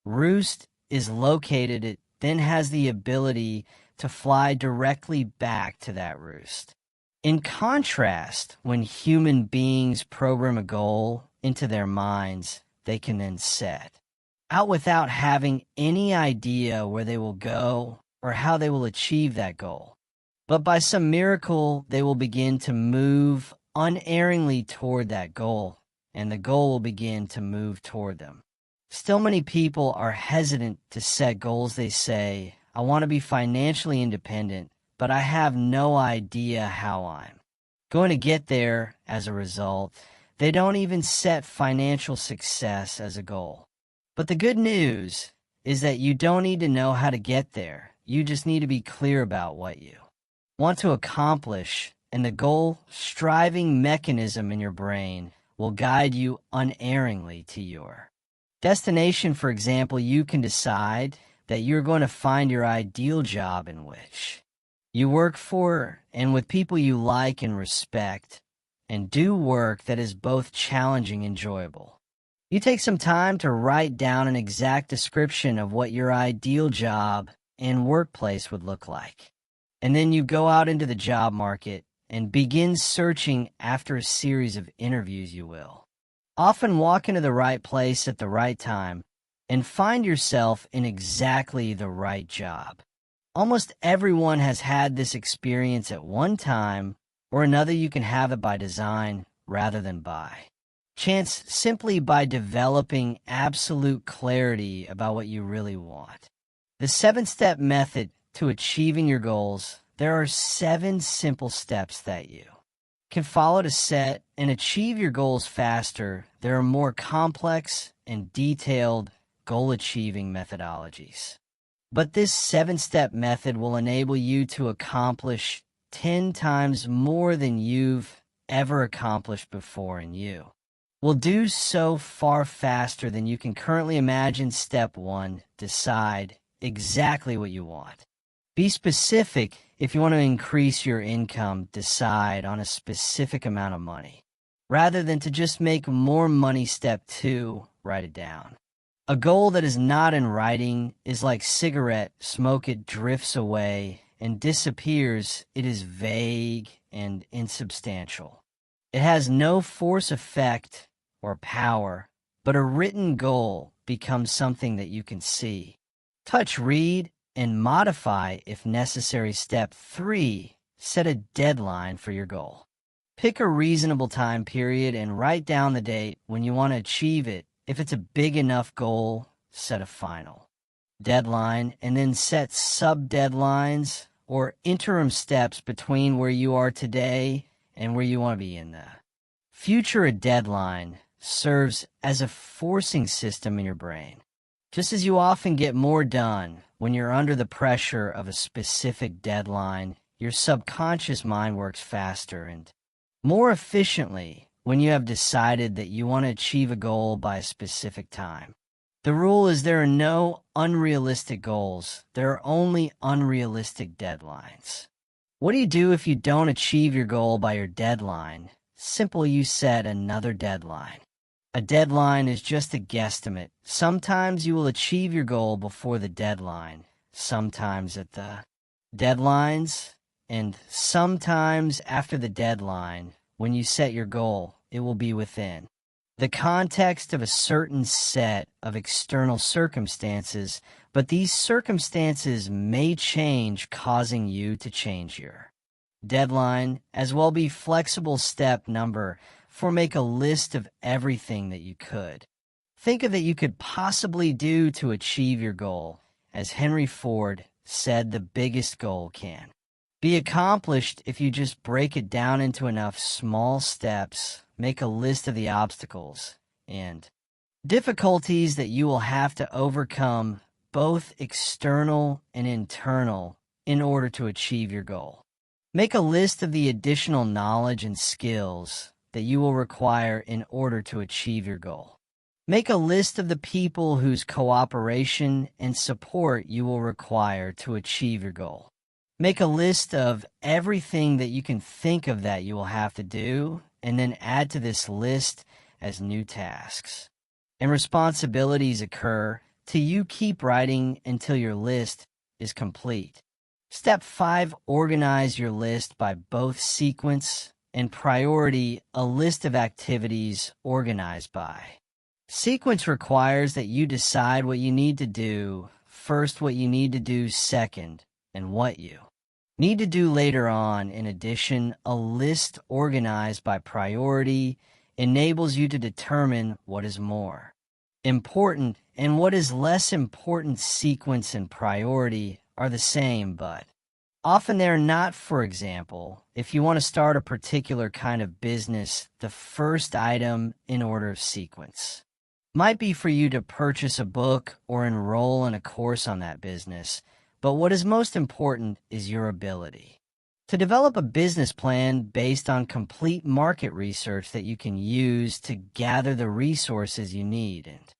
roost is located. It then has the ability to fly directly back to that roost. In contrast, when human beings program a goal into their minds, they can then set out without having any idea where they will go or how they will achieve that goal. But by some miracle, they will begin to move unerringly toward that goal, and the goal will begin to move toward them. Still, many people are hesitant to set goals. They say, "I want to be financially independent, but I have no idea how I'm going to get there." As a result, they don't even set financial success as a goal. But the good news is that you don't need to know how to get there. You just need to be clear about what you want to accomplish, and the goal-striving mechanism in your brain will guide you unerringly to your destination. For example, you can decide that you're going to find your ideal job in which you work for and with people you like and respect, and do work that is both challenging and enjoyable. You take some time to write down an exact description of what your ideal job and workplace would look like. And then you go out into the job market and begin searching after a series of interviews. You will often walk into the right place at the right time and find yourself in exactly the right job. Almost everyone has had this experience at one time or another. You can have it by design rather than by chance, simply by developing absolute clarity about what you really want. The 7-step method to achieving your goals: there are 7 simple steps that you can follow to set and achieve your goals faster. There are more complex and detailed goal-achieving methodologies, but this 7-step method will enable you to accomplish 10 times more than you've ever accomplished before, and you will do so far faster than you can currently imagine. Step 1: decide exactly what you want. Be specific. If you want to increase your income, decide on a specific amount of money, rather than to just make more money. Step 2: write it down. A goal that is not in writing is like cigarette smoke. It drifts away and disappears. It is vague and insubstantial. It has no force, effect, or power, but a written goal becomes something that you can see, touch, read, and modify if necessary. Step 3: set a deadline for your goal. Pick a reasonable time period and write down the date when you want to achieve it. If it's a big enough goal, set a final deadline and then set sub-deadlines or interim steps between where you are today and where you want to be in the future. A deadline serves as a forcing system in your brain. Just as you often get more done when you're under the pressure of a specific deadline, your subconscious mind works faster and more efficiently when you have decided that you want to achieve a goal by a specific time. The rule is there are no unrealistic goals. There are only unrealistic deadlines. What do you do if you don't achieve your goal by your deadline? Simple: you set another deadline. A deadline is just a guesstimate. Sometimes you will achieve your goal before the deadline, sometimes at the deadlines, and sometimes after the deadline. When you set your goal, it will be within the context of a certain set of external circumstances, but these circumstances may change, causing you to change your deadline as well. Be flexible. Step number 4: make a list of everything that you could think of that you could possibly do to achieve your goal. As Henry Ford said, the biggest goal can be accomplished if you just break it down into enough small steps. Make a list of the obstacles and difficulties that you will have to overcome, both external and internal, in order to achieve your goal. Make a list of the additional knowledge and skills that you will require in order to achieve your goal. Make a list of the people whose cooperation and support you will require to achieve your goal. Make a list of everything that you can think of that you will have to do, and then add to this list as new tasks. And responsibilities occur till you keep writing until your list is complete. Step 5, organize your list by both sequence and priority, a list of activities organized by. Sequence requires that you decide what you need to do first, what you need to do second, and what you need to do later on. In addition, a list organized by priority enables you to determine what is more important and what is less important. Sequence and priority are the same, but often they're not. For example, if you want to start a particular kind of business, the first item in order of sequence might be for you to purchase a book or enroll in a course on that business, but what is most important is your ability to develop a business plan based on complete market research that you can use to gather the resources you need and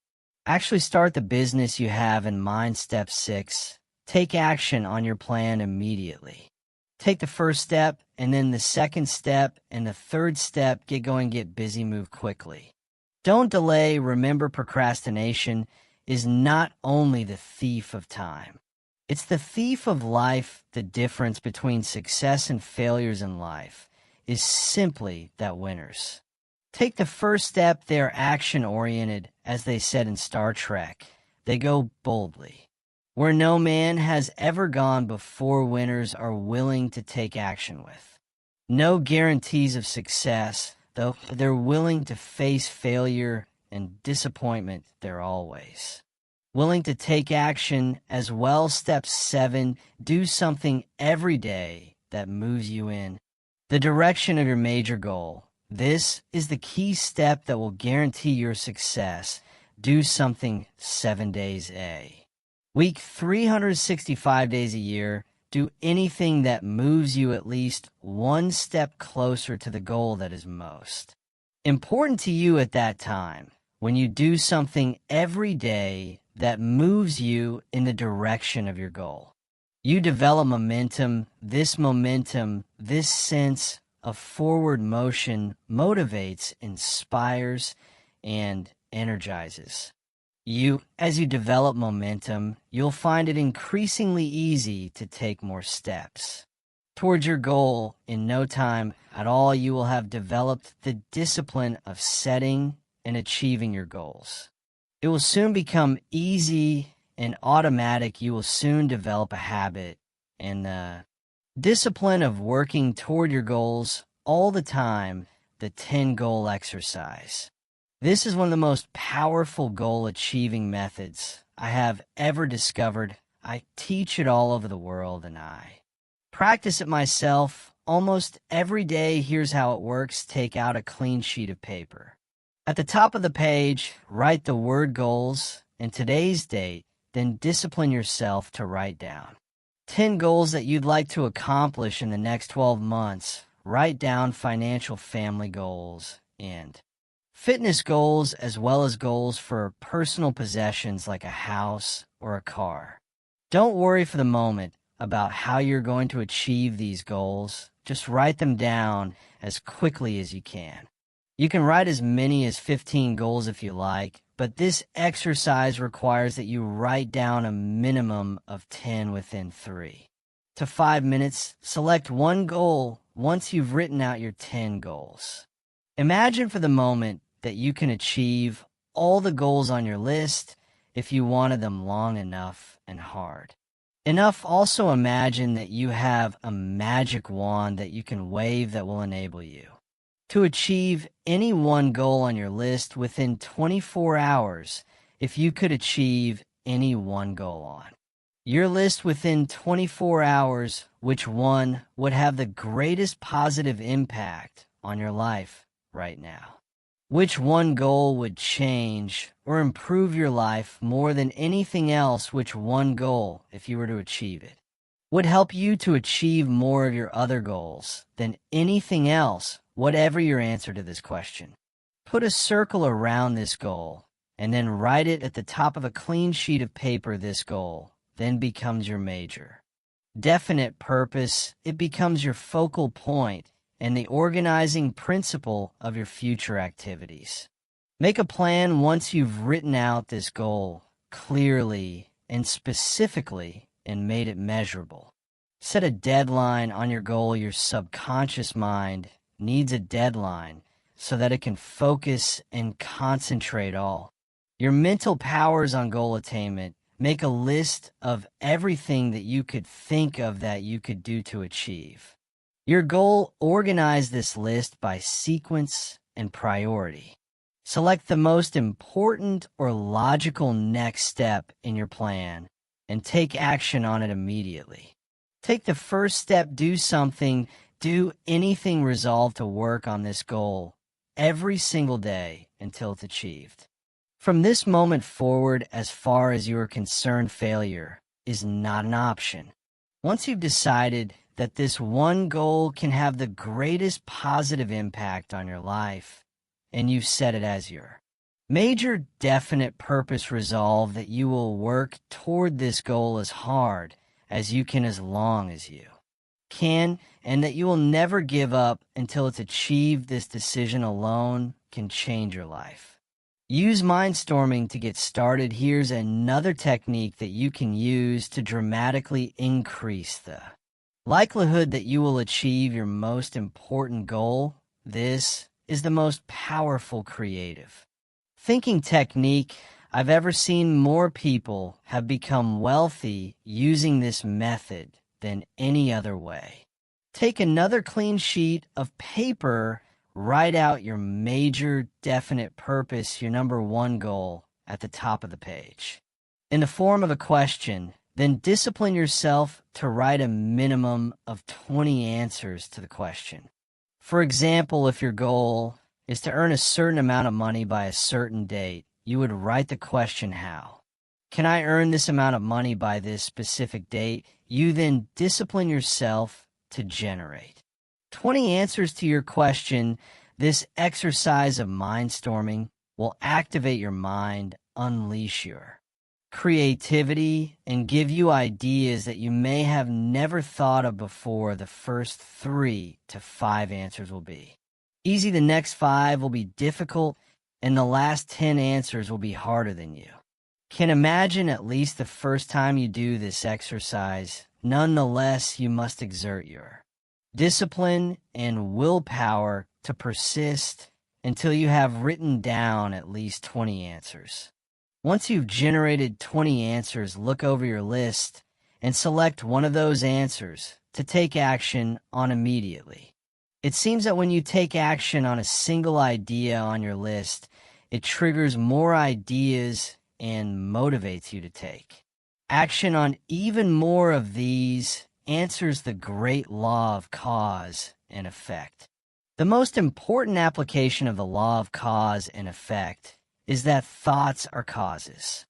actually start the business you have in mind. Step 6, take action on your plan immediately. Take the first step, and then the second step, and the third step. Get going, get busy, move quickly. Don't delay. Remember, procrastination is not only the thief of time, it's the thief of life. The difference between success and failures in life is simply that winners take the first step. They are action-oriented, as they said in Star Trek. They go boldly where no man has ever gone before. Winners are willing to take action with no guarantees of success, though they're willing to face failure and disappointment. They're always willing to take action as well. Step 7, do something every day that moves you in the direction of your major goal. This is the key step that will guarantee your success. Do something 7 days a week, 365 days a year. Do anything that moves you at least one step closer to the goal that is most important to you at that time. When you do something every day that moves you in the direction of your goal, you develop momentum. This sense of forward motion motivates, inspires, and energizes you. As you develop momentum, you'll find it increasingly easy to take more steps towards your goal. In no time at all, you will have developed the discipline of setting and achieving your goals. It will soon become easy and automatic. You will soon develop a habit and the discipline of working toward your goals all the time. The 10-goal exercise. This is one of the most powerful goal-achieving methods I have ever discovered. I teach it all over the world, and I practice it myself almost every day. Here's how it works. Take out a clean sheet of paper. At the top of the page, write the word goals and today's date, then discipline yourself to write down 10 goals that you'd like to accomplish in the next 12 months. Write down financial, family goals, and fitness goals, as well as goals for personal possessions like a house or a car. Don't worry for the moment about how you're going to achieve these goals. Just write them down as quickly as you can. You can write as many as 15 goals if you like, but this exercise requires that you write down a minimum of 10 within 3 to 5 minutes. Select one goal once you've written out your 10 goals. Imagine for the moment that you can achieve all the goals on your list if you wanted them long enough and hard enough. Also imagine that you have a magic wand that you can wave that will enable you to achieve any one goal on your list within 24 hours. If you could achieve any one goal on your list within 24 hours, which one would have the greatest positive impact on your life right now? Which one goal would change or improve your life more than anything else? Which one goal, if you were to achieve it, would help you to achieve more of your other goals than anything else? Whatever your answer to this question, put a circle around this goal and then write it at the top of a clean sheet of paper. This goal then becomes your major Definite purpose, it becomes your focal point and the organizing principle of your future activities. Make a plan once you've written out this goal clearly and specifically and made it measurable. Set a deadline on your goal. Your subconscious mind needs a deadline so that it can focus and concentrate all. Your mental powers on goal attainment. Make a list of everything that you could think of that you could do to achieve. Your goal, organize this list by sequence and priority. Select the most important or logical next step in your plan and take action on it immediately. Take the first step, do something, do anything resolved to work on this goal every single day until it's achieved. From this moment forward, as far as you are concerned, failure is not an option. Once you've decided that this one goal can have the greatest positive impact on your life, and you've set it as your major definite purpose resolve that you will work toward this goal as hard as you can, as long as you can, and that you will never give up until it's achieved, this decision alone can change your life. Use mindstorming to get started. Here's another technique that you can use to dramatically increase the likelihood that you will achieve your most important goal. This is the most powerful creative thinking technique I've ever seen. More people have become wealthy using this method than any other way. Take another clean sheet of paper. Write out your major definite purpose, your number one goal, at the top of the page, in the form of a question. Then discipline yourself to write a minimum of 20 answers to the question. For example, if your goal is to earn a certain amount of money by a certain date, you would write the question, how can I earn this amount of money by this specific date? You then discipline yourself to generate 20 answers to your question. This exercise of mindstorming will activate your mind, unleash your creativity, and give you ideas that you may have never thought of before. The first 3 to 5 answers will be easy, the next 5 will be difficult, and the last 10 answers will be harder than you can imagine. At least the first time you do this exercise, nonetheless, you must exert your discipline and willpower to persist until you have written down at least 20 answers. Once you've generated 20 answers, look over your list and select one of those answers to take action on immediately. It seems that when you take action on a single idea on your list, it triggers more ideas and motivates you to take action on even more of these answers. The great law of cause and effect. The most important application of the law of cause and effect is that thoughts are causes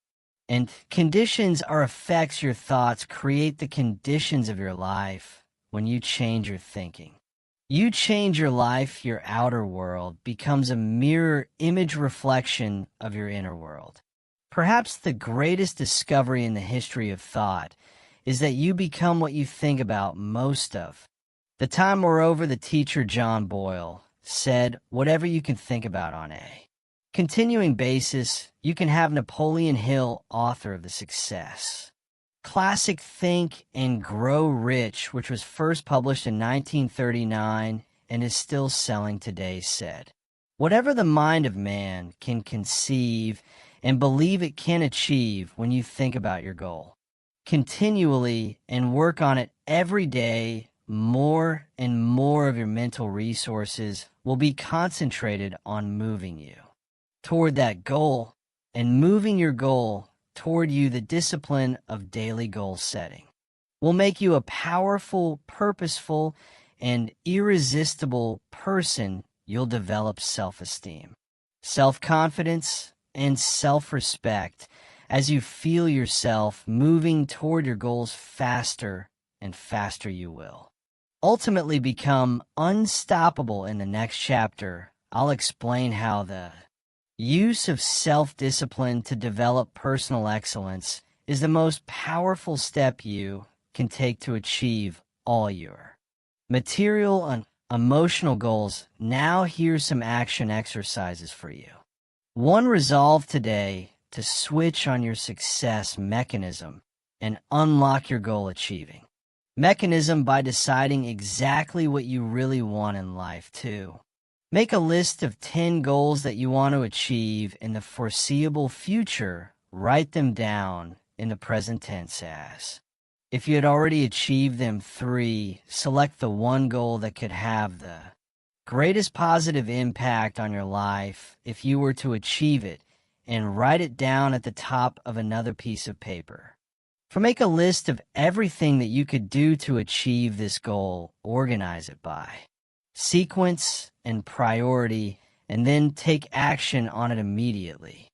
and conditions are effects. Your thoughts create the conditions of your life. When you change your thinking, you change your life. Your outer world becomes a mirror image reflection of your inner world. Perhaps the greatest discovery in the history of thought is that you become what you think about most of the time. Moreover, the teacher John Boyle said, whatever you can think about on a continuing basis, you can have Napoleon Hill, author of the success classic Think and Grow Rich, which was first published in 1939 and is still selling today, said, whatever the mind of man can conceive and believe it can achieve, when you think about your goal continually and work on it every day, more and more of your mental resources will be concentrated on moving you toward that goal and moving your goal toward you. The discipline of daily goal setting will make you a powerful, purposeful, and irresistible person. You'll develop self-esteem, self-confidence, and self-respect as you feel yourself moving toward your goals faster and faster. You will ultimately become unstoppable. In the next chapter, I'll explain how the use of self-discipline to develop personal excellence is the most powerful step you can take to achieve all your material and emotional goals. Now here's some action exercises for you. 1. Resolve today to switch on your success mechanism and unlock your goal achieving mechanism by deciding exactly what you really want in life. 2. Make a list of 10 goals that you want to achieve in the foreseeable future. Write them down in the present tense as if you had already achieved them. 3. Select the one goal that could have the greatest positive impact on your life if you were to achieve it, and write it down at the top of another piece of paper. 4. Make a list of everything that you could do to achieve this goal. Organize it by sequence and priority, and then take action on it immediately.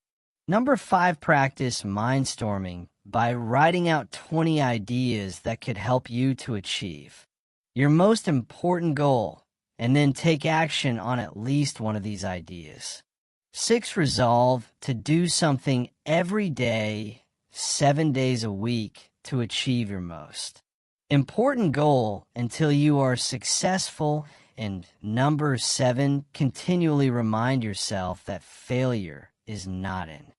5. Practice mindstorming by writing out 20 ideas that could help you to achieve your most important goal, and then take action on at least one of these ideas. 6. Resolve to do something every day, 7 days a week, to achieve your most important goal until you are successful. And 7. Continually remind yourself that failure is not an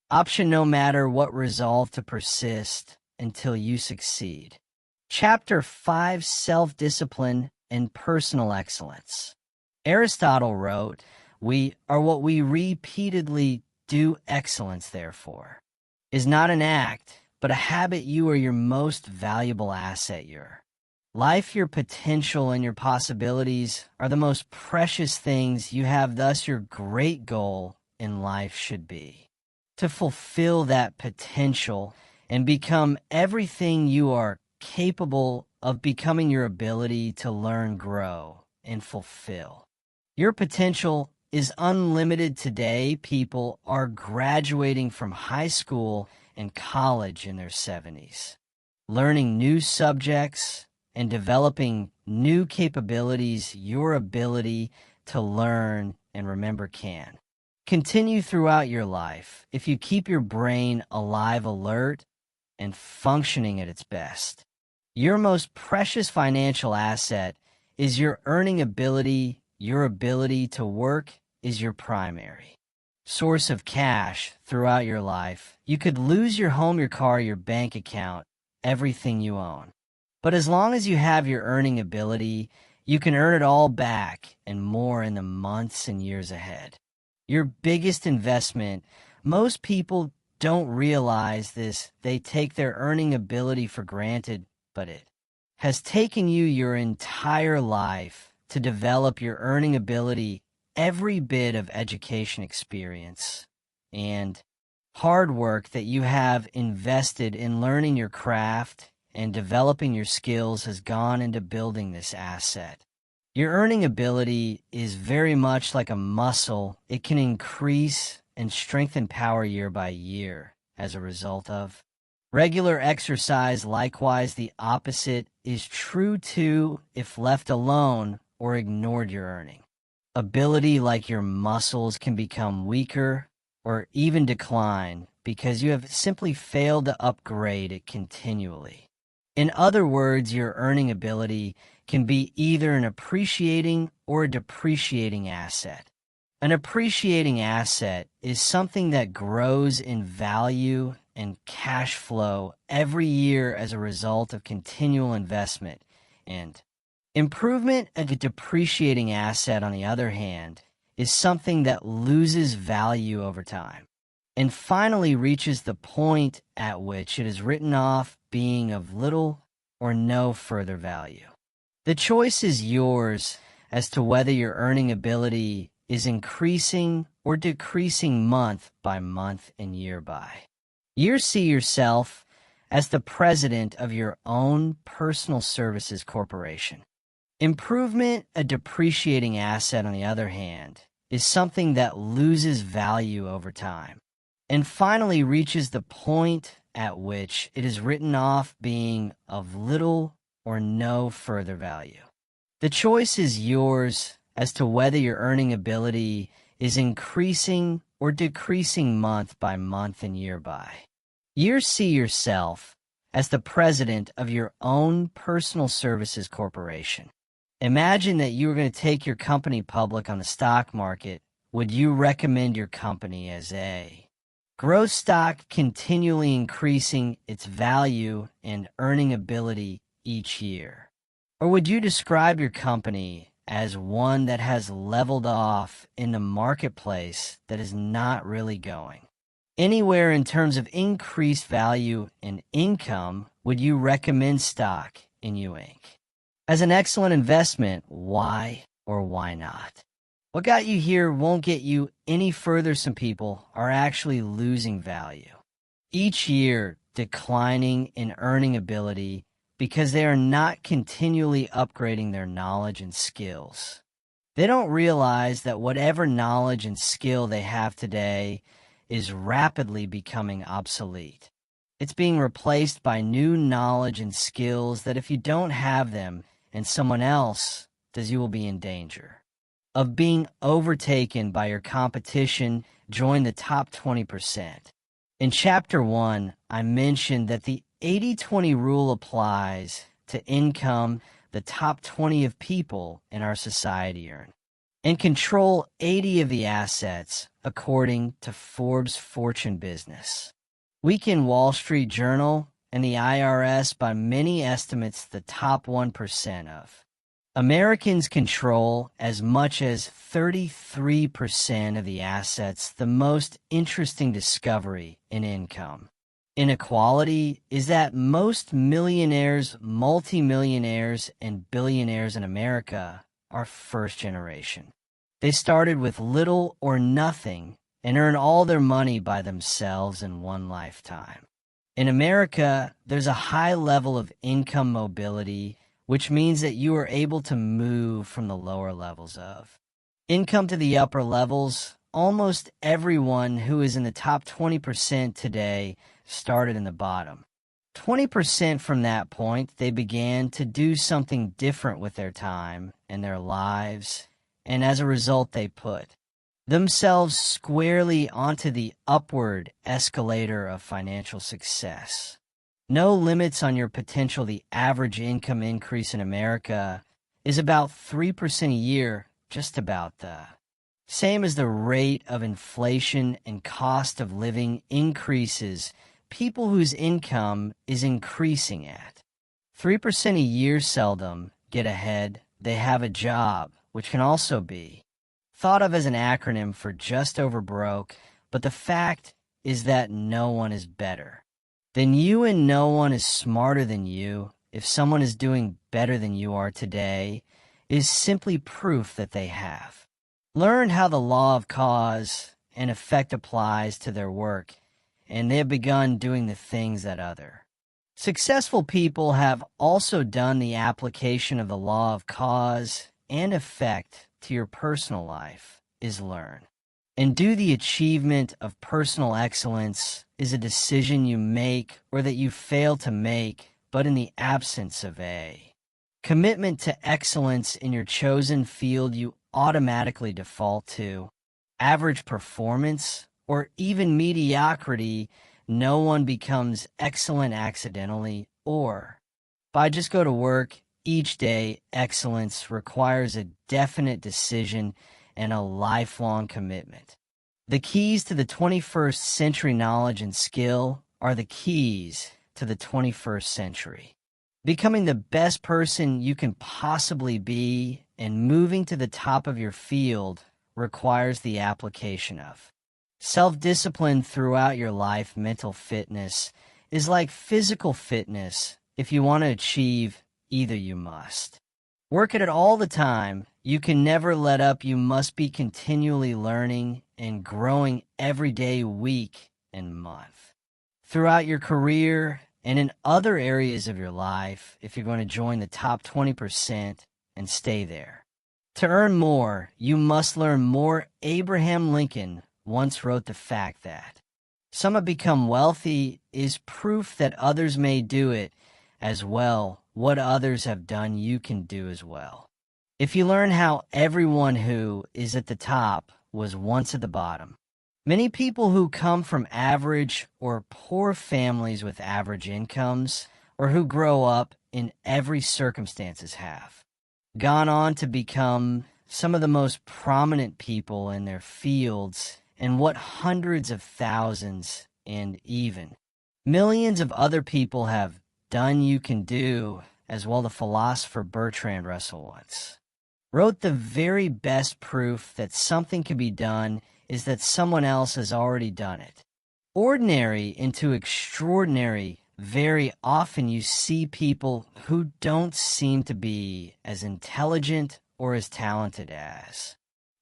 option, no matter what. Resolve to persist until you succeed. Chapter 5. Self-discipline and personal excellence. Aristotle wrote, "We are what we repeatedly do. Excellence, therefore, is not an act, but a habit. You are your most valuable asset. Your life, your potential, and your possibilities are the most precious things you have. Thus, your great goal in life should be to fulfill that potential and become everything you are capable of becoming. Your ability to learn, grow, and fulfill your potential is unlimited. Today, people are graduating from high school and college in their 70s, learning new subjects and developing new capabilities. Your ability to learn and remember can continue throughout your life if you keep your brain alive, alert, and functioning at its best. Your most precious financial asset is your earning ability. Your ability to work is your primary source of cash throughout your life. You could lose your home, your car, your bank account, everything you own. But as long as you have your earning ability, you can earn it all back and more in the months and years ahead. Your biggest investment, most people don't realize this. They take their earning ability for granted, but it has taken you your entire life to develop your earning ability. Every bit of education, experience, and hard work that you have invested in learning your craft and developing your skills has gone into building this asset. Your earning ability is very much like a muscle. It can increase and strengthen power year by year as a result of regular exercise. Likewise, the opposite is true too if left alone or ignored. Your earning ability, like your muscles, can become weaker or even decline because you have simply failed to upgrade it continually. In other words, your earning ability can be either an appreciating or a depreciating asset. An appreciating asset is something that grows in value and cash flow every year as a result of continual investment and improvement. A depreciating asset, on the other hand, is something that loses value over time and finally reaches the point at which it is written off, being of little or no further value. The choice is yours as to whether your earning ability is increasing or decreasing month by month and year by year. See yourself as the president of your own personal services corporation. Improvement, a depreciating asset, on the other hand, is something that loses value over time and finally reaches the point at which it is written off, being of little or no further value. The choice is yours as to whether your earning ability is increasing or decreasing month by month and year by year. See yourself as the president of your own personal services corporation. Imagine that you were going to take your company public on the stock market. Would you recommend your company as A, growth stock continually increasing its value and earning ability each year? Or would you describe your company as one that has leveled off in the marketplace that is not really going anywhere in terms of increased value and income? Would you recommend stock in U Inc. as an excellent investment? Why or why not? What got you here won't get you any further. Some people are actually losing value each year, declining in earning ability because they are not continually upgrading their knowledge and skills. They don't realize that whatever knowledge and skill they have today is rapidly becoming obsolete. It's being replaced by new knowledge and skills that if you don't have them and someone else does, you will be in danger of being overtaken by your competition. Join the top 20%. In Chapter 1, I mentioned that the 80-20 rule applies to income the top 20 of people in our society earn and control 80 of the assets, according to Forbes Fortune Business Week in Wall Street Journal and the IRS. By many estimates, the top 1% of Americans control as much as 33% of the assets. The most interesting discovery in income inequality is that most millionaires, multimillionaires, and billionaires in America are first generation. They started with little or nothing and earn all their money by themselves in one lifetime. In America, there's a high level of income mobility, which means that you are able to move from the lower levels of income to the upper levels. Almost everyone who is in the top 20% today started in the bottom 20%. From that point, they began to do something different with their time and their lives, and as a result, they put themselves squarely onto the upward escalator of financial success. No limits on your potential. The average income increase in America is about 3% a year, just about the same as the rate of inflation and cost of living increases. People whose income is increasing at 3% a year seldom get ahead. They have a job, which can also be thought of as an acronym for just over broke, but the fact is that no one is better than you and no one is smarter than you. If someone is doing better than you are today, it is simply proof that they have learned how the law of cause and effect applies to their work, and they have begun doing the things that other successful people have also done. The application of the law of cause and effect to your personal life is learn and do. The achievement of personal excellence is a decision you make or that you fail to make, but in the absence of a commitment to excellence in your chosen field, you automatically default to average performance or even mediocrity. No one becomes excellent accidentally or by just go to work each day. Excellence requires a definite decision and a lifelong commitment. The keys to the 21st century knowledge and skill are the keys to the 21st century. Becoming the best person you can possibly be and moving to the top of your field requires the application of self-discipline throughout your life. Mental fitness is like physical fitness. If you want to achieve either, you must work at it all the time. You can never let up. You must be continually learning and growing every day, week, and month throughout your career and in other areas of your life if you're going to join the top 20% and stay there. To earn more, you must learn more. Abraham Lincoln once wrote, the fact that some have become wealthy is proof that others may do it as well. What others have done, you can do as well. If you learn how everyone who is at the top was once at the bottom, Many people who come from average or poor families with average incomes, or who grow up in every circumstances, have gone on to become some of the most prominent people in their fields, and what hundreds of thousands and even millions of other people have done you can do, as well. The philosopher Bertrand Russell once wrote, the very best proof that something can be done is that someone else has already done it. Ordinary into extraordinary, very often you see people who don't seem to be as intelligent or as talented as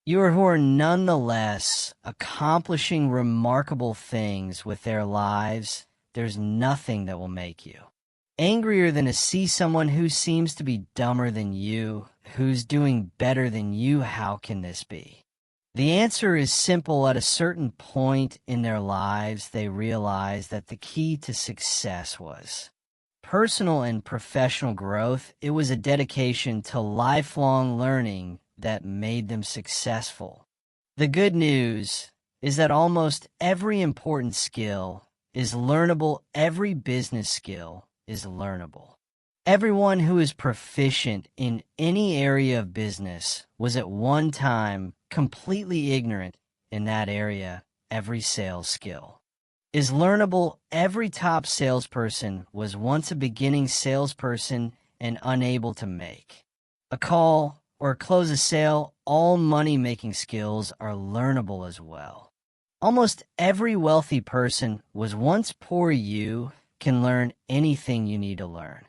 you, or who are nonetheless accomplishing remarkable things with their lives. There's nothing that will make you angrier than to see someone who seems to be dumber than you, who's doing better than you. How can this be? The answer is simple. At a certain point in their lives, they realized that the key to success was personal and professional growth. It was a dedication to lifelong learning that made them successful. The good news is that almost every important skill is learnable. Every business skill is learnable. Everyone who is proficient in any area of business was at one time completely ignorant in that area. Every sales skill is learnable. Every top salesperson was once a beginning salesperson and unable to make a call or close a sale. All money-making skills are learnable as well. Almost every wealthy person was once poor. You can learn anything you need to learn.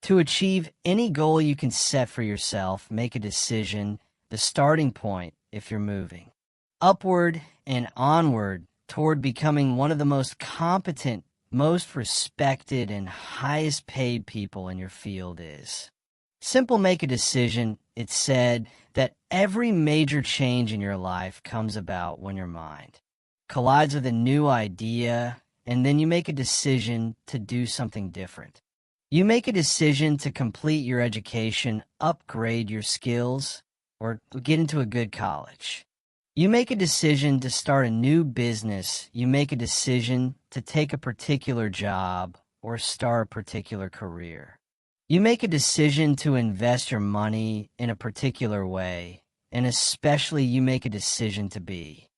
To achieve any goal you can set for yourself, make a decision, the starting point if you're moving upward and onward toward becoming one of the most competent, most respected, and highest paid people in your field is simple. Make a decision. It's said that every major change in your life comes about when your mind collides with a new idea, and then you make a decision to do something different. You make a decision to complete your education, upgrade your skills, or get into a good college. You make a decision to start a new business. You make a decision to take a particular job or start a particular career. You make a decision to invest your money in a particular way, and especially you make a decision to be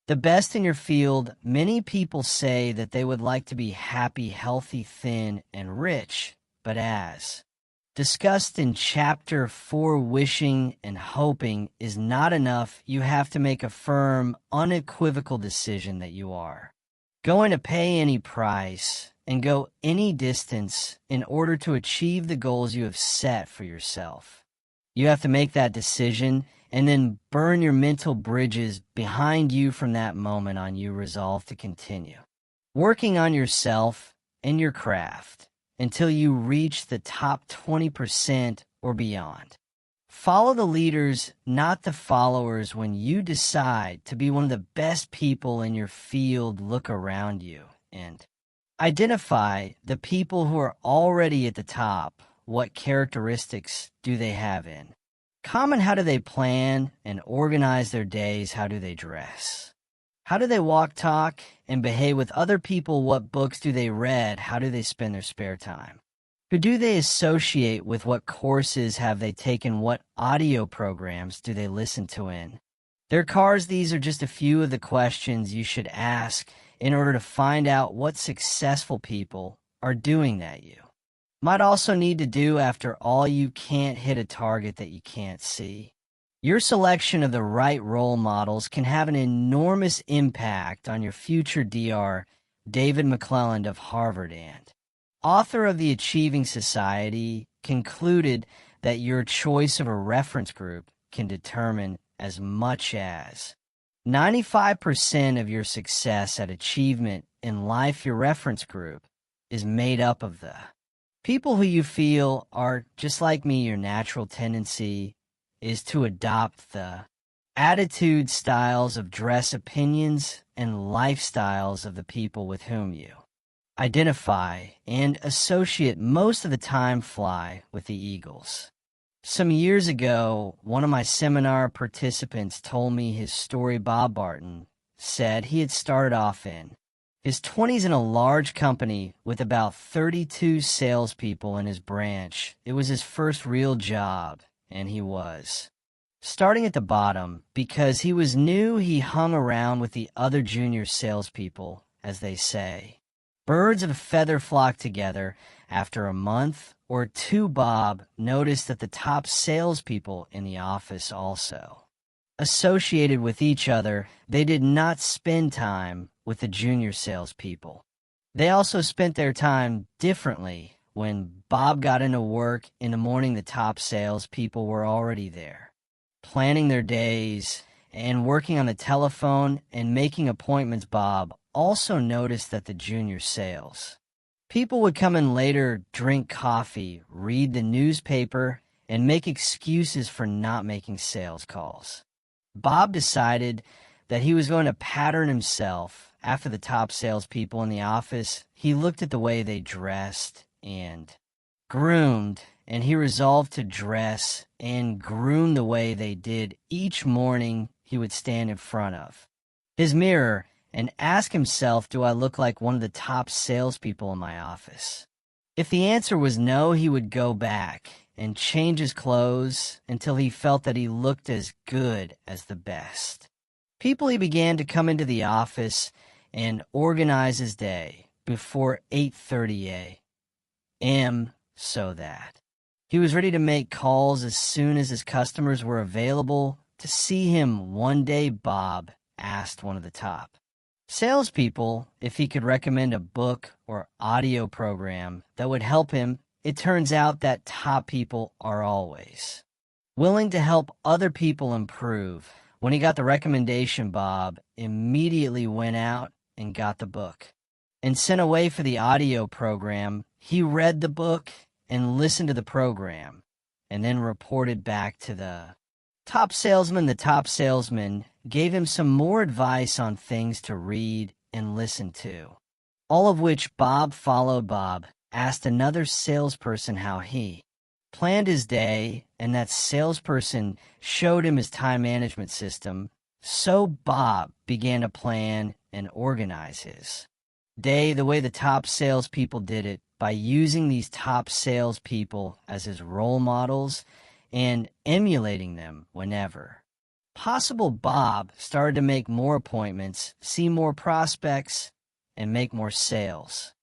the best in your field. Many people say that they would like to be happy, healthy, thin, and rich, but as discussed in Chapter 4, wishing and hoping is not enough. You have to make a firm, unequivocal decision that you are going to pay any price and go any distance in order to achieve the goals you have set for yourself. You have to make that decision and then burn your mental bridges behind you. From that moment on, you resolve to continue working on yourself and your craft until you reach the top 20% or beyond. Follow the leaders, not the followers. When you decide to be one of the best people in your field, look around you and identify the people who are already at the top. What characteristics do they have in common? How do they plan and organize their days? How do they dress? How do they walk, talk, and behave with other people? What books do they read? How do they spend their spare time? Who do they associate with? What courses have they taken? What audio programs do they listen to in their cars? These are just a few of the questions you should ask in order to find out what successful people are doing that you might also need to do. After all, you can't hit a target that you can't see. Your selection of the right role models can have an enormous impact on your future. Dr. David McClelland of Harvard and author of The Achieving Society concluded that your choice of a reference group can determine as much as 95% of your success at achievement in life. Your reference group is made up of the people who you feel are just like me. Your natural tendency is to adopt the attitude, styles of dress, opinions, and lifestyles of the people with whom you identify and associate. Most of the time, fly with the eagles. Some years ago, one of my seminar participants told me his story. Bob Barton said he had started off in. His 20s in a large company with about 32 salespeople in his branch. It was his first real job, and he was starting at the bottom because he was new. He hung around with the other junior salespeople, as they say. Birds of a feather flock together. After a month or two, Bob noticed that the top salespeople in the office also associated with each other. They did not spend time with the junior salespeople. They also spent their time differently. When Bob got into work in the morning, the top salespeople were already there, planning their days and working on the telephone and making appointments. Bob also noticed that the junior sales people would come in later, drink coffee, read the newspaper, and make excuses for not making sales calls. Bob decided that he was going to pattern himself after the top salespeople in the office. He looked at the way they dressed and groomed, and he resolved to dress and groom the way they did each morning. He would stand in front of his mirror and ask himself, do I look like one of the top salespeople in my office? If the answer was no, he would go back and change his clothes until he felt that he looked as good as the best people. He began to come into the office and organize his day before 8:30 a.m. so that he was ready to make calls as soon as his customers were available to see him. One day, Bob asked one of the top salespeople if he could recommend a book or audio program that would help him. It turns out that top people are always willing to help other people improve. When he got the recommendation, Bob immediately went out and got the book and sent away for the audio program. He read the book and listened to the program and then reported back to the top salesman. The top salesman gave him some more advice on things to read and listen to, all of which Bob followed. Bob asked another salesperson how he planned his day, and that salesperson showed him his time management system. So Bob began to plan and organize his day the way the top salespeople did it, by using these top salespeople as his role models and emulating them whenever possible. Bob started to make more appointments, see more prospects, and make more sales.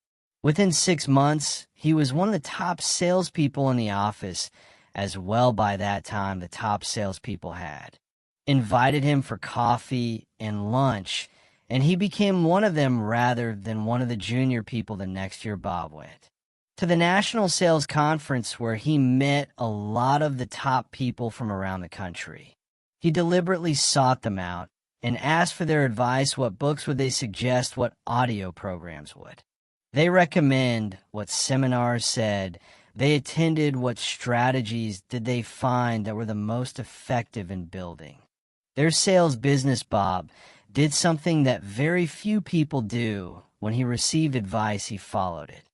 Within 6 months, he was one of the top salespeople in the office as well. By that time, the top salespeople had invited him for coffee and lunch, and he became one of them rather than one of the junior people. The next year, Bob went to the National Sales Conference where he met a lot of the top people from around the country. He deliberately sought them out and asked for their advice. What books would they suggest? What audio programs would they recommend? What seminars said they attended? What strategies did they find that were the most effective in building their sales business? Bob did something that very few people do. When he received advice, he followed it.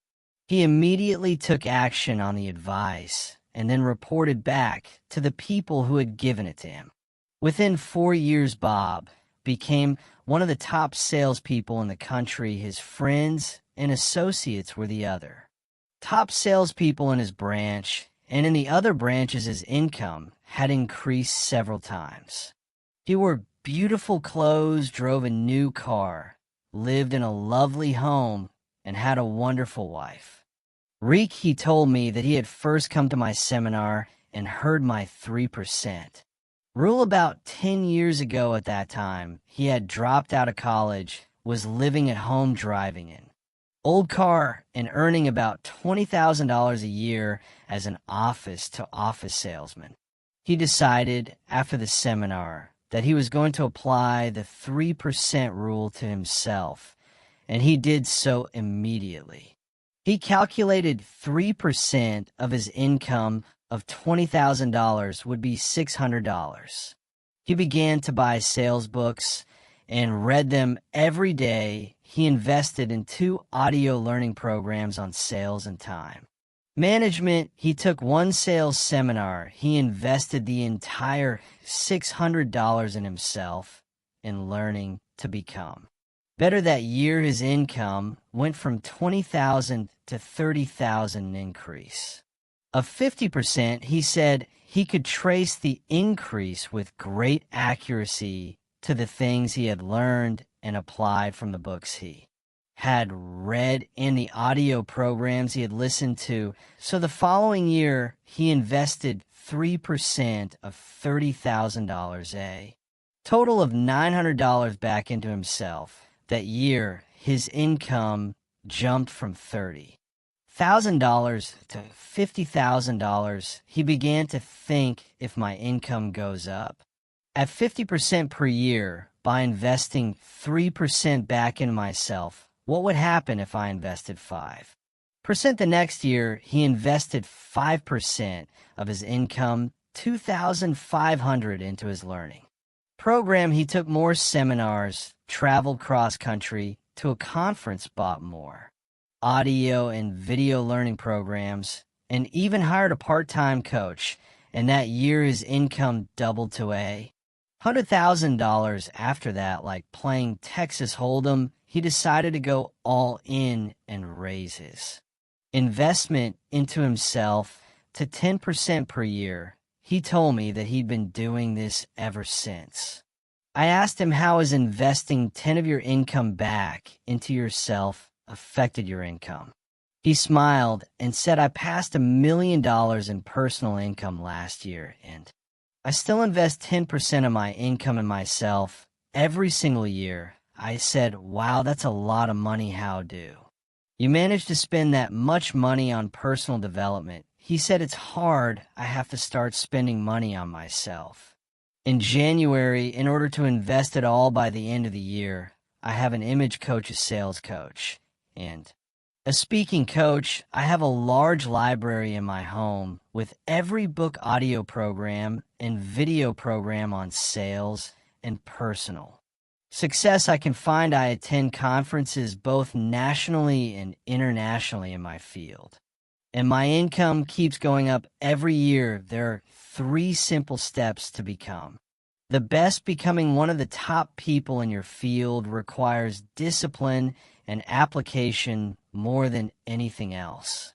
He immediately took action on the advice and then reported back to the people who had given it to him. Within 4 years, Bob became one of the top salespeople in the country. His friends and associates were the other top salespeople in his branch, and in the other branches his income had increased several times. He wore beautiful clothes, drove a new car, lived in a lovely home, and had a wonderful wife. Reek, he told me that he had first come to my seminar and heard my 3% rule about 10 years ago. At that time, he had dropped out of college, was living at home, driving an old car, and earning about $20,000 a year as an office-to-office salesman. He decided after the seminar that he was going to apply the 3% rule to himself, and he did so immediately. He calculated 3% of his income of $20,000 would be $600. He began to buy sales books and read them every day. He invested in 2 audio learning programs on sales and time management. He took 1 sales seminar. He invested the entire $600 in himself, in learning to become. Better that year his income went from $20,000 to $30,000 increase. Of 50%, he said he could trace the increase with great accuracy to the things he had learned and applied from the books he had read and the audio programs he had listened to. So the following year, he invested 3% of $30,000 a total of $900 back into himself. That year, his income jumped from $30,000 to $50,000. He began to think, if my income goes up at 50% per year by investing 3% back in myself, what would happen if I invested 5% the next year? He invested 5% of his income, $2,500, into his learning program. He took more seminars, traveled cross-country to a conference, bought more audio and video learning programs, and even hired a part-time coach. And that year his income doubled to $100,000. After that, like playing Texas Hold'em, he decided to go all in and raise his investment into himself to 10% per year. He told me that he'd been doing this ever since. I asked him how has investing 10 of your income back into yourself affected your income. He smiled and said, I passed $1 million in personal income last year, and I still invest 10% of my income in myself every single year. I said, wow, that's a lot of money. How do you manage to spend that much money on personal development? He said, it's hard. I have to start spending money on myself. In January, in order to invest it all by the end of the year, I have an image coach, a sales coach, and a speaking coach. I have a large library in my home with every book, audio program, and video program on sales and personal success I can find. I attend conferences both nationally and internationally in my field, and my income keeps going up every year. There are 3 simple steps to become the best. Becoming one of the top people in your field requires discipline and application more than anything else.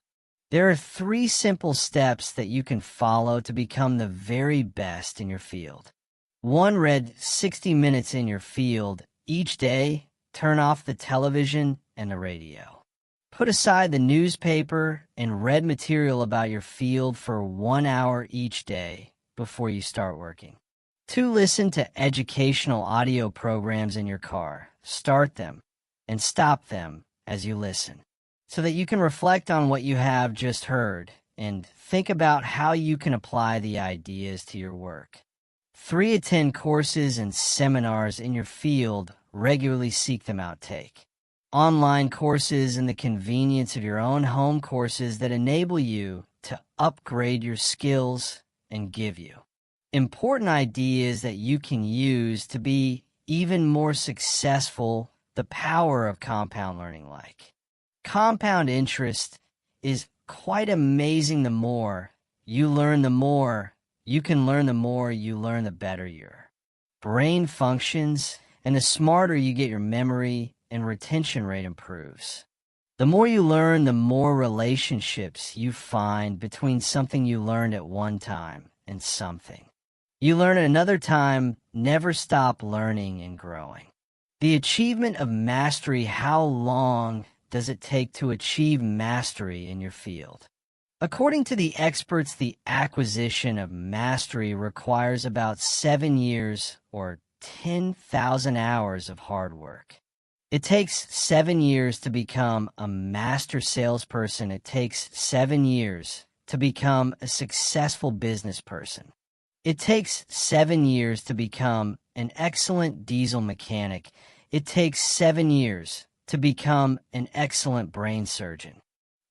There are 3 simple steps that you can follow to become the very best in your field. 1, read 60 minutes in your field each day. Turn off the television and the radio. Put aside the newspaper and read material about your field for 1 hour each day before you start working. 2, listen to educational audio programs in your car. Start them and stop them as you listen, so that you can reflect on what you have just heard and think about how you can apply the ideas to your work. 3, attend courses and seminars in your field. Regularly seek them out. Take online courses and the convenience of your own home, courses that enable you to upgrade your skills and give you important ideas that you can use to be even more successful. The power of compound learning, like compound interest, is quite amazing. The more you learn, the more you can learn. The more you learn, the better your brain functions, and the smarter you get. Your memory and retention rate improves. The more you learn, the more relationships you find between something you learned at one time and something you learn at another time. Never stop learning and growing. The achievement of mastery. How long does it take to achieve mastery in your field? According to the experts, the acquisition of mastery requires about 7 years or 10,000 hours of hard work. It takes 7 years to become a master salesperson. It takes 7 years to become a successful business person. It takes 7 years to become an excellent diesel mechanic. It takes 7 years to become an excellent brain surgeon.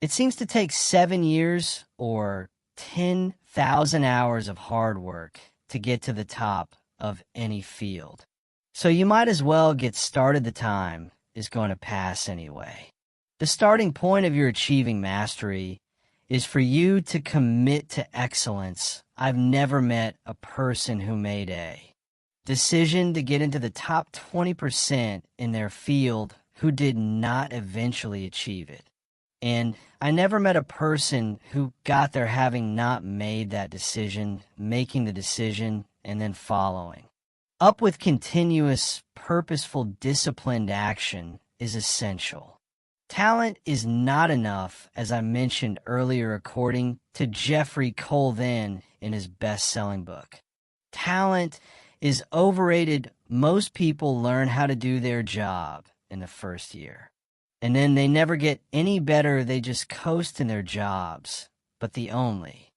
It seems to take 7 years or 10,000 hours of hard work to get to the top of any field. So you might as well get started. The time is going to pass anyway. The starting point of your achieving mastery is for you to commit to excellence. I've never met a person who made decision to get into the top 20% in their field who did not eventually achieve it. And I never met a person who got there having not made that decision, making the decision, and then following. Up with continuous, purposeful, disciplined action is essential. Talent is not enough, as I mentioned earlier, according to Jeffrey Colvin in his best-selling book. Talent is overrated. Most people learn how to do their job in the first year. And then they never get any better, they just coast in their jobs. But the only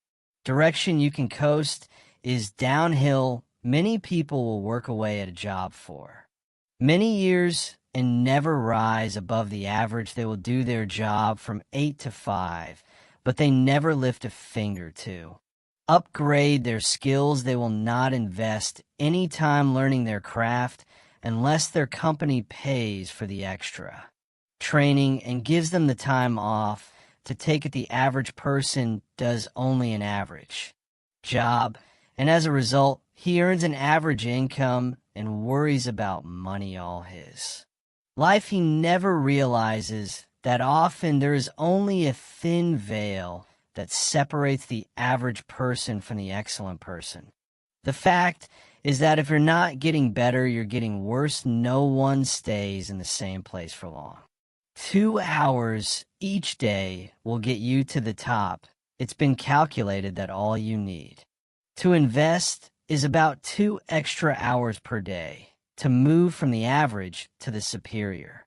direction you can coast is downhill. Many people will work away at a job for many years and never rise above the average. They will do their job from 8 to 5, but they never lift a finger to upgrade their skills. They will not invest any time learning their craft unless their company pays for the extra training and gives them the time off to take it. The average person does only an average job, and as a result, he earns an average income and worries about money all his life. He never realizes that often there is only a thin veil that separates the average person from the excellent person. The fact is that if you're not getting better, you're getting worse. No one stays in the same place for long. 2 hours each day will get you to the top. It's been calculated that all you need to invest is about 2 extra hours per day to move from the average to the superior.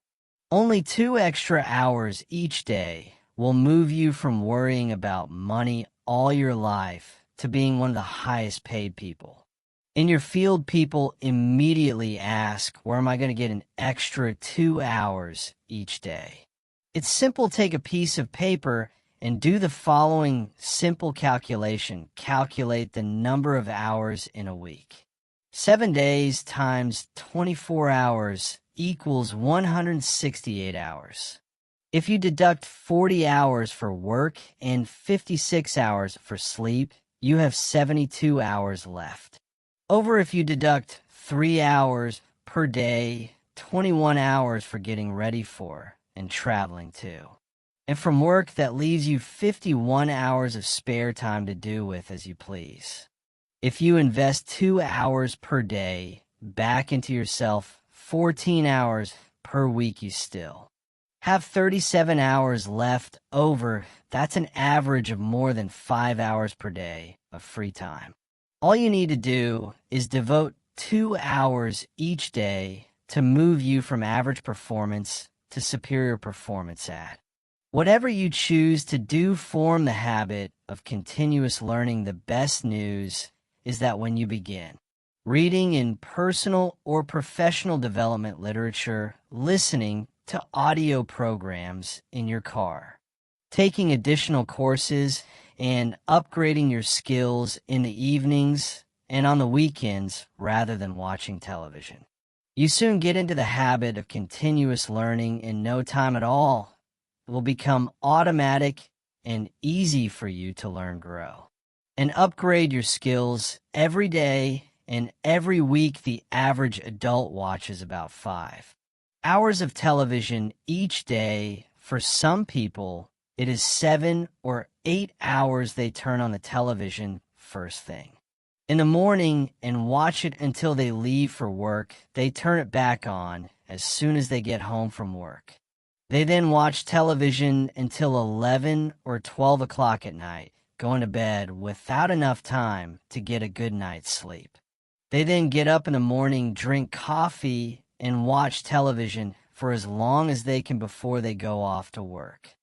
Only 2 extra hours each day will move you from worrying about money all your life to being one of the highest paid people in your field. People immediately ask, where am I going to get an extra 2 hours each day? It's simple. Take a piece of paper and do the following simple calculation. Calculate the number of hours in a week. 7 days times 24 hours equals 168 hours. If you deduct 40 hours for work and 56 hours for sleep, you have 72 hours left. Over if you deduct 3 hours per day, 21 hours for getting ready for and traveling to. And from work, that leaves you 51 hours of spare time to do with as you please. If you invest 2 hours per day back into yourself, 14 hours per week, you still have 37 hours left over. That's an average of more than 5 hours per day of free time. All you need to do is devote 2 hours each day to move you from average performance to superior performance at whatever you choose to do. Form the habit of continuous learning. The best news is that when you begin reading in personal or professional development literature, listening to audio programs in your car, taking additional courses, and upgrading your skills in the evenings and on the weekends rather than watching television, you soon get into the habit of continuous learning. In no time at all, it will become automatic and easy for you to learn, grow, and upgrade your skills every day and every week. The average adult watches about 5 hours of television each day. For some people, it is 7 or 8 hours they turn on the television first thing in the morning and watch it until they leave for work. They turn it back on as soon as they get home from work. They then watch television until 11 or 12 o'clock at night, going to bed without enough time to get a good night's sleep. They then get up in the morning, drink coffee, and watch television for as long as they can before they go off to work.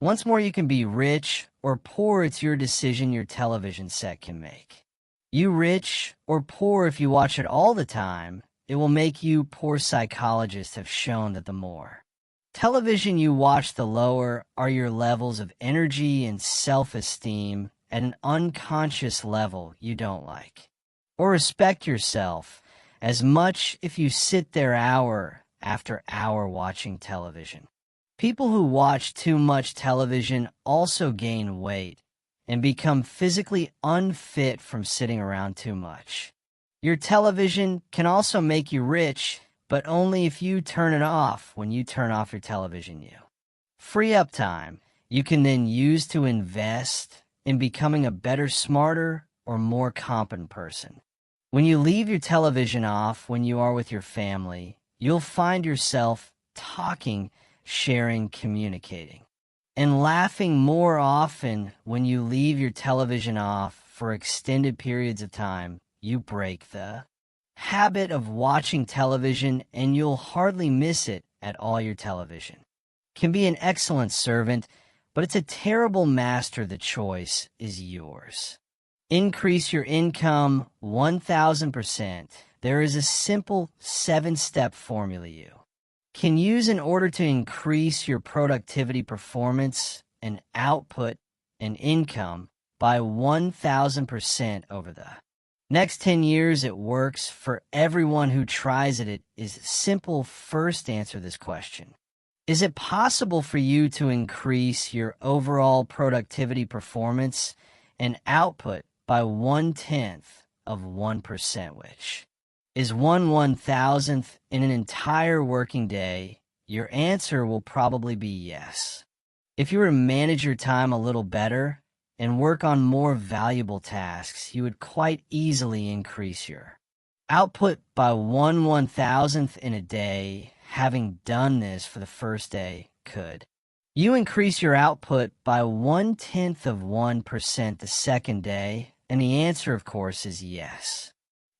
Once more, you can be rich or poor. It's your decision your television set can make you rich or poor. If you watch it all the time, it will make you poor. Psychologists have shown that the more television you watch, the lower are your levels of energy and self-esteem at an unconscious level. You don't like or respect yourself as much if you sit there hour after hour watching television. People who watch too much television also gain weight and become physically unfit from sitting around too much. Your television can also make you rich, but only if you turn it off when you turn off your television. You free up time you can then use to invest in becoming a better, smarter, or more competent person. When you leave your television off when you are with your family, you'll find yourself talking, sharing, communicating, and laughing more often. When you leave your television off for extended periods of time, you break the habit of watching television, and you'll hardly miss it at all. Your television can be an excellent servant, but it's a terrible master. The choice is yours. Increase your income 1,000%. There is a simple 7-step formula you can use in order to increase your productivity, performance, and output and income by 1,000% over the next 10 years. It works for everyone who tries it. It is simple. First, answer this question. Is it possible for you to increase your overall productivity, performance, and output by 0.1%, which is 1/1000th in an entire working day? Your answer will probably be yes. If you were to manage your time a little better and work on more valuable tasks, you would quite easily increase your output by 1/1000th in a day. Having done this for the first day, could you increase your output by 0.1% the second day? And the answer, of course, is yes.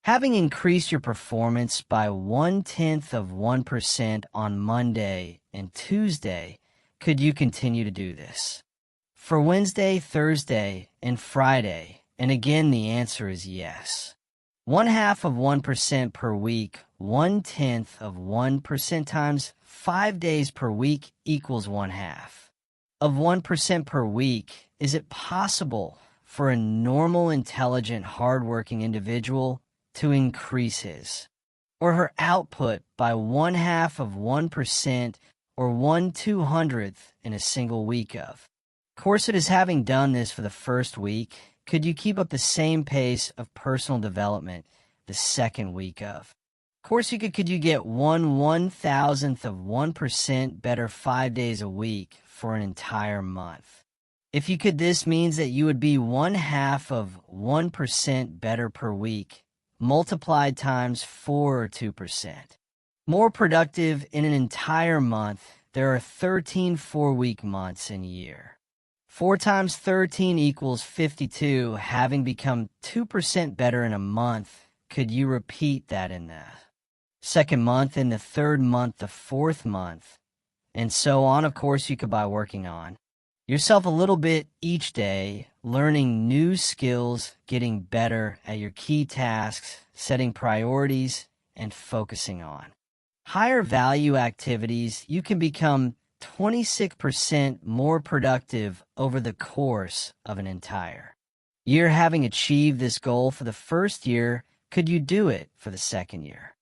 Having increased your performance by 0.1% on Monday and Tuesday, could you continue to do this for Wednesday, Thursday, and Friday? And again, the answer is yes. 0.1% per week, 0.1% times 5 days per week equals 0.5% per week. Is it possible for a normal, intelligent, hardworking individual to increase his or her output by 0.5% or 1/200th in a single week? Of course, it is. Having done this for the first week, could you keep up the same pace of personal development the second week? Of course you could. Could you get 1/1000th% better 5 days a week for an entire month? If you could, this means that you would be 0.5% better per week, multiplied times 4 or 2%. More productive in an entire month. There are 13 4-week months in a year. 4 times 13 equals 52. Having become 2% better in a month, could you repeat that in the second month, in the third month, the fourth month, and so on? Of course, you could by working on yourself a little bit each day, learning new skills, getting better at your key tasks, setting priorities, and focusing on higher value activities. You can become 26% more productive over the course of an entire year. Having achieved this goal for the first year, could you do it for the second year?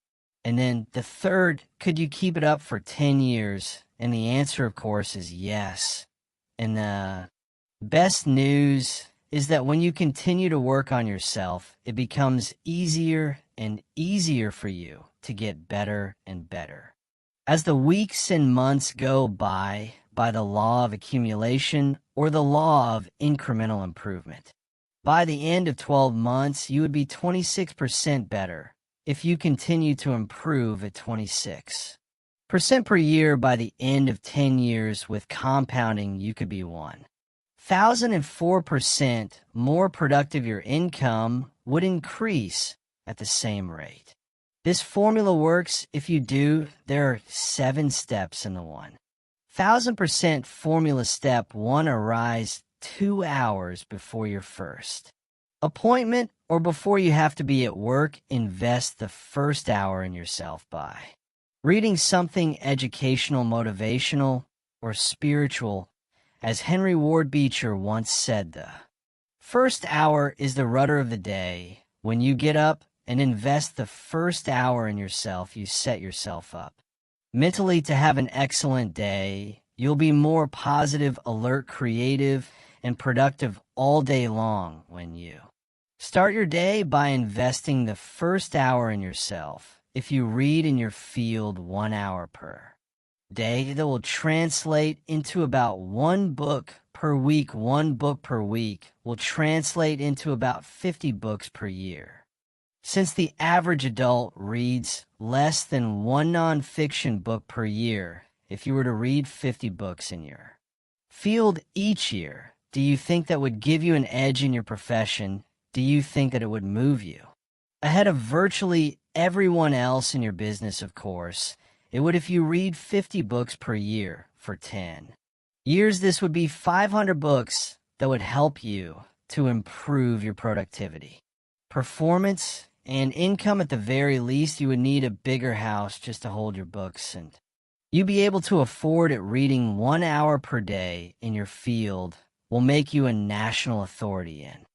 And then the third, could you keep it up for 10 years? And the answer, of course, is yes. And the best news is that when you continue to work on yourself, it becomes easier and easier for you to get better and better. As the weeks and months go by the law of accumulation or the law of incremental improvement, by the end of 12 months, you would be 26% better. If you continue to improve at 26% per year, by the end of 10 years with compounding, you could be 1,004% more productive. Your income would increase at the same rate. This formula works if you do. There are 7 steps in the 1,000% formula. Step 1, arise 2 hours before your first appointment or before you have to be at work. Invest the first hour in yourself by reading something educational, motivational, or spiritual. As Henry Ward Beecher once said, the first hour is the rudder of the day. When you get up and invest the first hour in yourself, you set yourself up mentally to have an excellent day. You'll be more positive, alert, creative, and productive all day long when you Start your day by investing the first hour in yourself. If you read in your field 1 hour per day, that will translate into about 1 book per week. 1 book per week will translate into about 50 books per year. Since the average adult reads less than 1 nonfiction book per year, if you were to read 50 books in your field each year, do you think that would give you an edge in your profession? Do you think that it would move you ahead of virtually everyone else in your business? Of course, it would. If you read 50 books per year for 10 years, this would be 500 books that would help you to improve your productivity, performance, and income. At the very least, you would need a bigger house just to hold your books, and you'd be able to afford it. Reading 1 hour per day in your field will make you a national authority in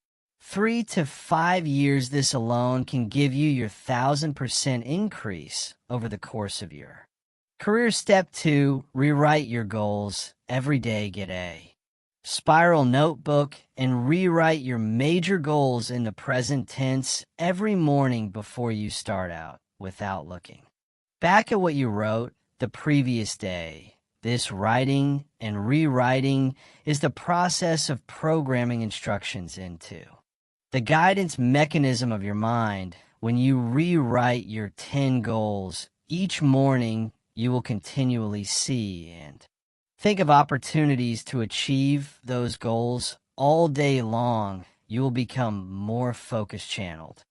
3 to 5 years. This alone can give you your 1,000% increase over the course of your career. Step 2, rewrite your goals. Every day, get a spiral notebook and rewrite your major goals in the present tense every morning before you start out, without looking back at what you wrote the previous day. This writing and rewriting is the process of programming instructions into the guidance mechanism of your mind. When you rewrite your 10 goals each morning, you will continually see and think of opportunities to achieve those goals all day long. You will become more focused, channeled,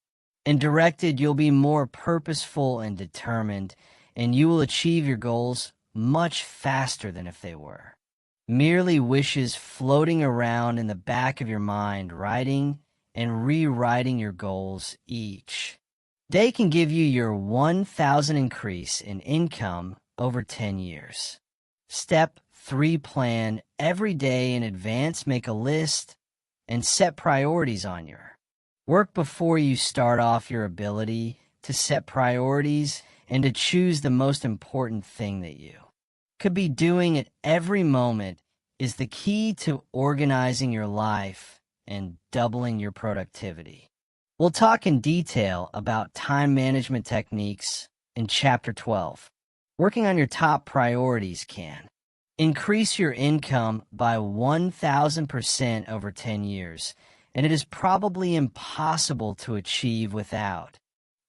and directed. You'll be more purposeful and determined, and you will achieve your goals much faster than if they were merely wishes floating around in the back of your mind. Writing and rewriting your goals each day can give you your 1,000 increase in income over 10 years. Step 3, plan every day in advance. Make a list and set priorities on your work before you start off. Your ability to set priorities and to choose the most important thing that you could be doing at every moment is the key to organizing your life and doubling your productivity. We'll talk in detail about time management techniques in Chapter 12. Working on your top priorities can increase your income by 1,000% over 10 years, and it is probably impossible to achieve without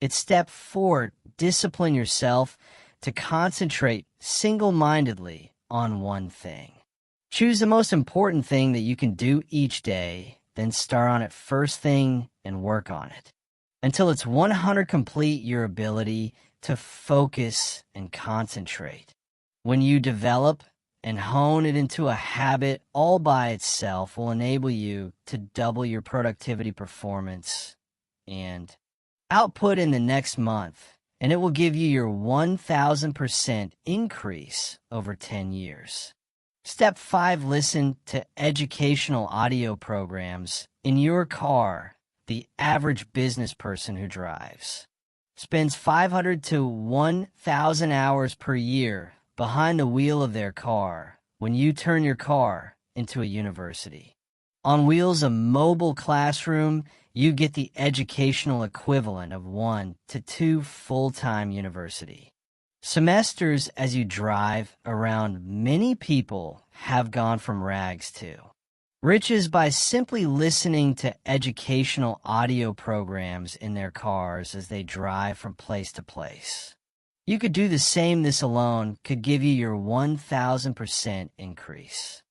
it. Step 4, discipline yourself to concentrate single-mindedly on one thing. Choose the most important thing that you can do each day, then start on it first thing and work on it until it's 100 complete. Your ability to focus and concentrate, when you develop and hone it into a habit all by itself, will enable you to double your productivity, performance, and output in the next month, and it will give you your 1,000% increase over 10 years. Step 5, listen to educational audio programs in your car. The average business person who drives spends 500 to 1,000 hours per year behind the wheel of their car. When you turn your car into a university on wheels, a mobile classroom, you get the educational equivalent of 1 to 2 full-time university semesters. As you drive around, many people have gone from rags to riches by simply listening to educational audio programs in their cars as they drive from place to place. You could do the same. This alone could give you your 1,000% increase.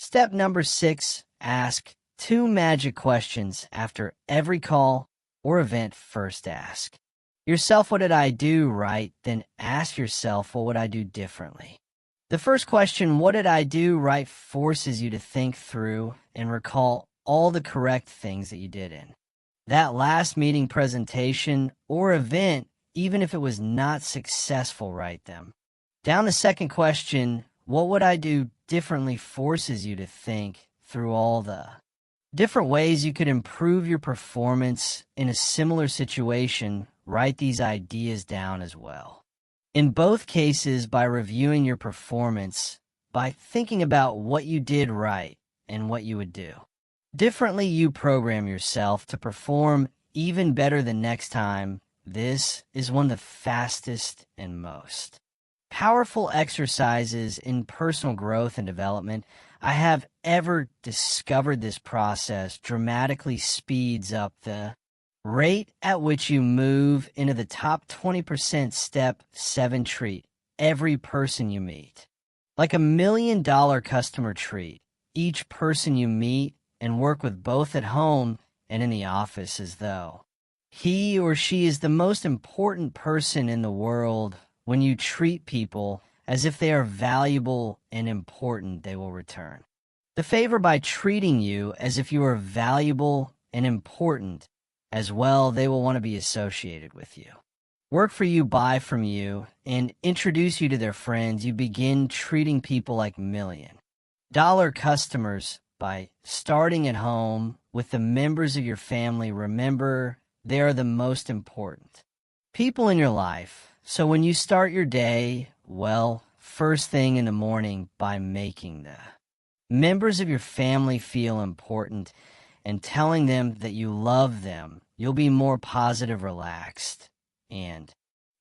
Step number 6, ask 2 magic questions after every call or event. First, ask yourself, what did I do right? Then ask yourself, what would I do differently? The first question, what did I do right, forces you to think through and recall all the correct things that you did in that last meeting, presentation, or event. Even if it was not successful, write them down. The second question, what would I do differently, forces you to think through all the different ways you could improve your performance in a similar situation. Write these ideas down as well. In both cases, by reviewing your performance, by thinking about what you did right and what you would do Differently you program yourself to perform even better the next time. This is one of the fastest and most powerful exercises in personal growth and development I have ever discovered. This process dramatically speeds up the rate at which you move into the top 20% step 7 treat every person you meet. Like $1 million customer treat, each person you meet and work with both at home and in the office as though he or she is the most important person in the world. When you treat people as if they are valuable and important, they will return the favor by treating you as if you are valuable and important as well. They will want to be associated with you, work for you, buy from you, and introduce you to their friends. You begin treating people like $1 million customers by starting at home with the members of your family. Remember, they are the most important people in your life. So when you start your day, well, first thing in the morning, by making the members of your family feel important and telling them that you love them, you'll be more positive, relaxed, and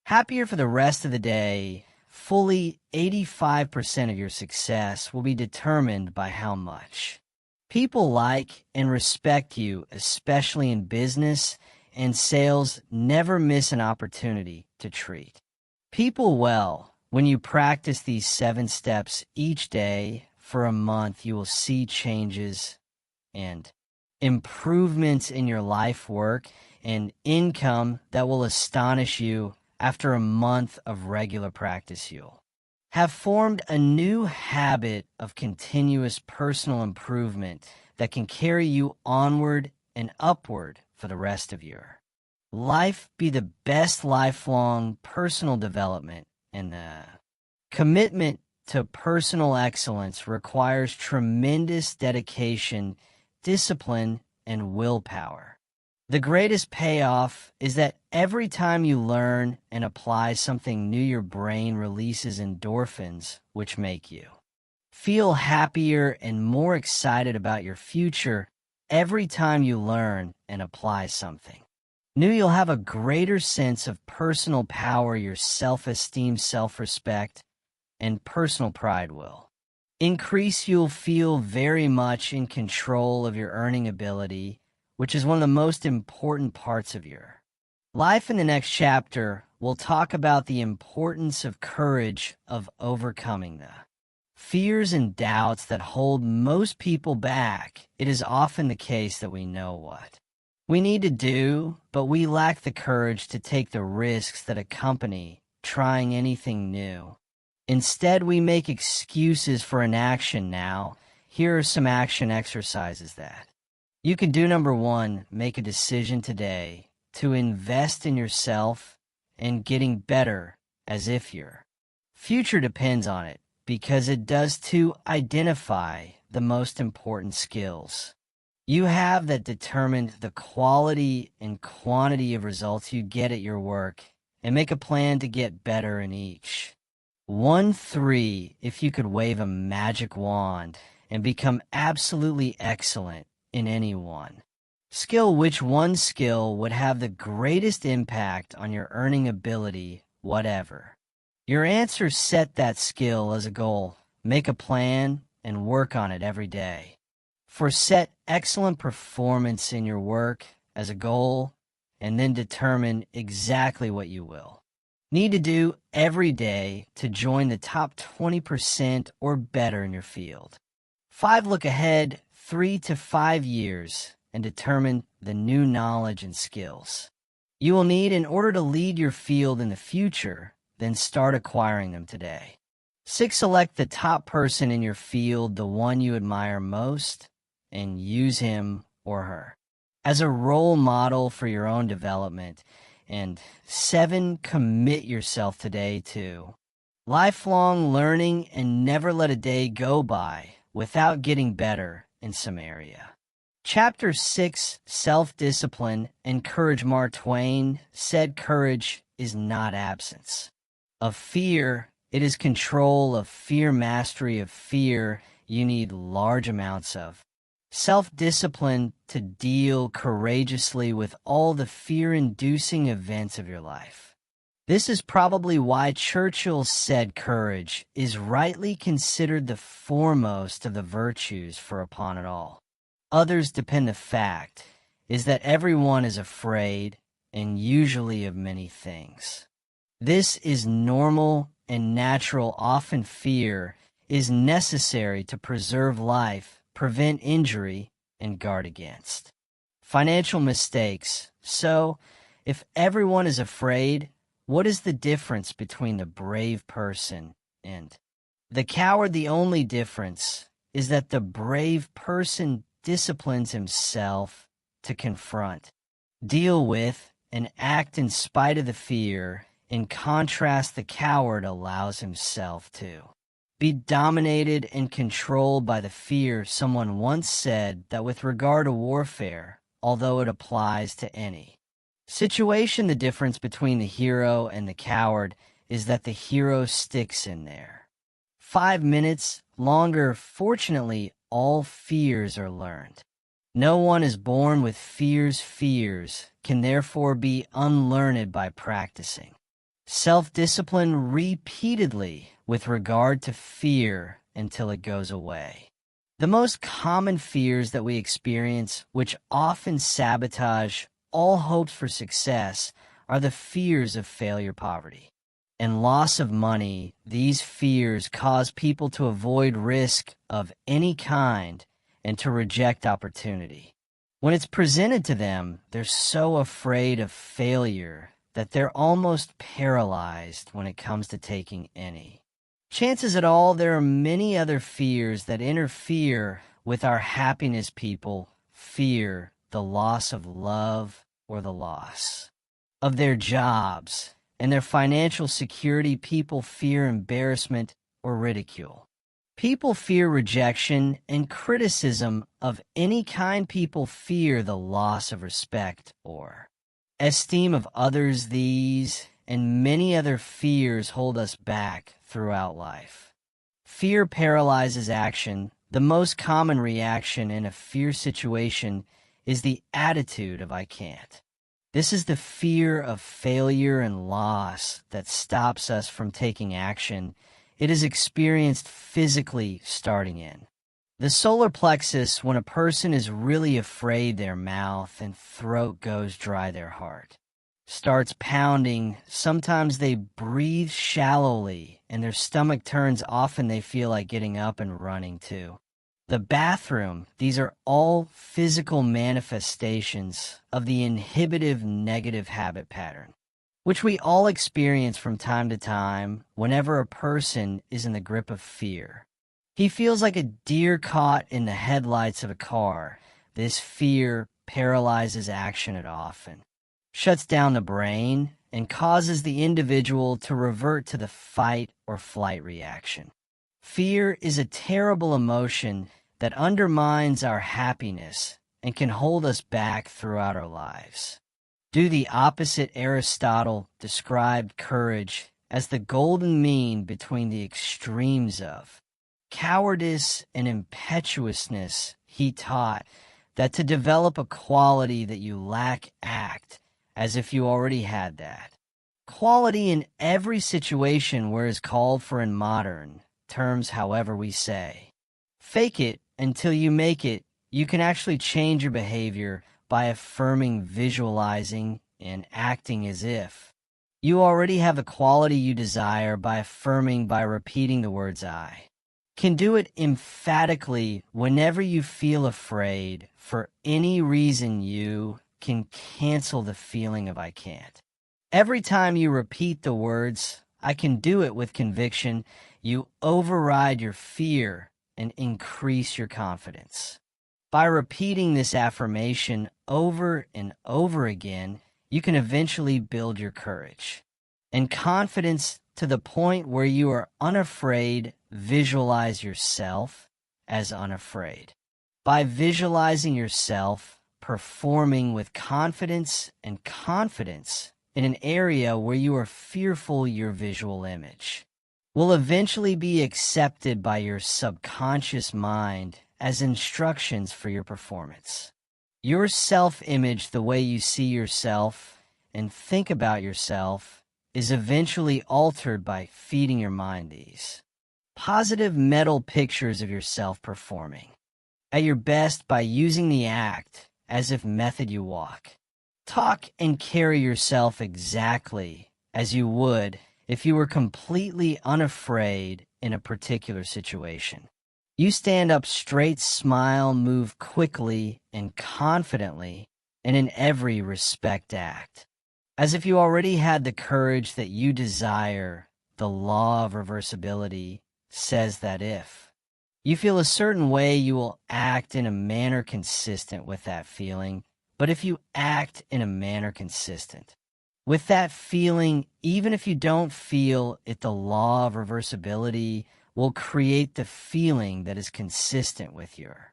happier for the rest of the day. Fully 85% of your success will be determined by how much people like and respect you, especially in business and sales. Never miss an opportunity to treat people well. When you practice these 7 steps each day for a month, you will see changes and improvements in your life, work, and income that will astonish you. After a month of regular practice, you'll have formed a new habit of continuous personal improvement that can carry you onward and upward for the rest of your life. Be the best. Lifelong personal development and the commitment to personal excellence requires tremendous dedication, discipline, and willpower. The greatest payoff is that every time you learn and apply something new, your brain releases endorphins, which make you feel happier and more excited about your future. Every time you learn and apply something new, you'll have a greater sense of personal power. Your self-esteem, self-respect, and personal pride will increase. You'll feel very much in control of your earning ability, which is one of the most important parts of your life. In the next chapter, we'll talk about the importance of courage, of overcoming the fears and doubts that hold most people back. It is often the case that we know what we need to do, but we lack the courage to take the risks that accompany trying anything new. Instead, we make excuses for inaction. Now, here are some action exercises that you can do. Number 1, make a decision today to invest in yourself and getting better as if your future depends on it, because it does. To identify the most important skills you have that determine the quality and quantity of results you get at your work, and make a plan to get better in each. 3, if you could wave a magic wand and become absolutely excellent in any one skill, which one skill would have the greatest impact on your earning ability? Whatever your answer, set that skill as a goal, make a plan, and work on it every day. Set excellent performance in your work as a goal, and then determine exactly what you will need to do every day to join the top 20% or better in your field. 5, look ahead 3 to 5 years and determine the new knowledge and skills you will need in order to lead your field in the future. Then start acquiring them today. 6, select the top person in your field, the one you admire most, and use him or her as a role model for your own development. And 7, commit yourself today to lifelong learning and never let a day go by without getting better in some area. Chapter 6, Self-Discipline and Courage. Mark Twain said courage is not absence of fear, it is control of fear, mastery of fear. You need large amounts of Self-discipline to deal courageously with all the fear-inducing events of your life. This is probably why Churchill said courage is rightly considered the foremost of the virtues, for upon it all others depend. The fact is that everyone is afraid, and usually of many things. This is normal and natural. Often fear is necessary to preserve life, prevent injury, and guard against financial mistakes. So, if everyone is afraid, what is the difference between the brave person and the coward? The only difference is that the brave person disciplines himself to confront, deal with, and act in spite of the fear. In contrast, the coward allows himself to be dominated and controlled by the fear. Someone once said that with regard to warfare, although it applies to any situation, the difference between the hero and the coward is that the hero sticks in there 5 minutes longer. Fortunately, all fears are learned. No one is born with fears. Fears can therefore be unlearned by practicing self-discipline repeatedly with regard to fear until it goes away. The most common fears that we experience, which often sabotage all hopes for success, are the fears of failure, poverty, and loss of money. These fears cause people to avoid risk of any kind and to reject opportunity. When it's presented to them, they're so afraid of failure that they're almost paralyzed when it comes to taking any chances at all. There are many other fears that interfere with our happiness. People fear the loss of love or the loss of their jobs and their financial security. People fear embarrassment or ridicule. People fear rejection and criticism of any kind. People fear the loss of respect or esteem of others. These and many other fears hold us back throughout life. Fear paralyzes action. The most common reaction in a fear situation is the attitude of "I can't." This is the fear of failure and loss that stops us from taking action. It is experienced physically starting in the solar plexus. When a person is really afraid, their mouth and throat goes dry, their heart starts pounding. Sometimes they breathe shallowly and their stomach turns. Often they feel like getting up and running to the bathroom. These are all physical manifestations of the inhibitive negative habit pattern, which we all experience from time to time. Whenever a person is in the grip of fear, he feels like a deer caught in the headlights of a car. This fear paralyzes action. It often shuts down the brain and causes the individual to revert to the fight or flight reaction. Fear is a terrible emotion that undermines our happiness and can hold us back throughout our lives. Do the opposite. Aristotle described courage as the golden mean between the extremes of cowardice and impetuousness. He taught that to develop a quality that you lack, act as if you already had that quality in every situation where is called for. In modern terms, however, we say, fake it until you make it. You can actually change your behavior by affirming, visualizing, and acting as if you already have the quality you desire. By affirming, by repeating the words "I can do it" emphatically. Whenever you feel afraid for any reason, you can cancel the feeling of "I can't." Every time you repeat the words "I can do it" with conviction, you override your fear and increase your confidence. By repeating this affirmation over and over again, you can eventually build your courage and confidence to the point where you are unafraid. Visualize yourself as unafraid. By visualizing yourself performing with confidence and confidence in an area where you are fearful, your visual image will eventually be accepted by your subconscious mind as instructions for your performance. Your self-image, the way you see yourself and think about yourself, is eventually altered by feeding your mind these positive mental pictures of yourself performing at your best by using the act as if method you walk. Talk and carry yourself exactly as you would if you were completely unafraid in a particular situation. You stand up straight, smile, move quickly and confidently, and in every respect act as if you already had the courage that you desire. The law of reversibility says that if you feel a certain way, you will act in a manner consistent with that feeling. But if you act in a manner consistent with that feeling, even if you don't feel it, the law of reversibility will create the feeling that is consistent with your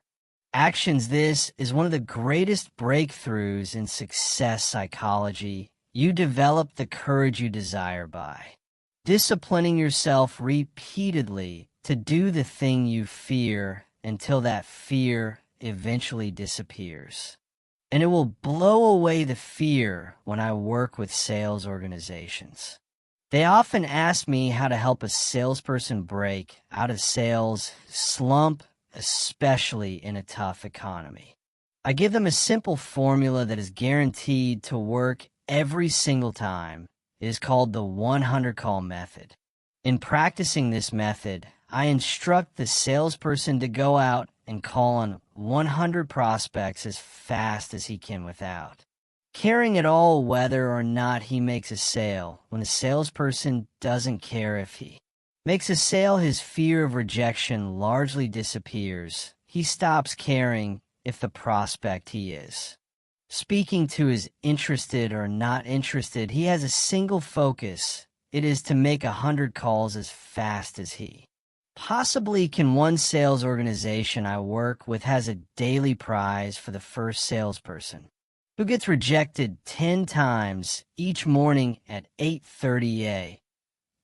actions. This is one of the greatest breakthroughs in success psychology. You develop the courage you desire by disciplining yourself repeatedly to do the thing you fear until that fear eventually disappears. And it will blow away the fear. When I work with sales organizations, they often ask me how to help a salesperson break out of sales slump, especially in a tough economy. I give them a simple formula that is guaranteed to work every single time. It is called the 100 call method. In practicing this method, I instruct the salesperson to go out and call on 100 prospects as fast as he can without caring at all whether or not he makes a sale. When the salesperson doesn't care if he makes a sale, his fear of rejection largely disappears. He stops caring if the prospect he is speaking to is interested or not interested. He has a single focus. It is to make 100 calls as fast as he possibly can. One sales organization I work with has a daily prize for the first salesperson who gets rejected 10 times each morning at 8:30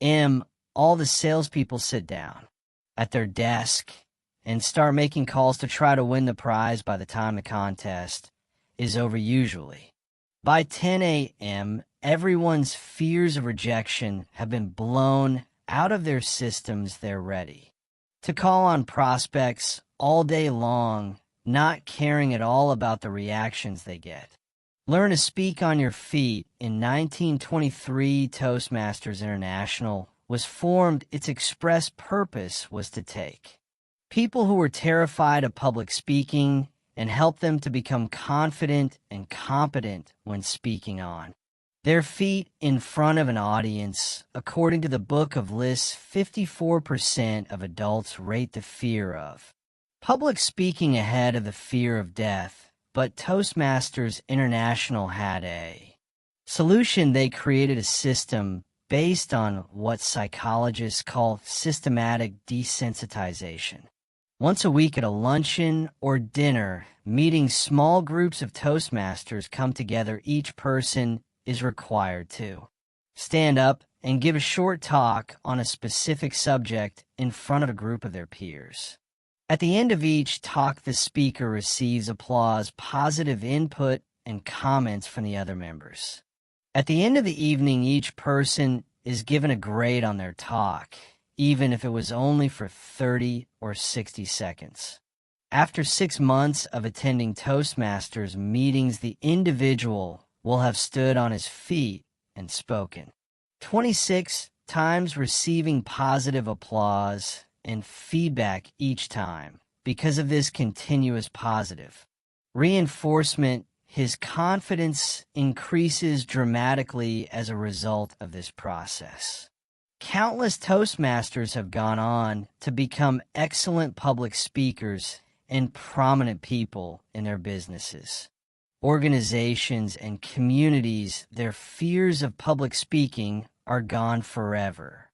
a.m. All the salespeople sit down at their desk and start making calls to try to win the prize. By the time the contest is over, usually by 10 a.m., everyone's fears of rejection have been blown out of their systems. They're ready to call on prospects all day long, not caring at all about the reactions they get. Learn to speak on your feet. In 1923, Toastmasters International was formed. Its express purpose was to take people who were terrified of public speaking and help them to become confident and competent when speaking on their feet in front of an audience. According to the Book of Lists, 54% of adults rate the fear of public speaking ahead of the fear of death. But Toastmasters International had a solution. They created a system based on what psychologists call systematic desensitization. Once a week at a luncheon or dinner meeting, small groups of Toastmasters come together. Each person is required to stand up and give a short talk on a specific subject in front of a group of their peers. At the end of each talk, the speaker receives applause, positive input, and comments from the other members. At the end of the evening, each person is given a grade on their talk, even if it was only for 30 or 60 seconds. After 6 months of attending Toastmasters meetings, the individual will have stood on his feet and spoken 26 times, receiving positive applause and feedback each time. Because of this continuous positive reinforcement, his confidence increases dramatically as a result of this process. Countless Toastmasters have gone on to become excellent public speakers and prominent people in their businesses, organizations, and communities. Their fears of public speaking are gone forever.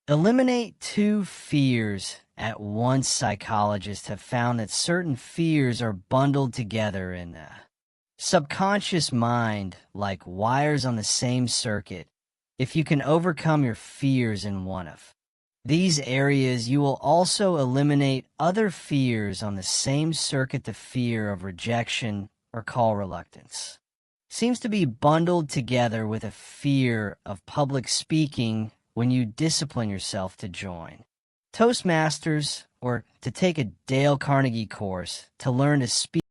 Eliminate 2 fears at once. Psychologists have found that certain fears are bundled together in the subconscious mind like wires on the same circuit. If you can overcome your fears in one of these areas, you will also eliminate other fears on the same circuit. The fear of rejection or call reluctance seems to be bundled together with a fear of public speaking when you discipline yourself to join Toastmasters or to take a Dale Carnegie course to learn to speak